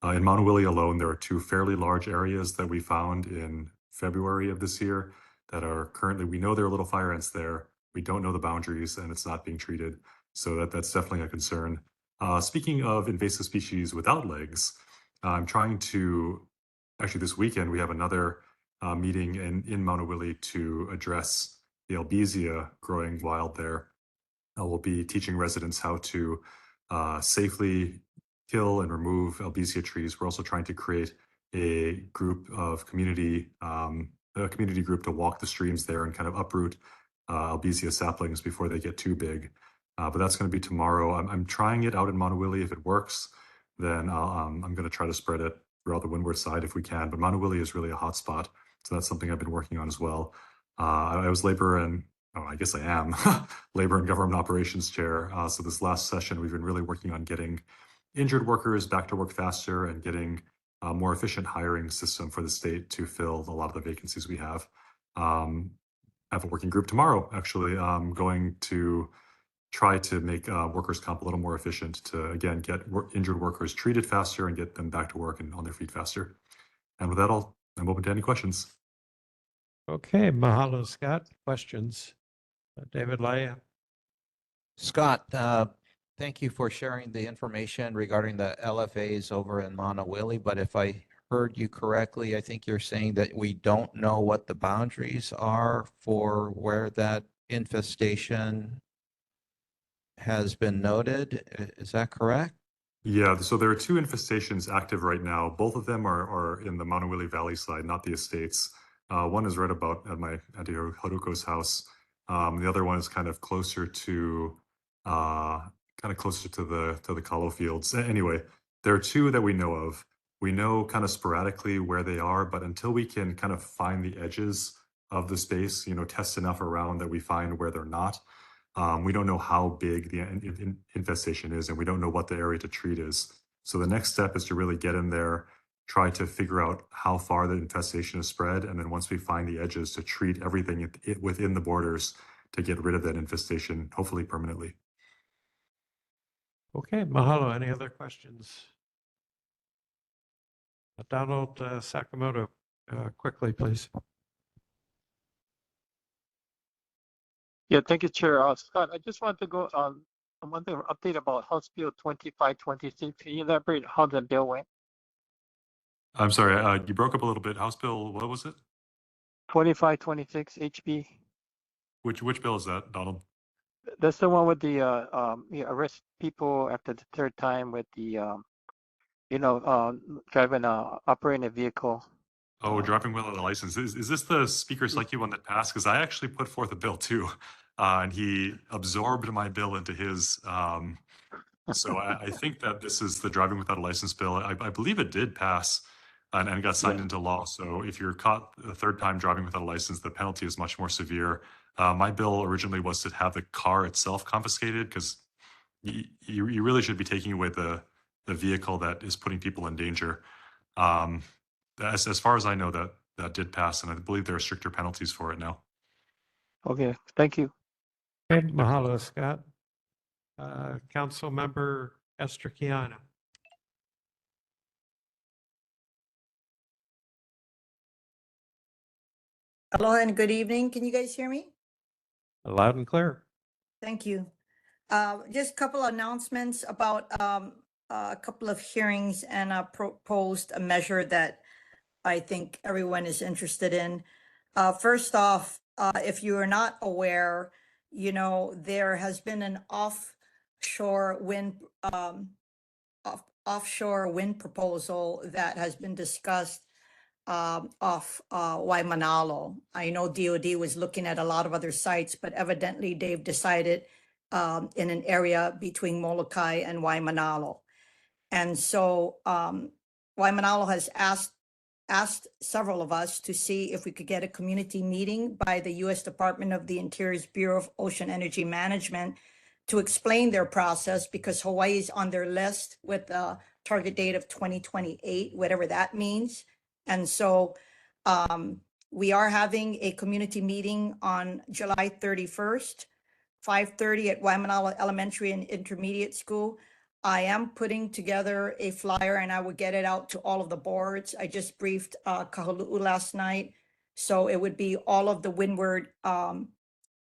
In Maunawili alone, there are 2 fairly large areas that we found in February of this year that are currently, we know there are little fire ants there. We don't know the boundaries, and it's not being treated. So that's definitely a concern. Speaking of invasive species without legs, I'm trying to, actually this weekend, we have another meeting in Maunawili to address the albizia growing wild there. We'll be teaching residents how to safely kill and remove albizia trees. We're also trying to create a group of community group to walk the streams there and kind of uproot albizia saplings before they get too big. But that's going to be tomorrow. I'm trying it out in Maunawili. If it works, then I'm going to try to spread it throughout the windward side if we can. But Maunawili is really a hot spot. So that's something I've been working on as well. I was I guess I am labor and government operations chair. So this last session, we've been really working on getting injured workers back to work faster and getting a more efficient hiring system for the state to fill a lot of the vacancies we have. I have a working group tomorrow, actually, going to try to make workers' comp a little more efficient to, again, get injured workers treated faster and get them back to work and on their feet faster. And with that, I'm open to any questions. Okay, mahalo, Scott. Questions? David Lai. Scott, thank you for sharing the information regarding the LFAs over in Maunawili. But if I heard you correctly, I think you're saying that we don't know what the boundaries are for where that infestation has been noted. Is that correct? Yeah, so there are 2 infestations active right now. Both of them are in the Maunawili Valley side, not the estates. One is right about at my Auntie Haruko's house. The other one is kind of closer to the Kalo fields. Anyway, there are 2 that we know of. We know kind of sporadically where they are, but until we can kind of find the edges of the space, test enough around that we find where they're not, we don't know how big the infestation is, and we don't know what the area to treat is. So the next step is to really get in there, try to figure out how far the infestation is spread, and then once we find the edges, to treat everything within the borders to get rid of that infestation, hopefully permanently. Okay, mahalo. Any other questions? Donald Sakamoto, quickly, please. Yeah, thank you, Chair. Scott, I just want to go on one thing, update about House Bill 2526. Can you elaborate how the bill went? I'm sorry, you broke up a little bit. House Bill, what was it? 2526 HB. Which bill is that, Donald? That's the one with the you arrest people after the third time with the driving operating a vehicle. Oh, driving without a license. Is this the Speaker's Like You one that passed? Because I actually put forth a bill too, and he absorbed my bill into his. So I think that this is the driving without a license bill. I believe it did pass and got signed into law. So if you're caught the third time driving without a license, the penalty is much more severe. My bill originally was to have the car itself confiscated because you really should be taking away the vehicle that is putting people in danger. As far as I know, that did pass, and I believe there are stricter penalties for it now. Okay, thank you. Okay, mahalo, Scott. Council Member Esther Kiana. Aloha and good evening. Can you guys hear me? Loud and clear. Thank you. Just a couple of announcements about a couple of hearings and a proposed a measure that I think everyone is interested in. First off, if you are not aware, there has been an offshore wind proposal that has been discussed off Waimanalo. I know DOD was looking at a lot of other sites, but evidently they've decided in an area between Molokai and Waimanalo. And so Waimanalo has asked several of us to see if we could get a community meeting by the U.S. Department of the Interior's Bureau of Ocean Energy Management to explain their process, because Hawaii is on their list with a target date of 2028, whatever that means. And so we are having a community meeting on July 31st, 5:30 at Waimanalo Elementary and Intermediate School. I am putting together a flyer and I will get it out to all of the boards. I just briefed Kahulu'u last night. So it would be all of the Windward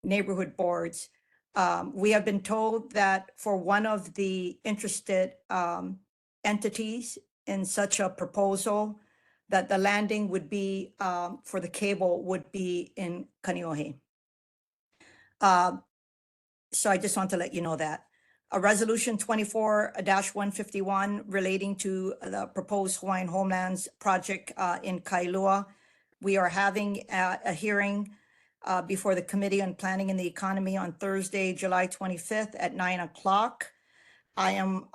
neighborhood boards. We have been told that for one of the interested entities in such a proposal, that the landing would be for the cable would be in Kaneohe. So I just want to let you know that. A resolution 24-151 relating to the proposed Hawaiian Homelands project in Kailua. We are having a hearing before the Committee on Planning and the Economy on Thursday, July 25th at 9 o'clock. I am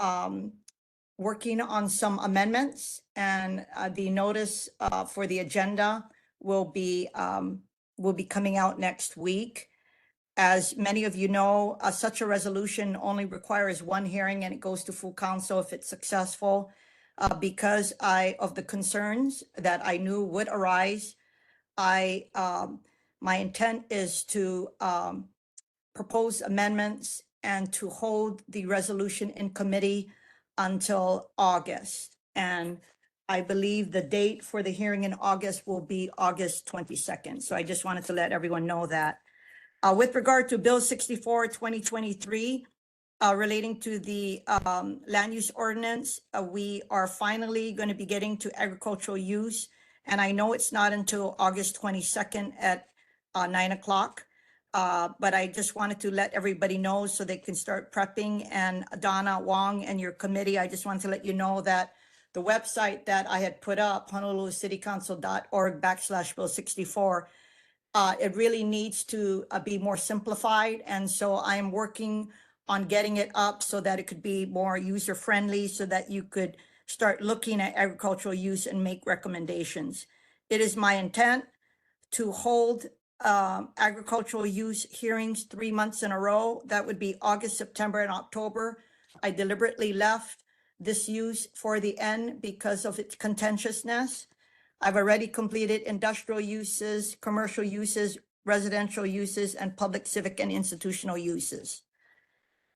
working on some amendments, and the notice for the agenda will be coming out next week. As many of you know, such a resolution only requires one hearing and it goes to full council if it's successful. Because of the concerns that I knew would arise, my intent is to propose amendments and to hold the resolution in committee until August. And I believe the date for the hearing in August will be August 22nd. So I just wanted to let everyone know that. With regard to Bill 64, 2023, relating to the land use ordinance, we are finally going to be getting to agricultural use. And I know it's not until August 22nd at 9 o'clock. But I just wanted to let everybody know so they can start prepping. And Donna Wong and your committee, I just wanted to let you know that the website that I had put up, honolulucitycouncil.org/Bill 64, it really needs to be more simplified. And so I am working on getting it up so that it could be more user-friendly so that you could start looking at agricultural use and make recommendations. It is my intent to hold agricultural use hearings 3 months in a row. That would be August, September, and October. I deliberately left this use for the end because of its contentiousness. I've already completed industrial uses, commercial uses, residential uses, and public civic and institutional uses.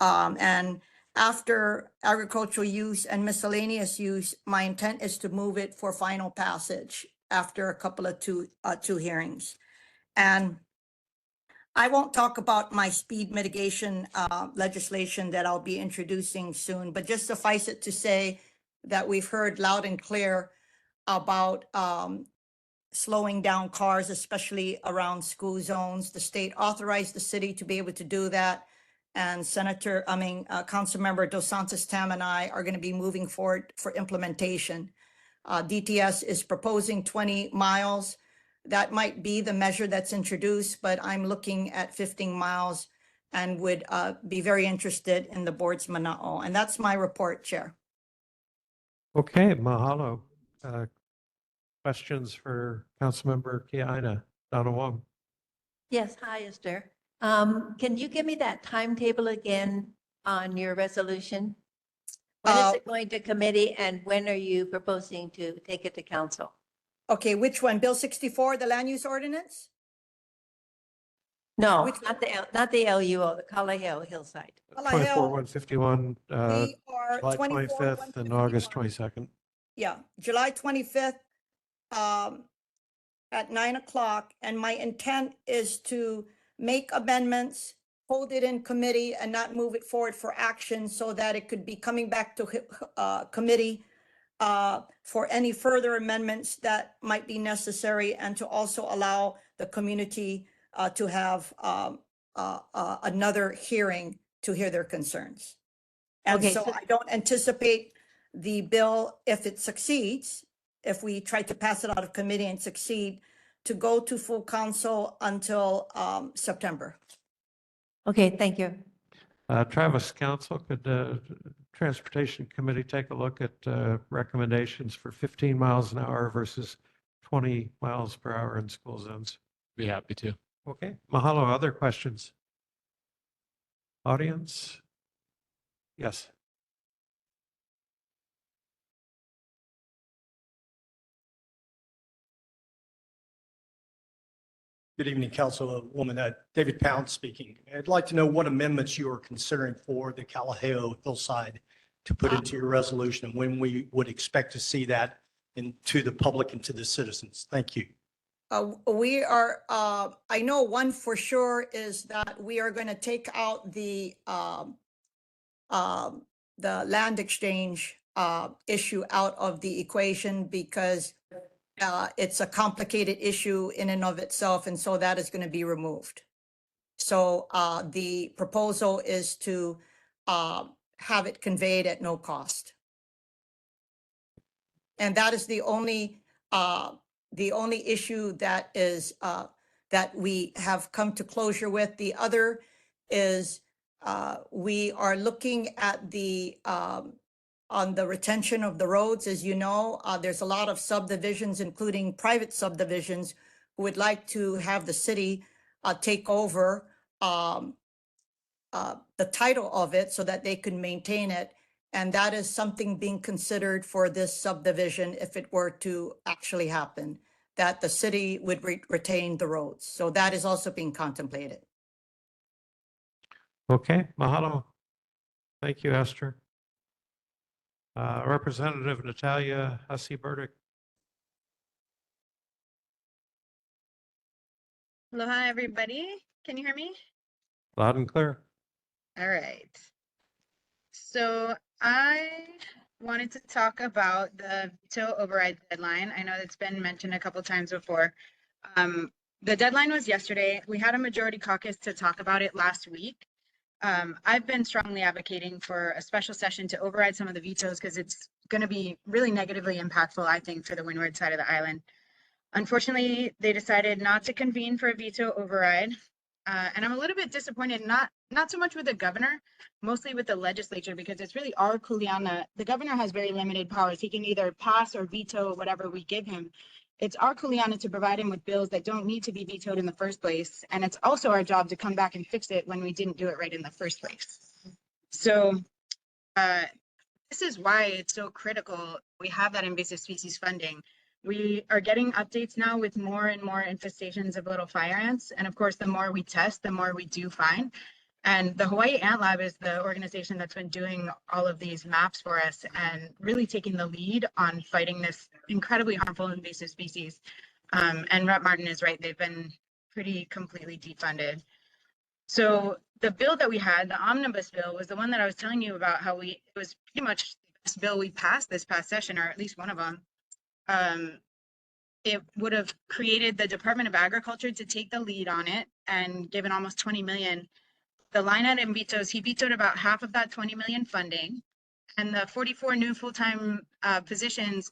And after agricultural use and miscellaneous use, my intent is to move it for final passage after a couple of two hearings. And I won't talk about my speed mitigation legislation that I'll be introducing soon, but just suffice it to say that we've heard loud and clear about slowing down cars, especially around school zones. The state authorized the city to be able to do that. And Councilmember Dos Santos Tam and I are going to be moving forward for implementation. DTS is proposing 20 miles. That might be the measure that's introduced, but I'm looking at 15 miles and would be very interested in the board's mana'o. And that's my report, Chair. Okay, mahalo. Questions for Councilmember Kiana, Donna Wong? Yes, hi, Esther. Can you give me that timetable again on your resolution? When is it going to committee and when are you proposing to take it to council? Okay, which one? Bill 64, the land use ordinance? No, Which not the LUO, the Kalaheo Hillside. 24-151, We are July 25th and August 22nd. Yeah, July 25th at 9 o'clock. And my intent is to make amendments, hold it in committee and not move it forward for action so that it could be coming back to committee for any further amendments that might be necessary and to also allow the community to have another hearing to hear their concerns. And Okay, so so- I don't anticipate the bill, if it succeeds, if we try to pass it out of committee and succeed, to go to full council until September. Okay, thank you. Travis, council, could Transportation Committee take a look at recommendations for 15 miles an hour versus 20 miles per hour in school zones? Be happy to. Okay, mahalo. Other questions? Audience? Yes. Good evening, Councilwoman. David Pound speaking. I'd like to know what amendments you are considering for the Kalaheo Hillside to put into your resolution and when we would expect to see that into the public and to the citizens. Thank you. We are, I know one for sure is that we are going to take out the land exchange issue out of the equation because it's a complicated issue in and of itself, and so that is going to be removed. So the proposal is to have it conveyed at no cost. And that is the only issue that is that we have come to closure with. The other is we are looking at the on the retention of the roads. As you know, there's a lot of subdivisions, including private subdivisions, who would like to have the city take over the title of it so that they can maintain it. And that is something being considered for this subdivision if it were to actually happen, that the city would retain the roads. So that is also being contemplated. Okay, mahalo. Thank you, Esther. Representative Natalia Hussey-Burdick. Aloha, everybody. Can you hear me? Loud and clear. All right. So I wanted to talk about the veto override deadline. I know it's been mentioned a couple times before. The deadline was yesterday. We had a majority caucus to talk about it last week. I've been strongly advocating for a special session to override some of the vetoes because it's going to be really negatively impactful, I think, for the windward side of the island. Unfortunately, they decided not to convene for a veto override. And I'm a little bit disappointed, not so much with the governor, mostly with the legislature, because it's really our kuleana. The governor has very limited powers. He can either pass or veto whatever we give him. It's our kuleana to provide him with bills that don't need to be vetoed in the first place. And it's also our job to come back and fix it when we didn't do it right in the first place. So this is why it's so critical we have that invasive species funding. We are getting updates now with more and more infestations of little fire ants. And of course, the more we test, the more we do find. And the Hawaii Ant Lab is the organization that's been doing all of these maps for us and really taking the lead on fighting this incredibly harmful invasive species. And Rep. Martin is right, they've been pretty completely defunded. So the bill that we had, the omnibus bill, was the one that I was telling you about how it was pretty much the best bill we passed this past session, or at least one of them. It would have created the Department of Agriculture to take the lead on it and given almost 20 million. The line item vetoes, he vetoed about half of that 20 million funding, and the 44 new full-time positions,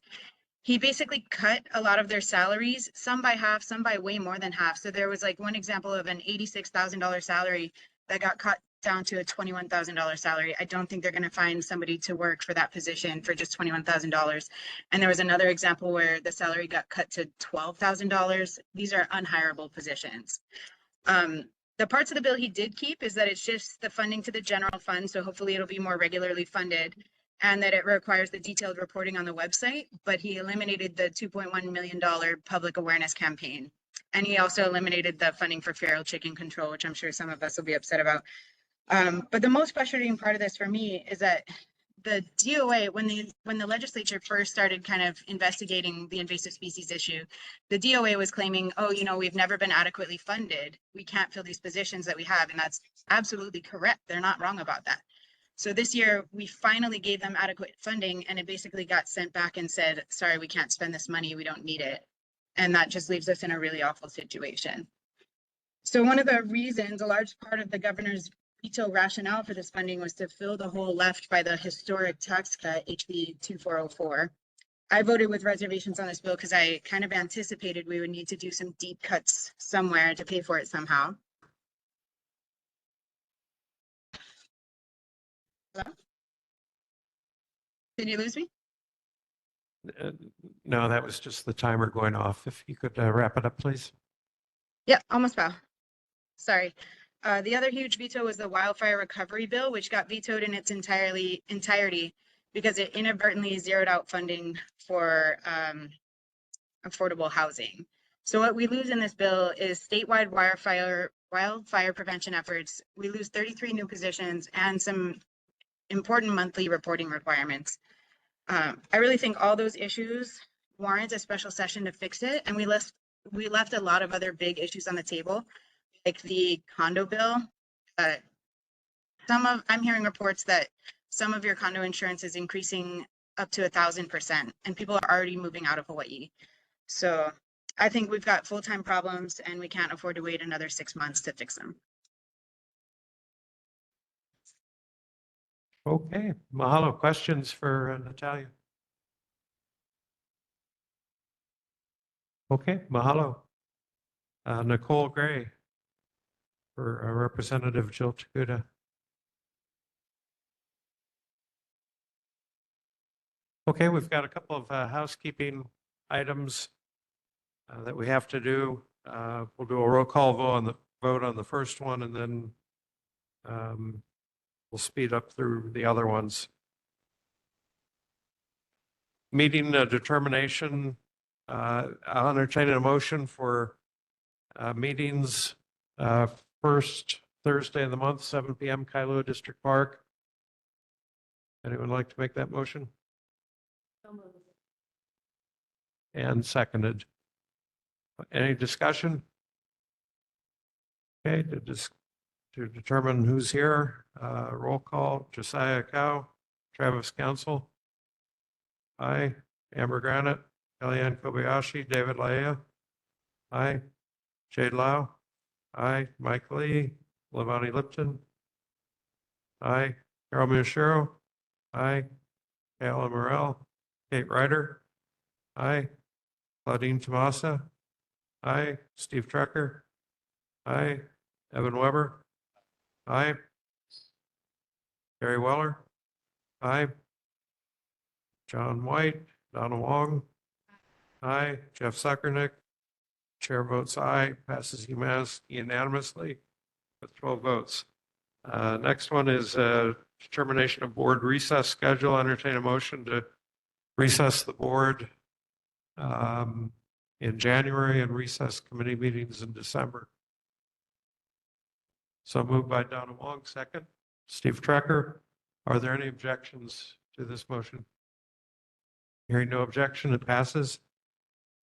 he basically cut a lot of their salaries, some by half, some by way more than half. So there was like one example of an $86,000 salary that got cut down to a $21,000 salary. I don't think they're going to find somebody to work for that position for just $21,000. And there was another example where the salary got cut to $12,000. These are unhireable positions. The parts of the bill he did keep is that it shifts the funding to the general fund, so hopefully it'll be more regularly funded, and that it requires the detailed reporting on the website, but he eliminated the $2.1 million public awareness campaign. And he also eliminated the funding for feral chicken control, which I'm sure some of us will be upset about. But the most frustrating part of this for me is that the DOA, when the legislature first started kind of investigating the invasive species issue, the DOA was claiming, oh, you know, we've never been adequately funded. We can't fill these positions that we have. And that's absolutely correct. They're not wrong about that. So this year, we finally gave them adequate funding, and it basically got sent back and said, sorry, we can't spend this money. We don't need it. And that just leaves us in a really awful situation. So one of the reasons, a large part of the governor's veto rationale for this funding was to fill the hole left by the historic tax cut, HB 2404. I voted with reservations on this bill because I kind of anticipated we would need to do some deep cuts somewhere to pay for it somehow. Hello? Did you lose me? No, that was just the timer going off. If you could wrap it up, please. Yeah, almost fell. Sorry. The other huge veto was the wildfire recovery bill, which got vetoed in its entirety because it inadvertently zeroed out funding for affordable housing. So what we lose in this bill is statewide wildfire prevention efforts. We lose 33 new positions and some important monthly reporting requirements. I really think all those issues warrant a special session to fix it, and we left a lot of other big issues on the table, like the condo bill. I'm hearing reports that some of your condo insurance is increasing up to 1,000%, and people are already moving out of Hawaii. So I think we've got full-time problems, and we can't afford to wait another 6 months to fix them. Okay, mahalo. Questions for Natalia? Okay, mahalo. Nicole Gray for Representative Jill Takuda. Okay, we've got a couple of housekeeping items that we have to do. We'll do a roll call vote on the first one, and then we'll speed up through the other ones. Meeting determination. I'll entertain a motion for meetings first Thursday of the month, 7 p.m. Kailua District Park. Anyone like to make that motion? And seconded. Any discussion? Okay, to determine who's here, roll call. Josiah Cow, Travis Council. Aye. Amber Granite, Kellyanne Kobayashi, David Laea. Aye. Jade Lau. Aye. Mike Lee, Levani Lipton. Aye. Carol Miyashiro. Aye. Kayla Morel. Kate Ryder. Aye. Claudine Tomasa. Aye. Steve Trecker. Aye. Evan Weber. Aye. Gary Weller. Aye. John White. Donna Wong. Aye. Jeff Suckernick. Chair votes aye. Passes unanimously with 12 votes. Next one is determination of board recess schedule. Entertain a motion to recess the board in January and recess committee meetings in December. So moved by Donna Wong, second. Steve Trecker. Are there any objections to this motion? Hearing no objection, it passes.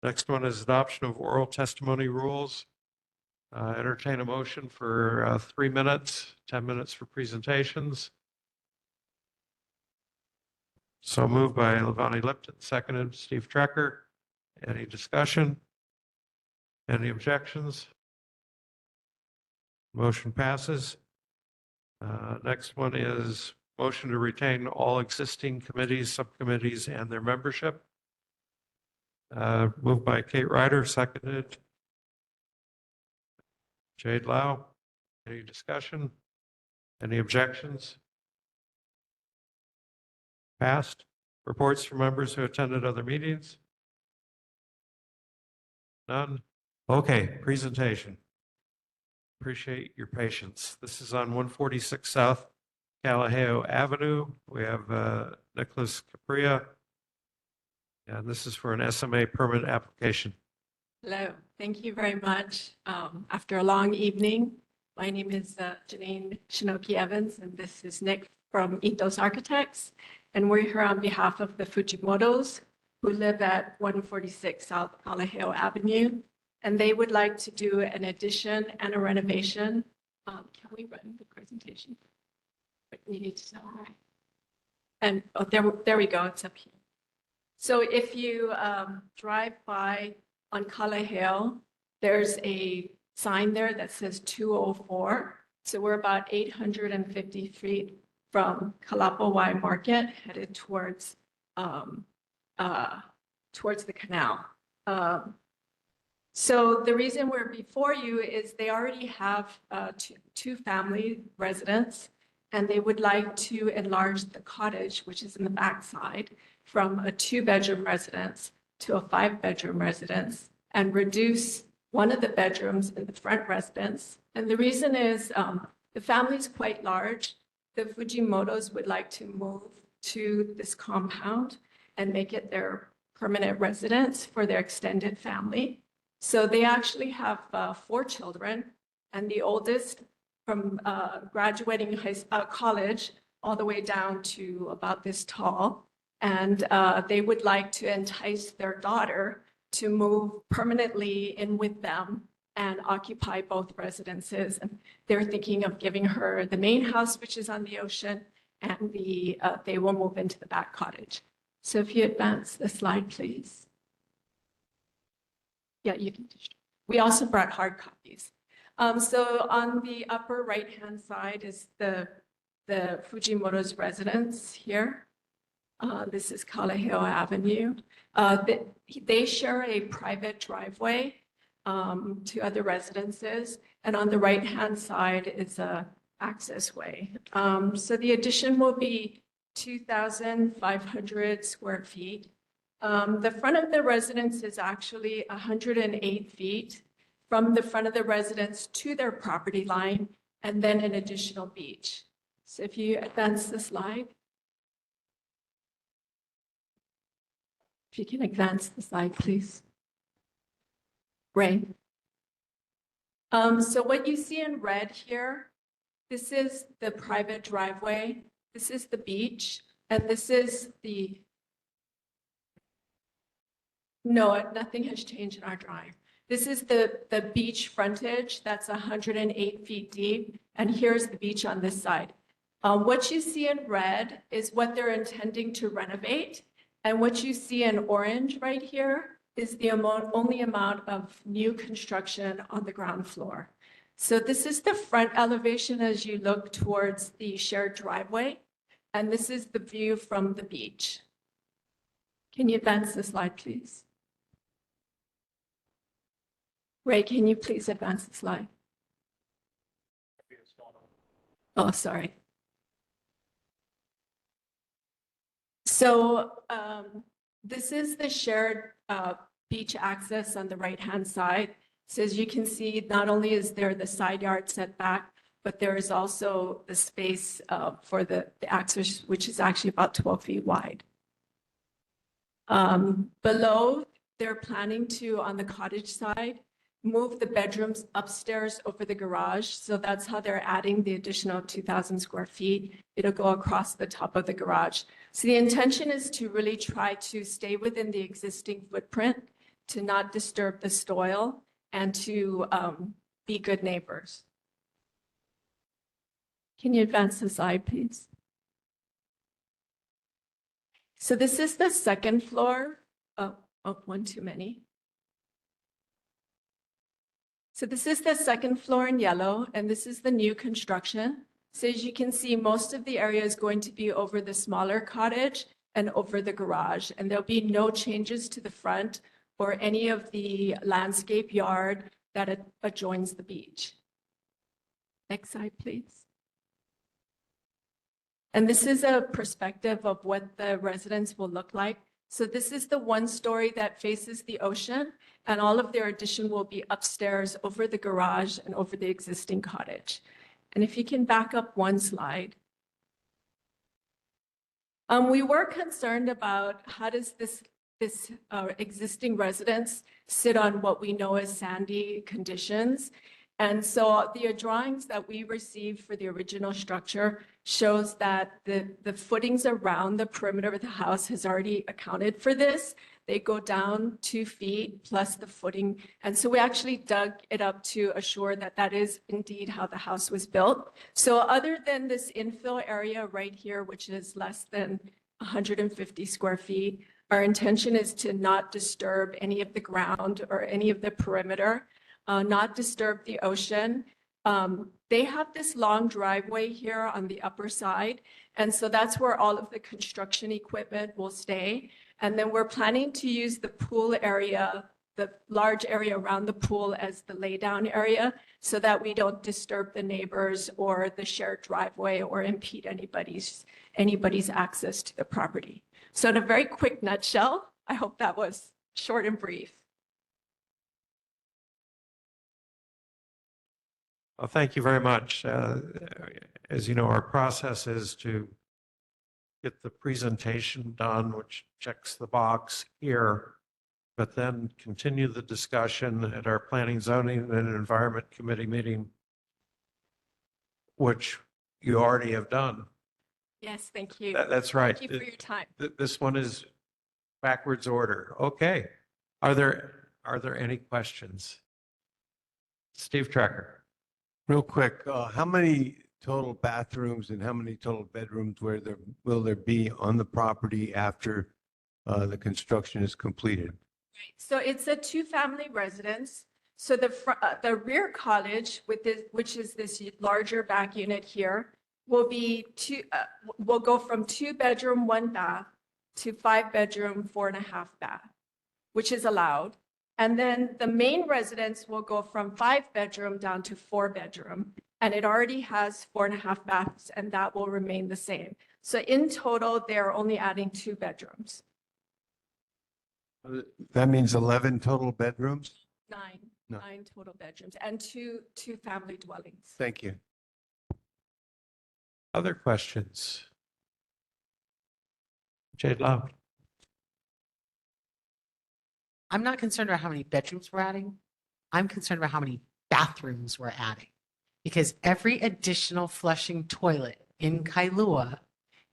Next one is adoption of oral testimony rules. Entertain a motion for 3 minutes, 10 minutes for presentations. So moved by Levani Lipton, seconded Steve Trecker. Any discussion? Any objections? Motion passes. Next one is motion to retain all existing committees, subcommittees, and their membership. Moved by Kate Ryder, seconded Jade Lau. Any discussion? Any objections? Passed. Reports from members who attended other meetings? None? Okay, presentation. Appreciate your patience. This is on 146 South Kalaheo Avenue. We have Nicholas Capria, and this is for an SMA permit application. Hello, thank you very much. After a long evening, my name is Janine Shinoki Evans, and this is Nick from Ethos Architects. And we're here on behalf of the Fujimotos who live at 146 South Kalaheo Avenue. And they would like to do an addition and a renovation. Can we run the presentation? But we need to know. And oh, there we go, it's up here. So if you drive by on Kalaheo, there's a sign there that says 204. So we're about 850 feet from Kalapawai Market, headed towards the canal. So the reason we're before you is they already have two family residents, and they would like to enlarge the cottage, which is in the backside, from a 2-bedroom residence to a 5-bedroom residence, and reduce one of the bedrooms in the front residence. And the reason is the family is quite large. The Fujimotos would like to move to this compound and make it their permanent residence for their extended family. So they actually have 4 children, and the oldest from graduating college all the way down to about this tall. And they would like to entice their daughter to move permanently in with them and occupy both residences. And they're thinking of giving her the main house, which is on the ocean, and they will move into the back cottage. So if you advance the slide, please. Yeah, you can. We also brought hard copies. So on the upper right-hand side is the Fujimoto's residence here. This is Kalaheo Avenue. They share a private driveway to other residences, and on the right-hand side is a access way. So the addition will be 2,500 square feet. The front of the residence is actually 108 feet from the front of the residence to their property line, and then an additional beach. So if you advance the slide. If you can advance the slide, please. Ray. So what you see in red here, this is the private driveway, this is the beach, and this is the No, nothing has changed in our drawing. This is the beach frontage that's 108 feet deep, and here's the beach on this side. What you see in red is what they're intending to renovate, and what you see in orange right here is the only amount of new construction on the ground floor. So this is the front elevation as you look towards the shared driveway, and this is the view from the beach. Can you advance the slide, please? Ray, can you please advance the slide? Oh, sorry. So this is the shared beach access on the right-hand side. So as you can see, not only is there the side yard setback, but there is also the space for the access, which is actually about 12 feet wide. Below they're planning to, on the cottage side, move the bedrooms upstairs over the garage. So that's how they're adding the additional 2,000 square feet. It'll go across the top of the garage. So the intention is to really try to stay within the existing footprint, to not disturb the soil, and to be good neighbors. Can you advance the slide, please? So this is the second floor. Oh, one too many. So this is the second floor in yellow, and this is the new construction. So as you can see, most of the area is going to be over the smaller cottage and over the garage, and there'll be no changes to the front or any of the landscape yard that adjoins the beach. Next slide, please. And this is a perspective of what the residence will look like. So this is the one story that faces the ocean, and all of their addition will be upstairs over the garage and over the existing cottage. And if you can back up one slide. We were concerned about how does this existing residence sit on what we know as sandy conditions. And so the drawings that we received for the original structure shows that the footings around the perimeter of the house has already accounted for this. They go down 2 feet plus the footing. And so we actually dug it up to assure that that is indeed how the house was built. So other than this infill area right here, which is less than 150 square feet, our intention is to not disturb any of the ground or any of the perimeter. Not disturb the ocean. They have this long driveway here on the upper side. And so that's where all of the construction equipment will stay. And then we're planning to use the pool area, the large area around the pool as the laydown area so that we don't disturb the neighbors or the shared driveway or impede anybody's access to the property. So in a very quick nutshell, I hope that was short and brief. Well, thank you very much. As you know, our process is to get the presentation done, which checks the box here, but then continue the discussion at our Planning, Zoning, and Environment Committee meeting, which you already have done. Yes, thank you. That's right. Thank you for your time. This one is backwards order. Okay. Are there any questions? Steve Trecker. Real quick, how many total bathrooms and how many total bedrooms will there be on the property after the construction is completed? So it's a two-family residence. So the rear cottage with this, which is this larger back unit here, will be will go from 2-bedroom, 1 bath to 5-bedroom, 4.5 bath, which is allowed. And then the main residence will go from 5-bedroom down to 4-bedroom. And it already has 4.5 baths, and that will remain the same. So in total, they're only adding 2 bedrooms. That means 11 total bedrooms? Nine total bedrooms and two family dwellings. Thank you. Other questions? Jade Love. I'm not concerned about how many bedrooms we're adding. I'm concerned about how many bathrooms we're adding. Because every additional flushing toilet in Kailua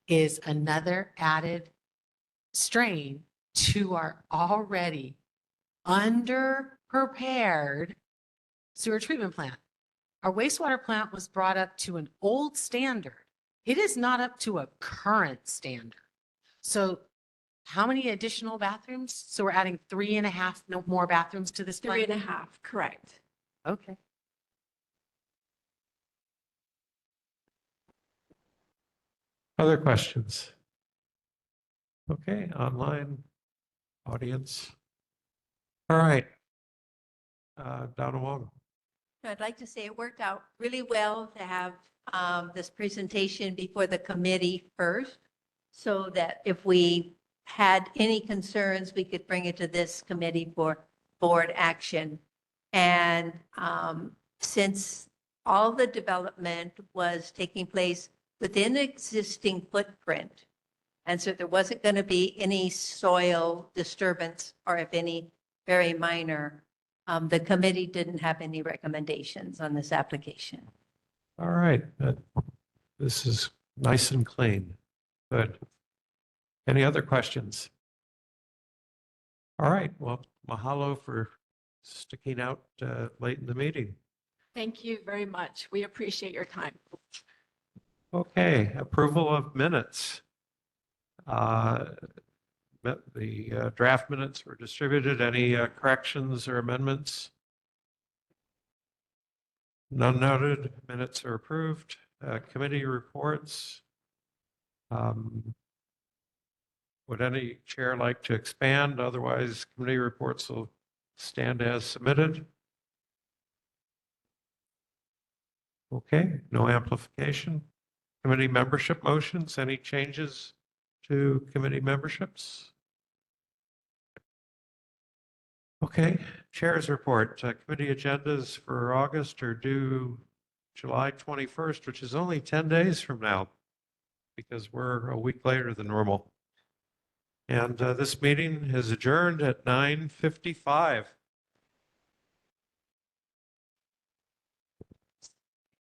is another added strain to our already underprepared sewer treatment plant. Our wastewater plant was brought up to an old standard. It is not up to a current standard. So how many additional bathrooms? So we're adding 3.5 more bathrooms to this plant? 3.5, correct. Okay. Other questions? Okay, online audience. All right. Donna Wong. I'd like to say it worked out really well to have this presentation before the committee first, so that if we had any concerns, we could bring it to this committee for board action. And since all the development was taking place within the existing footprint, and so there wasn't going to be any soil disturbance, or if any very minor. The committee didn't have any recommendations on this application. All right. This is nice and clean. Good. Any other questions? All right. Well, mahalo for sticking out late in the meeting. Thank you very much. We appreciate your time. Okay. Approval of minutes. The draft minutes were distributed. Any corrections or amendments? None noted. Minutes are approved. Committee reports. Would any chair like to expand? Otherwise, committee reports will stand as submitted. Okay, no amplification. Committee membership motions. Any changes to committee memberships? Okay, chair's report. Committee agendas for August are due July 21st, which is only 10 days from now because we're a week later than normal. And this meeting is adjourned at 9:55.